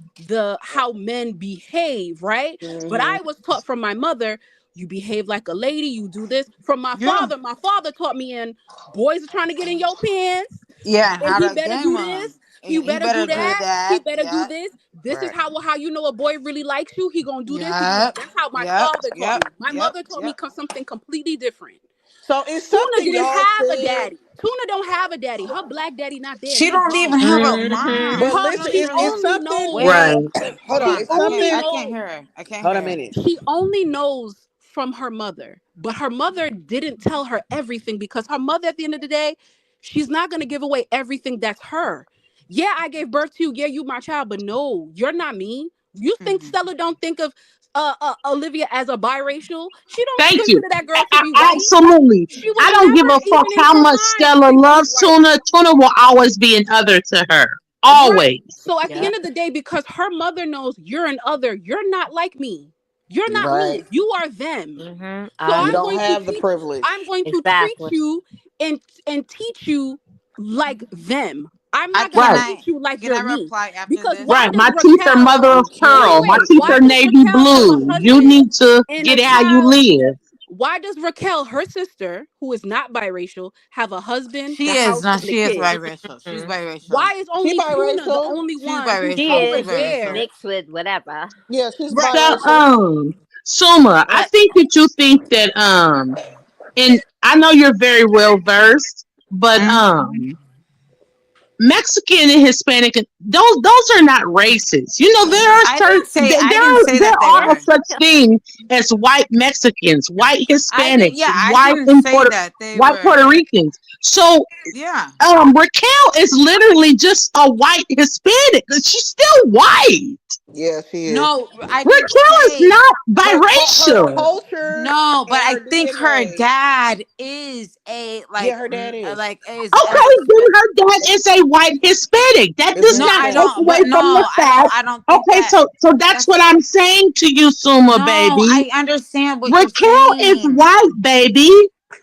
how men behave, right? But Hmm. I was taught from my mother, you behave like a lady, you do this. From Yeah. my father taught me, in boys are trying to get in your pants, Yeah, and how he to better game do on. this. You He better do better do that. He that. better do Yeah. this. This is Right. how you know a boy really likes you. He gonna do this. Yep. That's how my Yep. father taught Yep. me. My Yep. mother taught me Yep. something completely different. So it's Tuna something didn't y'all have a said. daddy. Tuna don't have a daddy. Her black daddy not there. She He don't even gone. have a Mm-hmm. But mom. Her No, listen, she you it's don't. only something. knows. Right. Wait, Hold hold on, She on. it's I can't. only something. I can't knows. hear her. I can't Hold hear on a her. minute. She only knows from her mother, but her mother didn't tell her everything because her mother, at the end of the day, she's not going to give away everything that's her. Yeah, I gave birth to you. Yeah, you my child, but no, you're not me. You think Mhm. Stella don't think of Olivia as a biracial? She don't Thank you. consider that girl to be white. Absolutely. She was I don't give never a fuck even in how her much mind to Stella think she's loves white. Tuna. Tuna will always be an other to her. Right. Always. So at the Yep. end of the day, because her mother knows you're an other, you're not like me. You're not Right. me. You are them. Mm-hmm. So You I'm don't going to have the teach. I'm privilege. going to treat Exactly. you and teach you like them. I'm I not gonna can Right. treat you like can you're I me. reply after Because this? why Right. does My teeth are Raquel? mother of You Wait, pearl. wait, My can. wait. teeth Why are does navy Raquel have a blue. You husband need to and a get how you child? live. Why does Raquel, her sister, who is not biracial, have a husband, the She is. house, No, and the she is kids? biracial. She's Mm-hmm. biracial. Why is She only Tuna the biracial. only She's one who's She biracial. over She's is biracial. there? mixed with whatever. Yeah, she's Right. So, biracial. Suma, I What? think that you think that, and I know you're very well versed, but, Mm. Mexican and Hispanic, those are not races. You know, there are certain I didn't say there that they are were. such thing as white Mexicans, white I didn't. Hispanics, Yeah, I didn't say that they white were. Puerto Ricans. So Yeah. Raquel is literally just a white Hispanic. She's still white. Yeah, she is. No, I didn't Raquel is say. not Her biracial. culture No, but and I her think her DNA. dad is a Yeah, her dad is. like is Okay, then her dad is a white Hispanic. That It's does no, not I take Hispanic. don't. away But from the no, fact. I don't think Okay, that. so that's That's what I'm saying to you, Suma, no. baby. I understand what you're Raquel is saying. white, baby.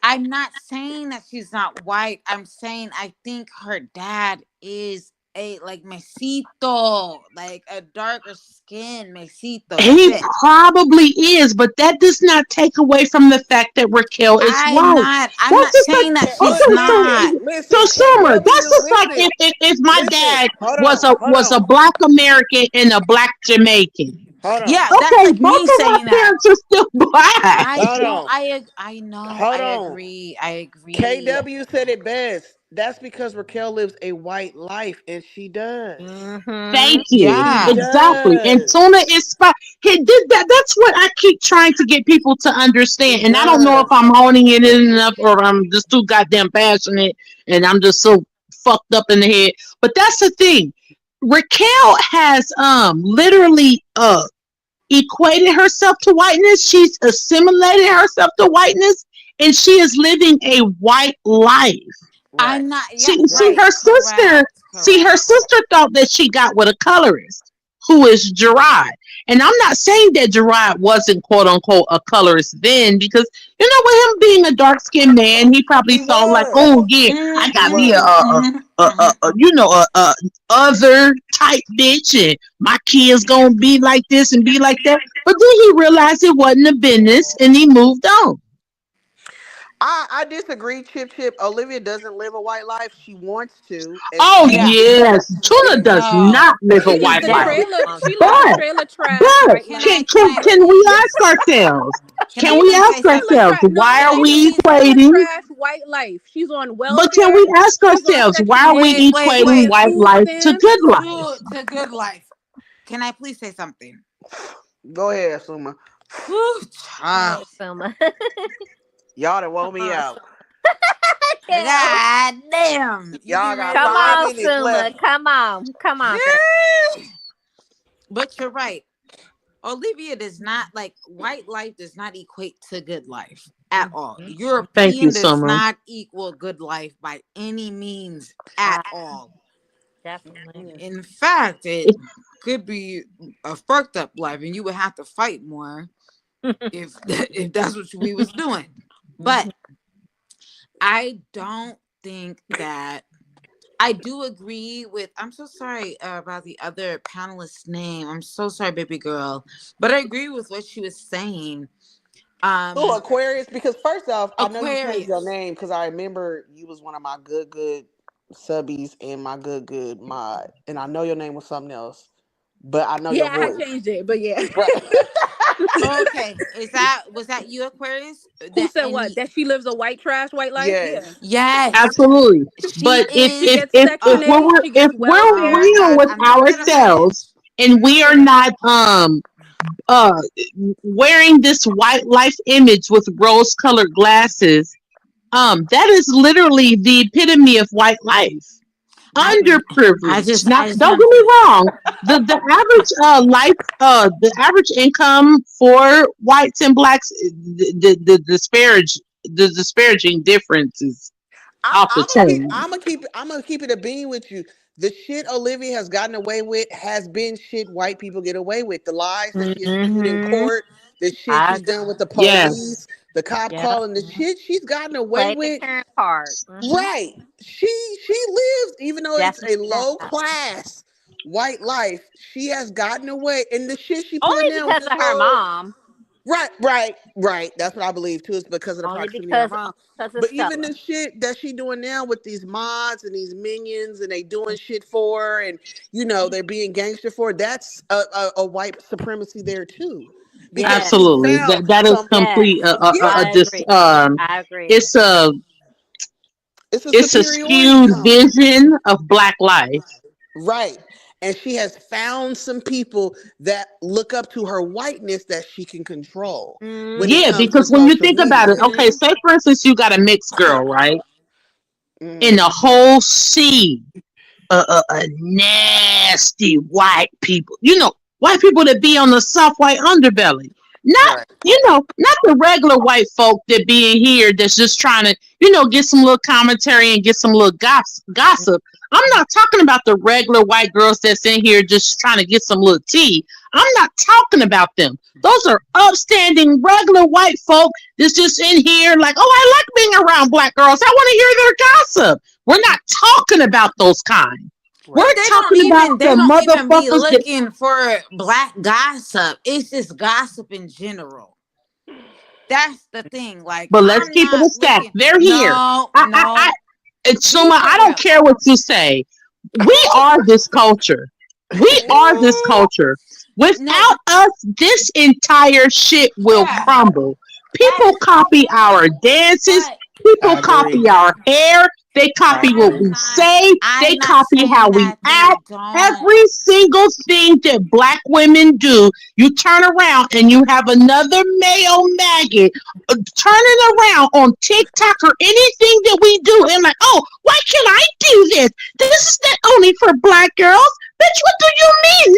I'm not saying that she's not white. I'm saying I think her dad is a like mesito, like a darker skin mesito. That's He it. probably is, but that does not take away from the fact that Raquel is white. I'm That's not just like, saying that she's But okay, not. so listen, Summer, that's KW, just like if my listen. dad Hold was on, a hold on, black American and a black Jamaican. hold on, Yeah, that's Okay, like both me of my saying that. parents are still black. I hold don't on, I know. I hold on. agree. I agree. KW said it best. That's because Raquel lives a white life, and she does. Mm-hmm. Thank you. She Yeah. Exactly. And does. Tuna is he did that. That's what I keep trying to get people to She understand. And I don't know if does. I'm honing it in enough or I'm just too goddamn passionate and I'm just so fucked up in the head. But that's the thing. Raquel has literally equated herself to whiteness. She's assimilated herself to whiteness and she is living a white life. Right. I'm not. Yeah. See Right. Right. her sister. Correct. See her Correct. sister thought that she got with a colorist, who is Gerard. And I'm not saying that Gerard wasn't quote unquote a colorist then, because you know, with him being a dark skinned man, he probably He thought like, was. oh yeah, I He got me was. you know a other type bitch, and my kids gonna be like this and be like that. But then he realized it wasn't a business, and he moved on. I disagree, Chip Chip. Olivia doesn't live a white life. She wants to, and Oh she Yeah. yes, Tuna and does No. not live a She She lives white the life. definitely trailer. wants She lives to. the But trailer trash but white Can life. I? Can I? can we ask ourselves? Can Can I we She please lives say ask the trailer something? ourselves trash. No, why Can are I she lives we the please? trailer equating? trash white life. She's on But can welfare. we ask She's on ourselves why Section are we 8. She equating Wait. gets white food life to stamps. good life? To good life. Can I please say something? go ahead, Suma. Whew, Oh, child. Summer. Y'all that Come woke me on, out. Kale. God damn. You Y'all getting got ready to Come five laugh? on, minutes Summer. left. Come on. Come on, girl. But you're right. Olivia does not like white life does not equate to good life at all. Mm-hmm. Thank you, European does Summer. not equal good life by any means at all. Definitely. In fact, it could be a fucked up life, and you would have to fight more if if that's what we was doing. But I don't think that I do agree with. I'm so sorry about the other panelist's name. I'm so sorry, baby girl. But I agree with what she was saying. Oh, Um, Aquarius. Because first off, I know you changed your Aquarius. name because I remember you was one of my good subbies and my good mod, and I know your name was something else, but I know your Yeah, I voice. changed it, but yeah. Right. Okay, was that you, Aquarius? Who That said and what? That she lives a white trash white life? Yeah. Yes. yes, Absolutely. she But She is. gets Section if 8. She gets we're Oh welfare. my real God, with I'm not gonna ourselves finish. and I'm we not are gonna. not uh wearing this white life image with rose colored glasses, that is literally the epitome of white life. I Underprivileged. Now, I just don't want get to me finish. wrong. The average the average income for whites and blacks, the disparaging difference is off the chain. I'm gonna keep it a bean with you. The shit Olivia has gotten away with has been shit white people get away with. The lies that she has spewed in Mm-hmm. court, the shit I she's done with the Yes, police, the cop yeah. calling, the shit she's gotten away Played the with. Karen card. Mm-hmm. Right. She lives, even though it's Definitely a does. low class white life, she has gotten away. And the shit she Only pulling now with because this of her whole mom. right. That's what I believe too. It's because of the Only proximity of her because mom. of But even Stella. the shit that she doing now with these mods and these minions, and they doing shit for her, and they're being gangster for her, that's a white supremacy there too, because Yes. she absolutely. found That is some. Yes. complete. Yeah, I agree. I agree. It's a it's a it's a superiority skewed complex. vision of black life. Right. And she has found some people that look up to her whiteness that she can control when it Yeah, comes to because when you social think about it, media. okay, Mm-hmm. say for instance you got a mixed girl, right? Mhm. In a whole sea a nasty white people. White people that be on the soft white underbelly. Not, Right. not the regular white folk that be in here that's just trying to, get some little commentary and get some little gossip. I'm not talking about the regular white girls that's in here just trying to get some little tea. I'm not talking about them. Those are upstanding, regular white folk that's just in here like, oh, I like being around black girls. I want to hear their gossip. We're not talking about those kind. Right. We're talking about They the don't even be motherfuckers that. looking for black gossip. It's just gossip in general. That's the thing. Like, But let's I'm keep it not a stack. looking. They're here. No, I, no. and Be Suma, for I don't real. care what you say. We are this culture. We are this Ooh, culture. no. Without us, this entire shit will Yeah. crumble. That People is so copy our true. dances. But People I agree. copy our hair. They I copy what agree. we say. They I'm not copy how saying we that they act. don't. Every single thing that black women do, you turn around and you have another male maggot turning around on TikTok or anything that we do and like, oh, why can't I do this? This is not only for black girls. Bitch, what do you mean?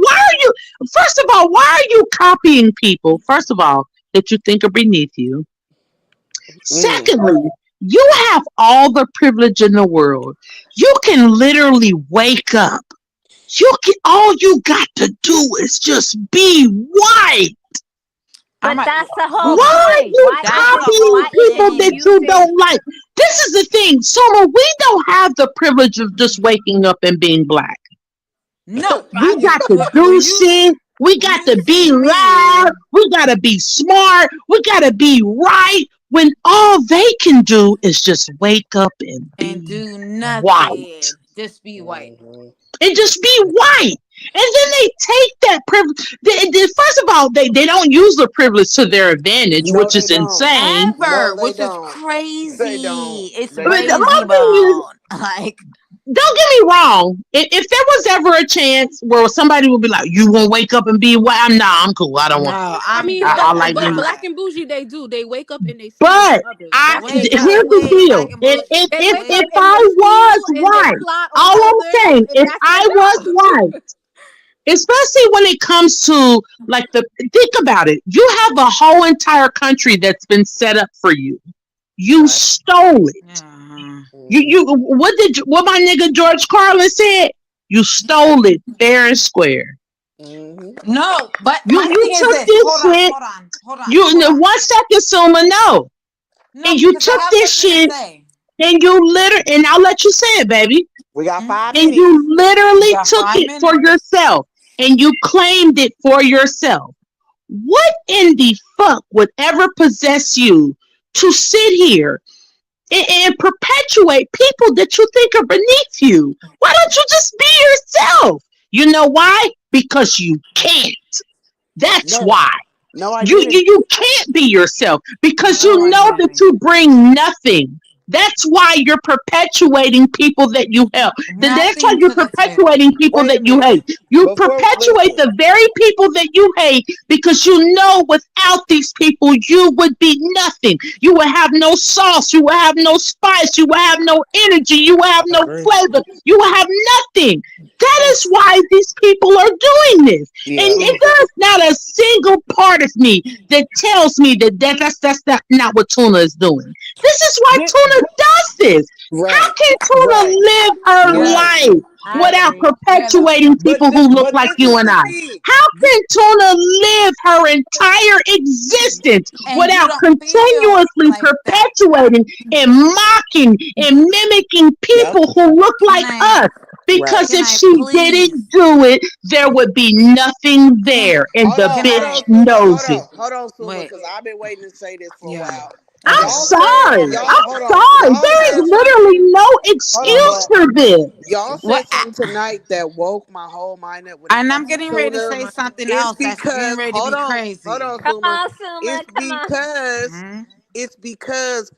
Why are you, first of all, why are you copying people, first of all, that you think are beneath you? Mm. Secondly, you have all the privilege in the world. You can literally wake up. All you got to do is just be white. I'm But a, that's the whole Why are point. you Whiteness that's is the copying whole whiteness people is that thing. you using. don't like? This is the thing. Soma, we don't have the privilege of just waking up and being black. No, We got to when do shit. We when got you to be see loud. me We got to be smart. We got to be right. When all they can do is just wake up and and be do white. nothing, just be white. Mhm. And just be white. And then they take that privilege. First of all, they don't use the privilege to their advantage, No, which they is don't. insane. No, Ever, they which is don't. They don't. crazy. It's They But do my crazy, not. thing is, bro. Like, don't get me wrong. If there was ever a chance where somebody would be like, "You gonna wake up and be white?" I'm cool. I don't want. no, I I'm mean, good. I but like I'm but being. not. black and bougie, they do. They wake up and they see it in But others. That's what they Wait, here's do. wait, the wait. deal. Black and If blue. if They if, wake Wait. up if and I they was steal and they white, plot on all I'm others, saying, and if that's their I was job. white, especially when it comes to like think about it. You have a whole entire country that's been set up for you. You Right. stole it. Yeah. You what my nigga George Carlin said? You stole it fair and square. Mm-hmm. No, but my You thing is took this. this shit. You in 1 second, Suma, no. No, And you because I took have this something to shit say. and you literally, and I'll let you say it, baby. We got Hmm? 5 minutes. And you You literally got took 5 it for minutes. yourself and you claimed it for yourself. What in the fuck would ever possess you to sit here and perpetuate people that you think are beneath you? Why don't you just be yourself? You know why? Because you can't. That's No, why. no, I You, didn't. you you can't be yourself because No, you I know that didn't. you bring nothing. That's why you're perpetuating people that you help. That's why Nothing you're to the table. perpetuating people Wait a that you minute. hate. You Before, perpetuate listen. the very people that you hate because you know without these people you would be nothing. You would have no sauce. You would have no spice. You would have no energy. You would have I no agree. flavor. You would have nothing. That Oh, is why these people are doing this. And Yeah. it there's not a single part of me that tells me that's not what Tuna is doing. This is why thi- Tuna does this. How right, can Tuna right, live her Yeah. right. life I without agree. Yeah. perpetuating people who look But like this you is and the I? thing. How Thi- can Tuna live her entire existence And you without don't feel continuously like that. perpetuating and mocking and mimicking Yep. people who look Can like I us? Right. Because can if I she please didn't do it, there would be nothing can there. And Hold the on, can hold bitch I on, Suma. knows it. Hold on, Suma, wait? because I've been waiting to say this for a Yeah. while. I'm Okay. Y'all said, sorry. y'all, hold I'm on. sorry. Y'all There is said literally something. no Hold on, excuse Black. for this. Y'all What? said something tonight that woke my whole mind up when it And I'm comes to getting ready to tuna. say Summer. something It's else that's getting because, ready to be hold crazy. on, Come Suma. on, Summer. It's Come on. because, Hmm. it's because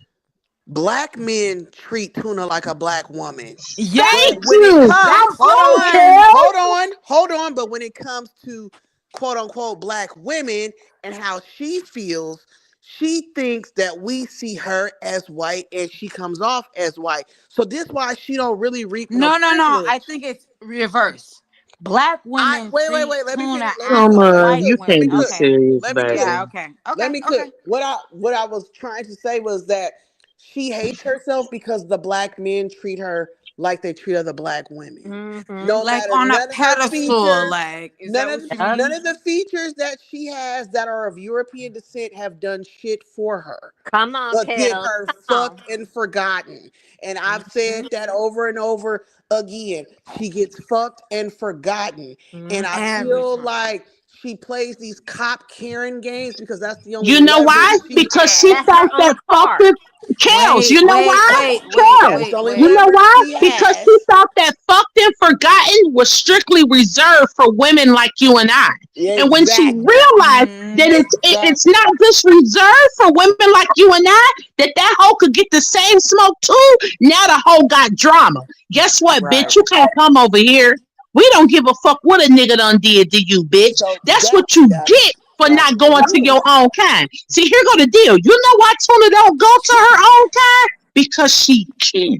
black men treat tuna like a black woman. Yes, But Thank when it you. comes, Come that's the on, one. hold on. But when it comes to quote unquote black women and how she feels, she thinks that we see her as white and she comes off as white. So this why she don't really reap no No. I privilege. think it's reverse. Black I wait wait, treat wait. Let me tuna finish. Let me as cook. a Let me Summer, white you cook. Let me woman. can't be cook. Okay. serious, Let me cook. Yeah. baby. Okay. Let Okay. me Okay. cook. What I was trying to say was that she hates herself because the black men treat her like they treat other black women. Mm-hmm. No Like matter on a none of her pedestal. features, Like, is that what you Yep. none mean? of the features that she has that are of European descent have done shit for her Come on, but get Kels. her Come on. fucked and forgotten. And I've Mm-hmm. said that over and over again. She gets fucked and forgotten. And I Every feel time. like she plays these cop Karen games because that's the only You know leverage why? she Because she has. That's her thought that only fucking card. Kels. You know why? Kels. That's the only You know leverage why? she Because has. she thought that fucked and forgotten was strictly reserved for women like you and I. And when she Exactly. realized that Mm, it's Exactly. not just reserved for women like you and I, that hoe could get the same smoke too. Now the hoe got drama. Guess what, bitch? Right. You can't come over here. We don't give a fuck what a nigga done did to you, bitch. So That's what you get for that's not what going it to your is. own kind. See, here go the deal. You know why Tuna don't go to her own kind? Because she can.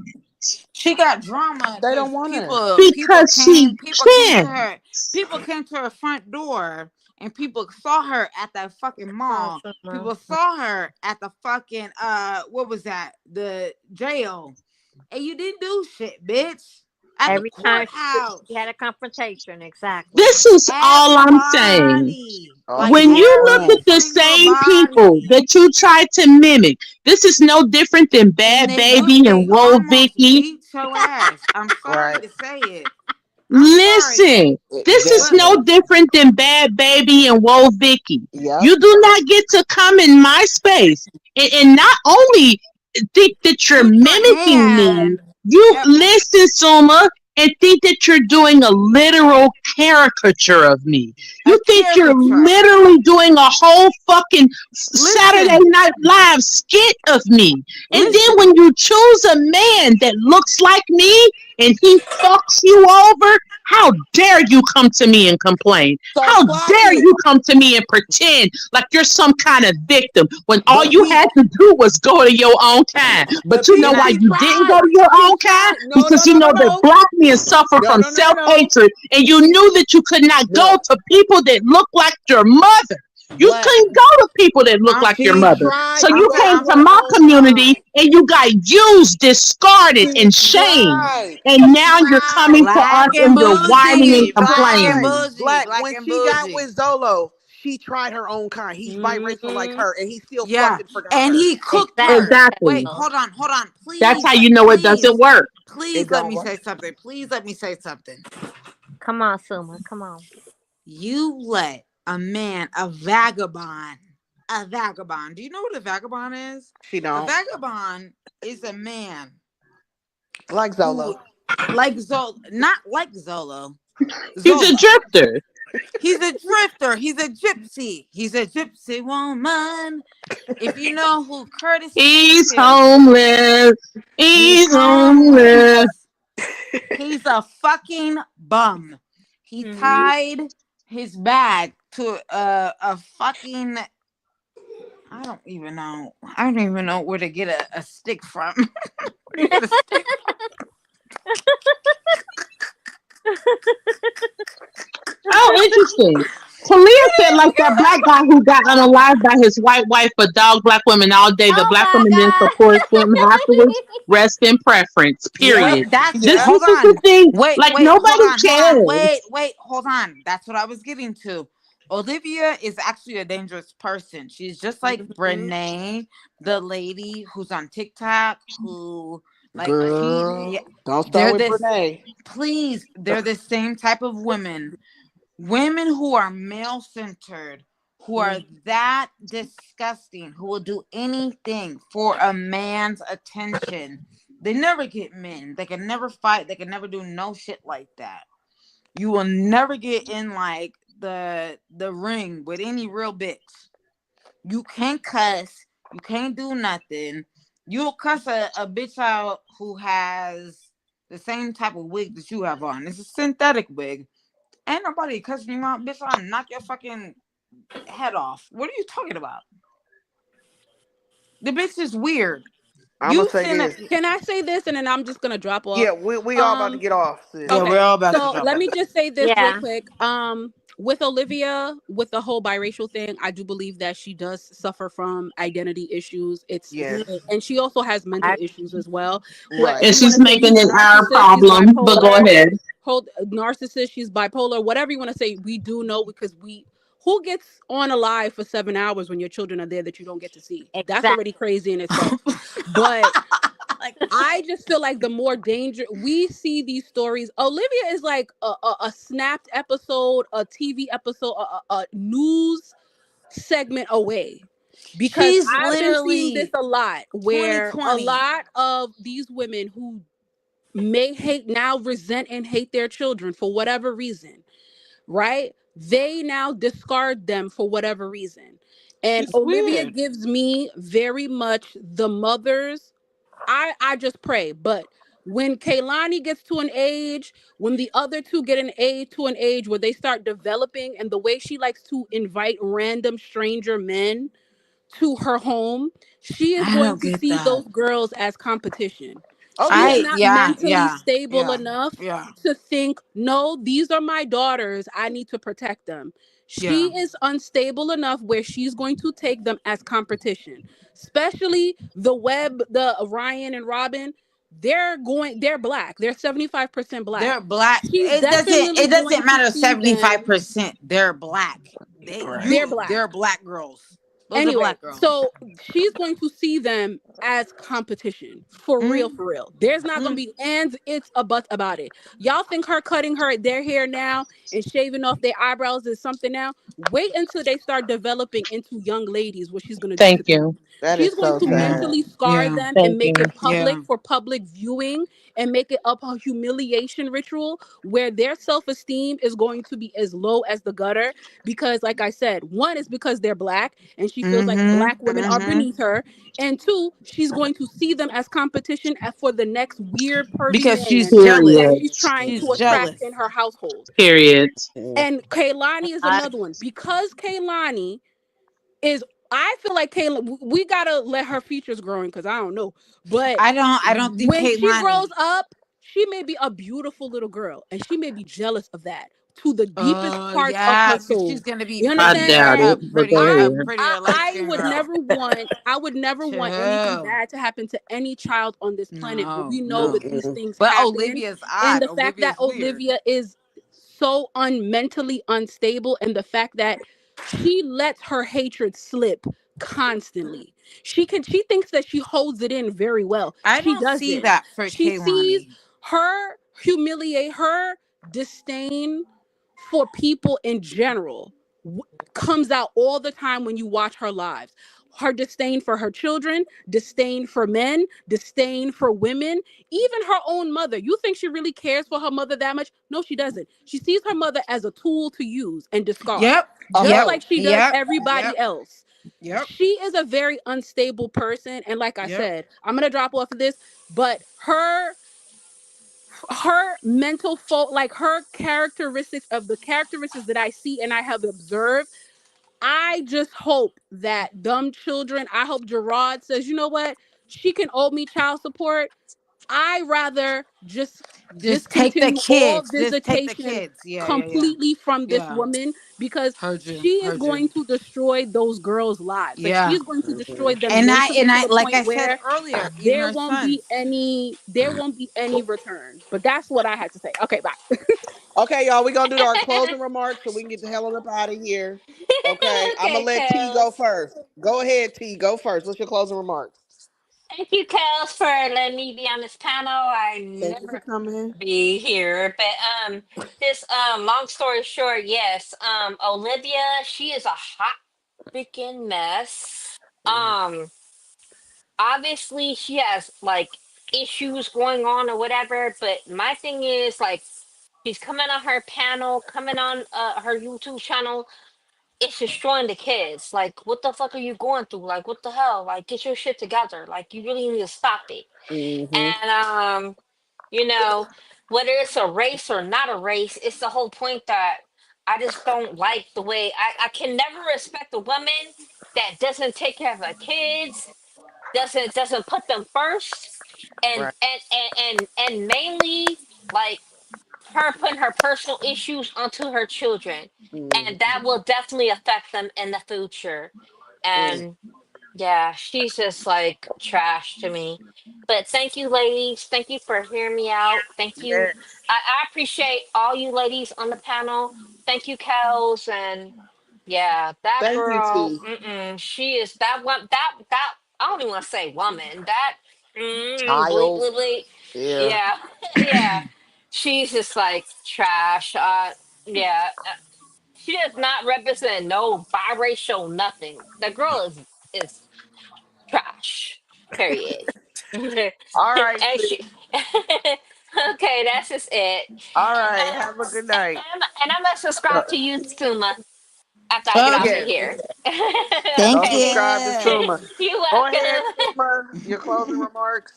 she got drama They because don't want her. Because she people came to can. her people came to her front door and people saw her at that fucking Come on, mall. Summer. People saw her at the fucking what was that? The jail. And you didn't do shit, bitch. At the Every time she courthouse. had a confrontation, exactly. This is all I'm saying. Everybody. Oh, Like When Suma's you look every at done. the single same people body. that you try to mimic, this is no different than And Bad Baby they and Whoa almost Vicky. beat your ass. I'm sorry Right. to say it. I'm sorry. Listen, this is But no Definitely. different than Bad Baby and Whoa Vicky. Yep. You do not get to come in my space and not only think that you're put your mimicking me, hand you at listen, Suma, and think that you're doing a literal caricature of me. a You think you're caricature. literally doing a whole fucking Saturday Listen, Night Live skit of me. And then listen. when you choose a man that looks like me and he fucks you over, how dare you come to me and complain? So How clock dare it. you come to me and pretend like you're some kind of victim when all But you she had to do was go to your own kind? But but you see know Can why I? she you didn't tried. go to your She own kind? tried. No, no, Because you no, no, know that no. black men suffer No, from no, no, no, self no. hatred, and you knew that you could not go No. to people that look like your mother. You Black. couldn't go to people that look I'm like your She mother. tried So to you go okay. came to I'm to her my own community kind. and you got used, discarded, She and shamed. tried. And She now you're coming tried. to us Black and and you're whining and bougie. She Black and tried. complaining. bougie. Black. Black When and she got bougie. with Zolo, she tried her own kind. He's biracial like Mm-hmm. her, and he still Yeah. fucking forgot And her. he cooked her. Exactly, Wait, Exactly. Kels. hold on. That's how Please, you know it doesn't work. It let don't me work. say something. Please let me say something. Come on, Summer. Come on. You let a man, a vagabond. Do you know what a vagabond is? She A don't vagabond is a man like who, Zolo. like Zolo, not like Zolo. He's a Zola. drifter. He's a drifter. He's a gypsy. He's a gypsy woman. If you know who Curtis He's Smith is, homeless. he's He's homeless. homeless. He's a fucking bum. He tied his bag to a fucking. I don't even know. I don't even know where to get a stick from. Where do you get a stick? Oh, interesting. Talia said like that black guy who got unalived by his white wife but dogged black women all day. The Oh black my woman then god. supports him afterwards. Rest in preference. Yep, Period. that's This hold is the on. thing. Wait, Like hold nobody on, cares. wait, hold on. That's what I was getting to. Olivia is actually a dangerous person. She's just like Brene, the lady who's on TikTok, who like Girl, yeah, don't start they're with this Brene. please, they're the same type of women. Women who are male centered, who are that disgusting, who will do anything for a man's attention. They never get men. They can never fight. They can never do no shit like that. You will never get in like the ring with any real bitch. You can't cuss. You can't do nothing. You'll cuss a bitch out who has the same type of wig that you have on. It's a synthetic wig. Ain't nobody cussing you out, bitch. I'll knock your fucking head off. What are you talking about? The bitch is weird. I'm You gonna say send a this. Can I say this and then I'm just gonna drop Yeah, off? we all about to Um, get off, sis. yeah, okay. we're all about to So drop let off. me just say this real Yeah. quick. With Olivia, with the whole biracial thing, I do believe that she does suffer from identity issues. Yes. And she also has mental issues as well. Right. And You want she's to say making she's it our narcissist, she's problem. But go bipolar, ahead. narcissist, she's bipolar, whatever you want to say. We do know because who gets on a live for 7 hours when your children are there that you don't get to see? That's Exactly. already crazy in itself. But Like, I just feel like the more danger we see these stories, Olivia is like a snapped episode, a TV episode, a news segment away. Because she's I've been seeing this literally a lot, where a 2020. lot of these women who may resent and hate their children for whatever reason, right? They now discard them for whatever reason. And She's Olivia weird. gives me very much the mothers. I just pray. But when Kaylani gets to an age, when the other two get to an age where they start developing, and the way she likes to invite random stranger men to her home, she is I going don't to get see that. those girls as competition. Oh She is yeah. not Yeah, mentally yeah, stable yeah, enough yeah, to think, no, these are my daughters. I need to protect them. yeah. She is unstable enough where she's going to take them as competition, especially the Ryan and Robin. They're black. They're 75% black. They're black. She's definitely It going doesn't to matter see them. 75%. They're black. Right. They're black. They're black girls. Those are Anyway, black girls. so she's going to see them as competition for real, Mm, for real. There's not going mm. to be ands, it's a but about it. Y'all think her cutting their hair now and shaving off their eyebrows is something now? Wait until they start developing into young ladies, what she's going to do to Thank them. you. That She's is going so to Yeah, sad. mentally scar yeah, them and Thank make you. it yeah. public for public viewing and make it a humiliation ritual where their self-esteem is going to be as low as the gutter. Because, like I said, one is because they're black and she feels like Mm-hmm. black women are Mm-hmm. beneath her. And two, she's going to see them as competition for the next weird, pervy Because she's man that Period. jealous. she's trying She's to attract jealous. in her household. Period. Mm. And Kaylani is I another one. Because Kaylani is, I feel like Kayla, we gotta let her features growing because I don't know. But I don't think when she grows Kaylani. up, she may be a beautiful little girl and she may be jealous of that to the deepest parts of Yeah, her because she's soul. gonna be You I understand? doubt And it, but go I a ahead. prettier light skinned girl. I would never want anything Chill. bad to happen to any child on this planet. But No, we know no. that these Mm-mm. things But happen. Olivia's And odd. the fact that Olivia's weird. Olivia is so mentally unstable, and the fact that she lets her hatred slip constantly. She thinks that she holds it in very well. I She don't see doesn't. that for She sees Kaylani. her disdain for people in general comes out all the time when you watch her lives. her disdain for her children, disdain for men, disdain for women, even her own mother. You think she really cares for her mother that much? No, she doesn't. She sees her mother as a tool to use and discard, Yep. just Yep. like she does Yep. everybody Yep. else. Yep. She is a very unstable person. And like I Yep. said, I'm going to drop off of this, but her mental fault, like her characteristics of the characteristics that I see and I have observed, I just hope that dumb children, I hope Gerard says, you know what? She can owe me child support. I rather just Just take the discontinue all kids. Just take the visitation kids. Yeah. Yeah. Yeah. completely from this Yeah. woman, because Heard you. she is Heard you. going to destroy those girls' lives. Like, Yeah. she's going to destroy them And mentally to I the like point I said where earlier, even her sons. there won't be any return. But that's what I had to say. Okay, bye. Okay, y'all, we're gonna do our closing remarks so we can get the hell on up out of here. Okay, I'm gonna Okay, let T go Kels. first. Go ahead, T. Go first. What's your closing remarks? Thank you, Kels, for letting me be on this panel. I Thank you for never coming. be here, but this long story short, yes, Olivia, she is a hot freaking mess. Um, obviously she has like issues going on or whatever, but my thing is like she's coming on her panel, coming on her YouTube channel. It's destroying the kids. Like, what the fuck are you going through? Like, what the hell? Like, get your shit together. Like, you really need to stop it. Mm-hmm. And you know, whether it's a race or not a race, it's the whole point that I just don't like the way I can never respect a woman that doesn't take care of her kids, doesn't put them first, and Right. and mainly like her putting her personal issues onto her children, and Mm-hmm. that will definitely affect them in the future. And yeah, she's just like trash to me. But thank you, ladies. Thank you for hearing me out. Thank you. Yeah. I appreciate all you ladies on the panel. Thank you, Kels. And yeah, that Thank you, girl, T. she is that one. That I don't even want to say woman. That bleep, Child. bleep, bleep. Yeah. Yeah, yeah. She's just like trash. Yeah. She does not represent no biracial nothing. The girl is trash. Period. And All right, she. T. Okay, that's just it. All And right. Have a good night. I'm gonna subscribe to you, Suma, after I get off of Okay. Yes. here. Thank Go Okay. subscribe to you. Suma. You're Go ahead, welcome. Suma. Your closing remarks.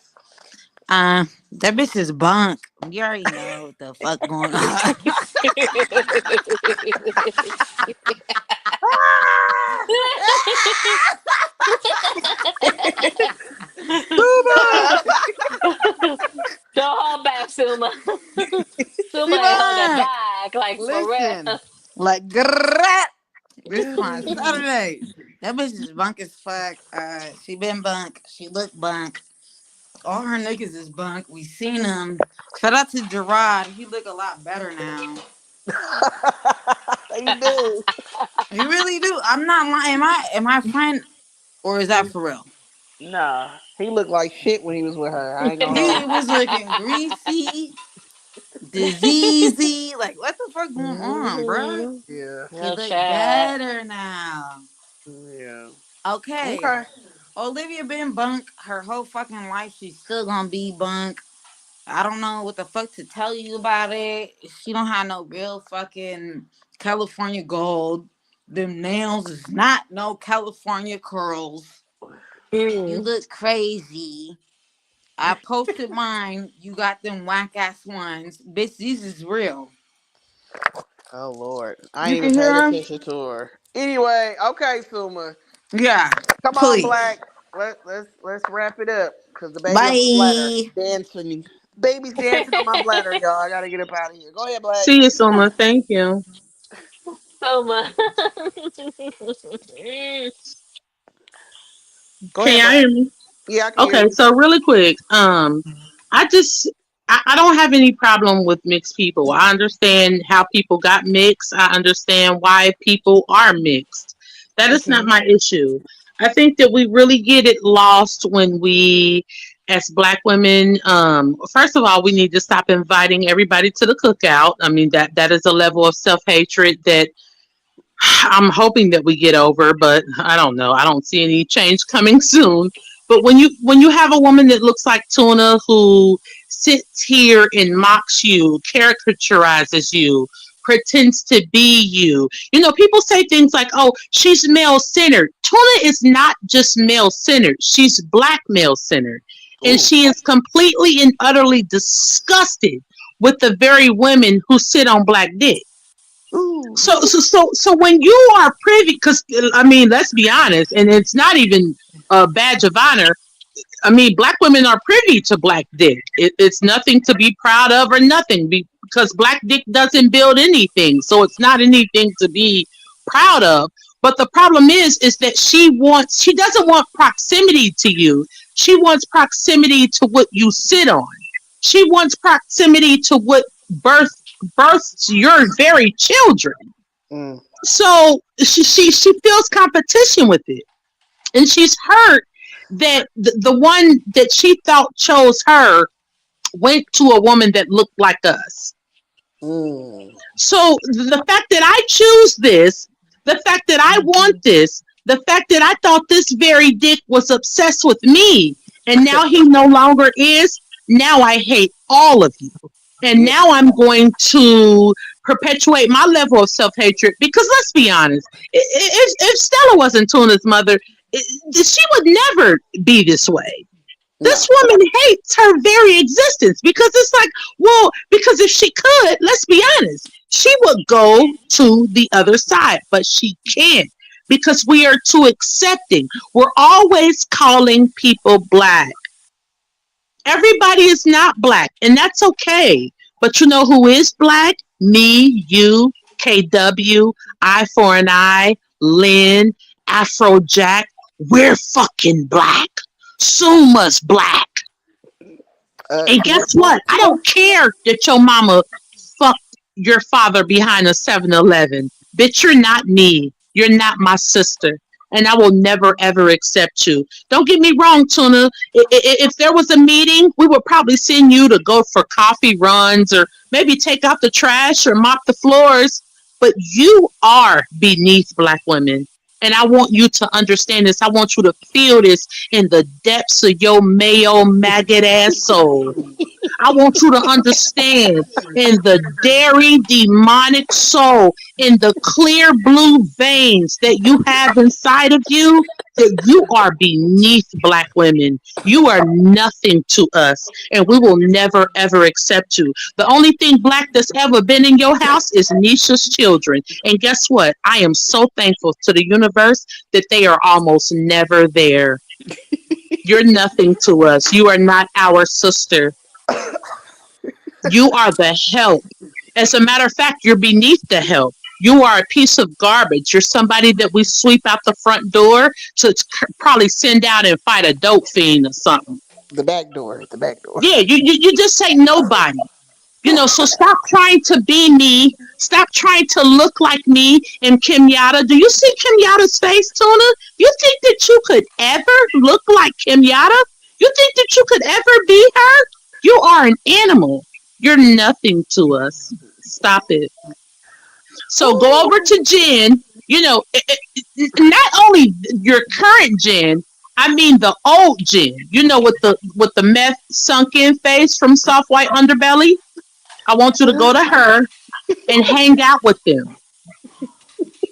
That bitch is bunk. You already know what the fuck going on. Suma. Don't hold back, Suma. Suma ain't holding Simone, back, like for listen, real. like, grrrrat. This is my Saturday. That bitch is bunk as fuck. She been bunk. She look bunk. All her niggas is bunk. We seen him. Shout out to Gerard. He look a lot better now. You do. He really do. I'm not lying. Am I friend or is that for real? Nah, he looked like shit when he was with her. I ain't gonna hold He was looking greasy, diseasy. Like, what the fuck going on, bruh? Mhm. you. Yeah. He Real look chat. better now. Yeah. Okay. Okay. Olivia been bunk her whole fucking life. She's still gonna be bunk. I don't know what the fuck to tell you about it. She don't have no real fucking California gold. Them nails is not no California curls. You Mm. look crazy. I posted mine. You got them whack ass ones. Bitch, these is real. Oh Lord, I You ain't even can hear paid them? attention to her. Anyway, okay, Suma, Yeah. come on, Please. Black. Let's wrap it up because the baby on my bladder Bye. dancing. Baby's dancing on my bladder, y'all. I gotta get up out of here. Go ahead, Black. See you, Summer. Thank you. So much. Go Can ahead, y'all Black. hear me? Yeah, I can hear Okay, you. so really quick, I just I don't have any problem with mixed people. I understand how people got mixed. I understand why people are mixed. That is not Mhm. my issue. I think that we really get it lost when we, as Black women, first of all, we need to stop inviting everybody to the cookout. I mean that is a level of self hatred that I'm hoping that we get over, but I don't know. I don't see any change coming soon. But when you have a woman that looks like Tuna who sits here and mocks you, caricaturizes you, pretends to be you. You know, people say things like, "Oh, she's male centered." Tuna is not just male centered. She's black male centered. And Ooh. she is completely and utterly disgusted with the very women who sit on black dick. Ooh. So when you are privy, because I mean, let's be honest, and it's not even a badge of honor. I mean, black women are privy to black dick. It's nothing to be proud of or nothing because black dick doesn't build anything, so it's not anything to be proud of. But the problem is that she doesn't want proximity to you. She wants proximity to what you sit on. She wants proximity to what birth births your very children. Mm. So she feels competition with it, and she's hurt that the one that she thought chose her went to a woman that looked like us. Mm. So the fact that I choose this, the fact that I want this, the fact that I thought this very dick was obsessed with me, and now he no longer is, now I hate all of you. And Yeah. now I'm going to perpetuate my level of self hatred because let's be honest, if Stella wasn't Tuna's mother, she would never be this way. No. This woman hates her very existence because it's like, well, because if she could, let's be honest, she would go to the other side, but she can't because we are too accepting. We're always calling people black. Everybody is not black, and that's okay. But you know who is black? Me, you, KW, I for an I, Lynn, Afrojack. We're fucking black. Suma's black. And Yeah. guess what? I don't care that your mama fucked your father behind a 7-Eleven. Bitch, you're not me. You're not my sister. And I will never ever accept you. Don't get me wrong, Tuna. If there was a meeting, we would probably send you to go for coffee runs or maybe take out the trash or mop the floors. But you are beneath black women. And I want you to understand this. I want you to feel this in the depths of your mayo maggot ass soul. I want you to understand in the dairy demonic soul, in the clear blue veins that you have inside of you, that you are beneath black women. You are nothing to us, and we will never ever accept you. The only thing black that's ever been in your house is Nisha's children. And guess what? I am so thankful to the universe that they are almost never there. You're nothing to us. You are not our sister. You are the help. As a matter of fact, you're beneath the help. You are a piece of garbage. You're somebody that we sweep out the front door to probably send out and fight a dope fiend or something. The back door. The back door. Yeah, you just ain't nobody. You know, so stop trying to be me. Stop trying to look like me and Kenyatta. Do you see Kenyatta's face, Tuna? You think that you could ever look like Kenyatta? You think that you could ever be her? You are an animal. You're nothing to us. Stop it. So go over to Jen. You know, not only your current Jen, I mean the old Jen. You know, with the meth sunk in face from Soft White Underbelly. I want you to go to her and hang out with them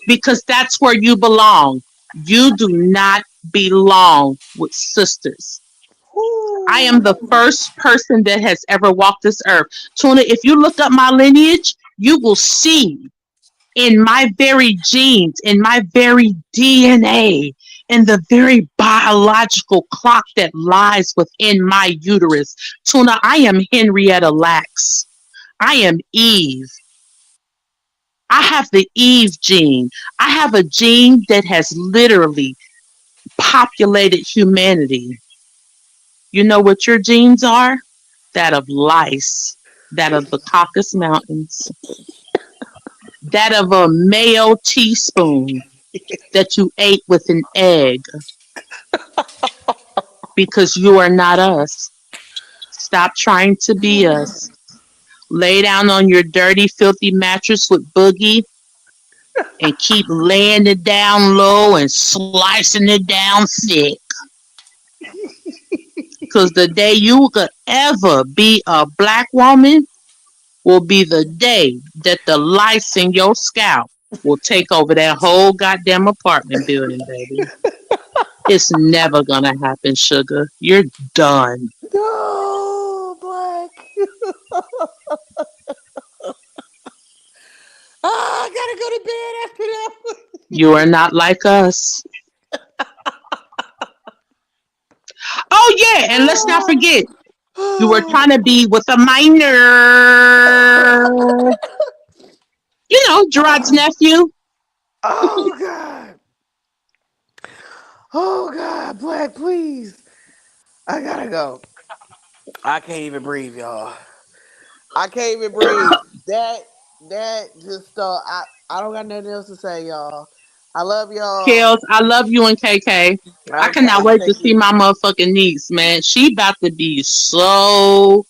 because that's where you belong. You do not belong with sisters. I am the first person that has ever walked this earth. Tuna, if you look up my lineage, you will see in my very genes, in my very DNA, in the very biological clock that lies within my uterus. Tuna, I am Henrietta Lacks. I am Eve. I have the Eve gene. I have a gene that has literally populated humanity. You know what your genes are? That of lice, that of the Caucasus Mountains, that of a Mayo teaspoon that you ate with an egg because you are not us. Stop trying to be us. Lay down on your dirty, filthy mattress with Boogie and keep laying it down low and slicing it down thick. Because the day you could ever be a black woman will be the day that the lice in your scalp will take over that whole goddamn apartment building, baby. It's never gonna happen, sugar. You're done. No, Black. I gotta go to bed after that. You are not like us. Oh yeah, and let's not forget, you were Oh, trying to be with a minor. You know, Gerard's nephew. oh God. Oh God, Black, please. I gotta go. I can't even breathe, y'all. I can't even breathe. That just I don't got nothing else to say, y'all. I love y'all. Kels, I love you and KK. I cannot Okay, wait to thank see you. my motherfucking niece, man. She about to be so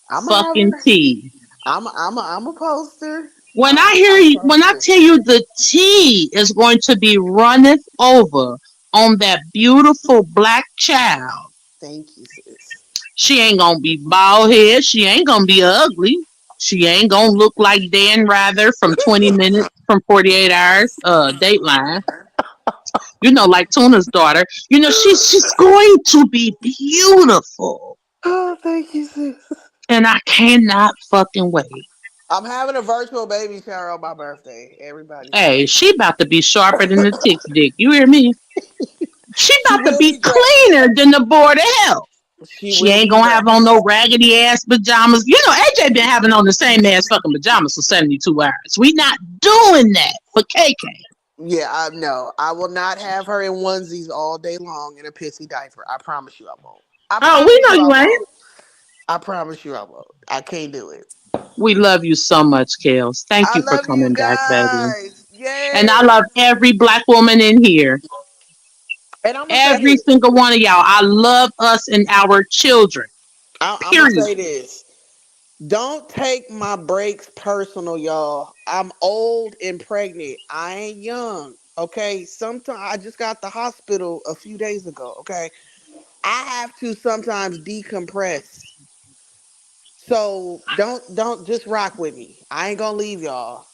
I'm gonna have fucking her. tea. I'm a poster. When I'm I hear a you, when I poster. tell you the tea is going to be runneth over on that beautiful black child, Thank you, sis. she ain't gonna be bald head. She ain't gonna be ugly. She ain't gonna look like Dan Rather from 20 Minutes from 48 Hours, Dateline. You know, like Tuna's daughter. You know, she's going to be beautiful, Oh, thank you, sis. and I cannot fucking wait. I'm having a virtual baby shower on my birthday. Everybody's Hey, coming. she about to be sharper than the tick's dick. You hear me? She She about to will be be dressed. cleaner than the board of health. She She will ain't be gonna have dressed. on no raggedy ass pajamas. You know, AJ been having on the same ass fucking pajamas for 72 hours. We not doing that for KK. Yeah, I know. I will not have her in onesies all day long in a pissy diaper. I promise you I won't. I Oh, we promise know you I you ain't. won't. I promise you I won't. I can't do it. We love you so much, Kels. Thank I you for love you coming back, baby. guys. And I Yes. love every black woman in here. And I'm gonna say Every this. single one of y'all. I love us and our children. I'm gonna Period. say this. Don't take my breaks personal, y'all. I'm old and pregnant. I ain't young. Okay. Sometimes I just got the hospital a few days ago. Okay. I have to sometimes decompress. So don't just rock with me. I ain't gonna leave y'all.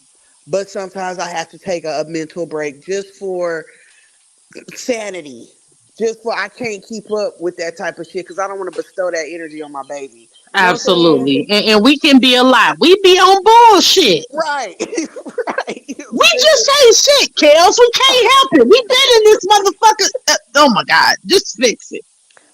But sometimes I have to take a mental break just for sanity. Just for I can't keep up with that type of shit because I don't want to bestow that energy on my baby. You know what I'm saying? Absolutely. And we can be alive. We be on bullshit. Right. Right. You know what I'm We saying? just ain't shit, Kels. We can't help it. We been in this motherfucker. Oh my God. Just fix it.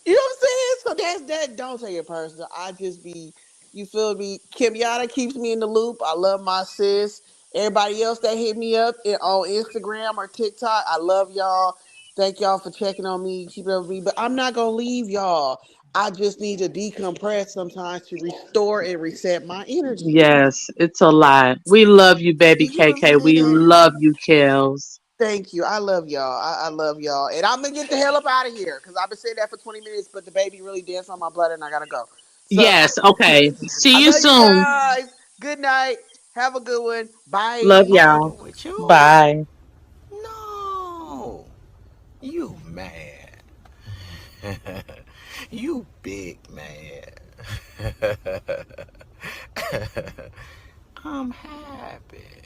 You know what I'm saying? So that's that. Don't take it personal. I just be, you feel me? Kim Yada keeps me in the loop. I love my sis. Everybody else that hit me up on Instagram or TikTok, I love y'all. Thank y'all for checking on me, keeping up with me. But I'm not gonna leave y'all. I just need to decompress sometimes to restore and reset my energy. Yes, it's a lie. We love you, baby You get what I'm KK. We saying? love you, Kels. Thank you. I love y'all. I love y'all. And I'm gonna get the hell up out of here because I've been saying that for 20 minutes, but the baby really danced on my butt and I gotta go. So Yes, okay. I See you love you soon. guys. Good night. Have a good one. Love Bye. y'all. With you? Bye. No. You mad. You big mad. I'm happy.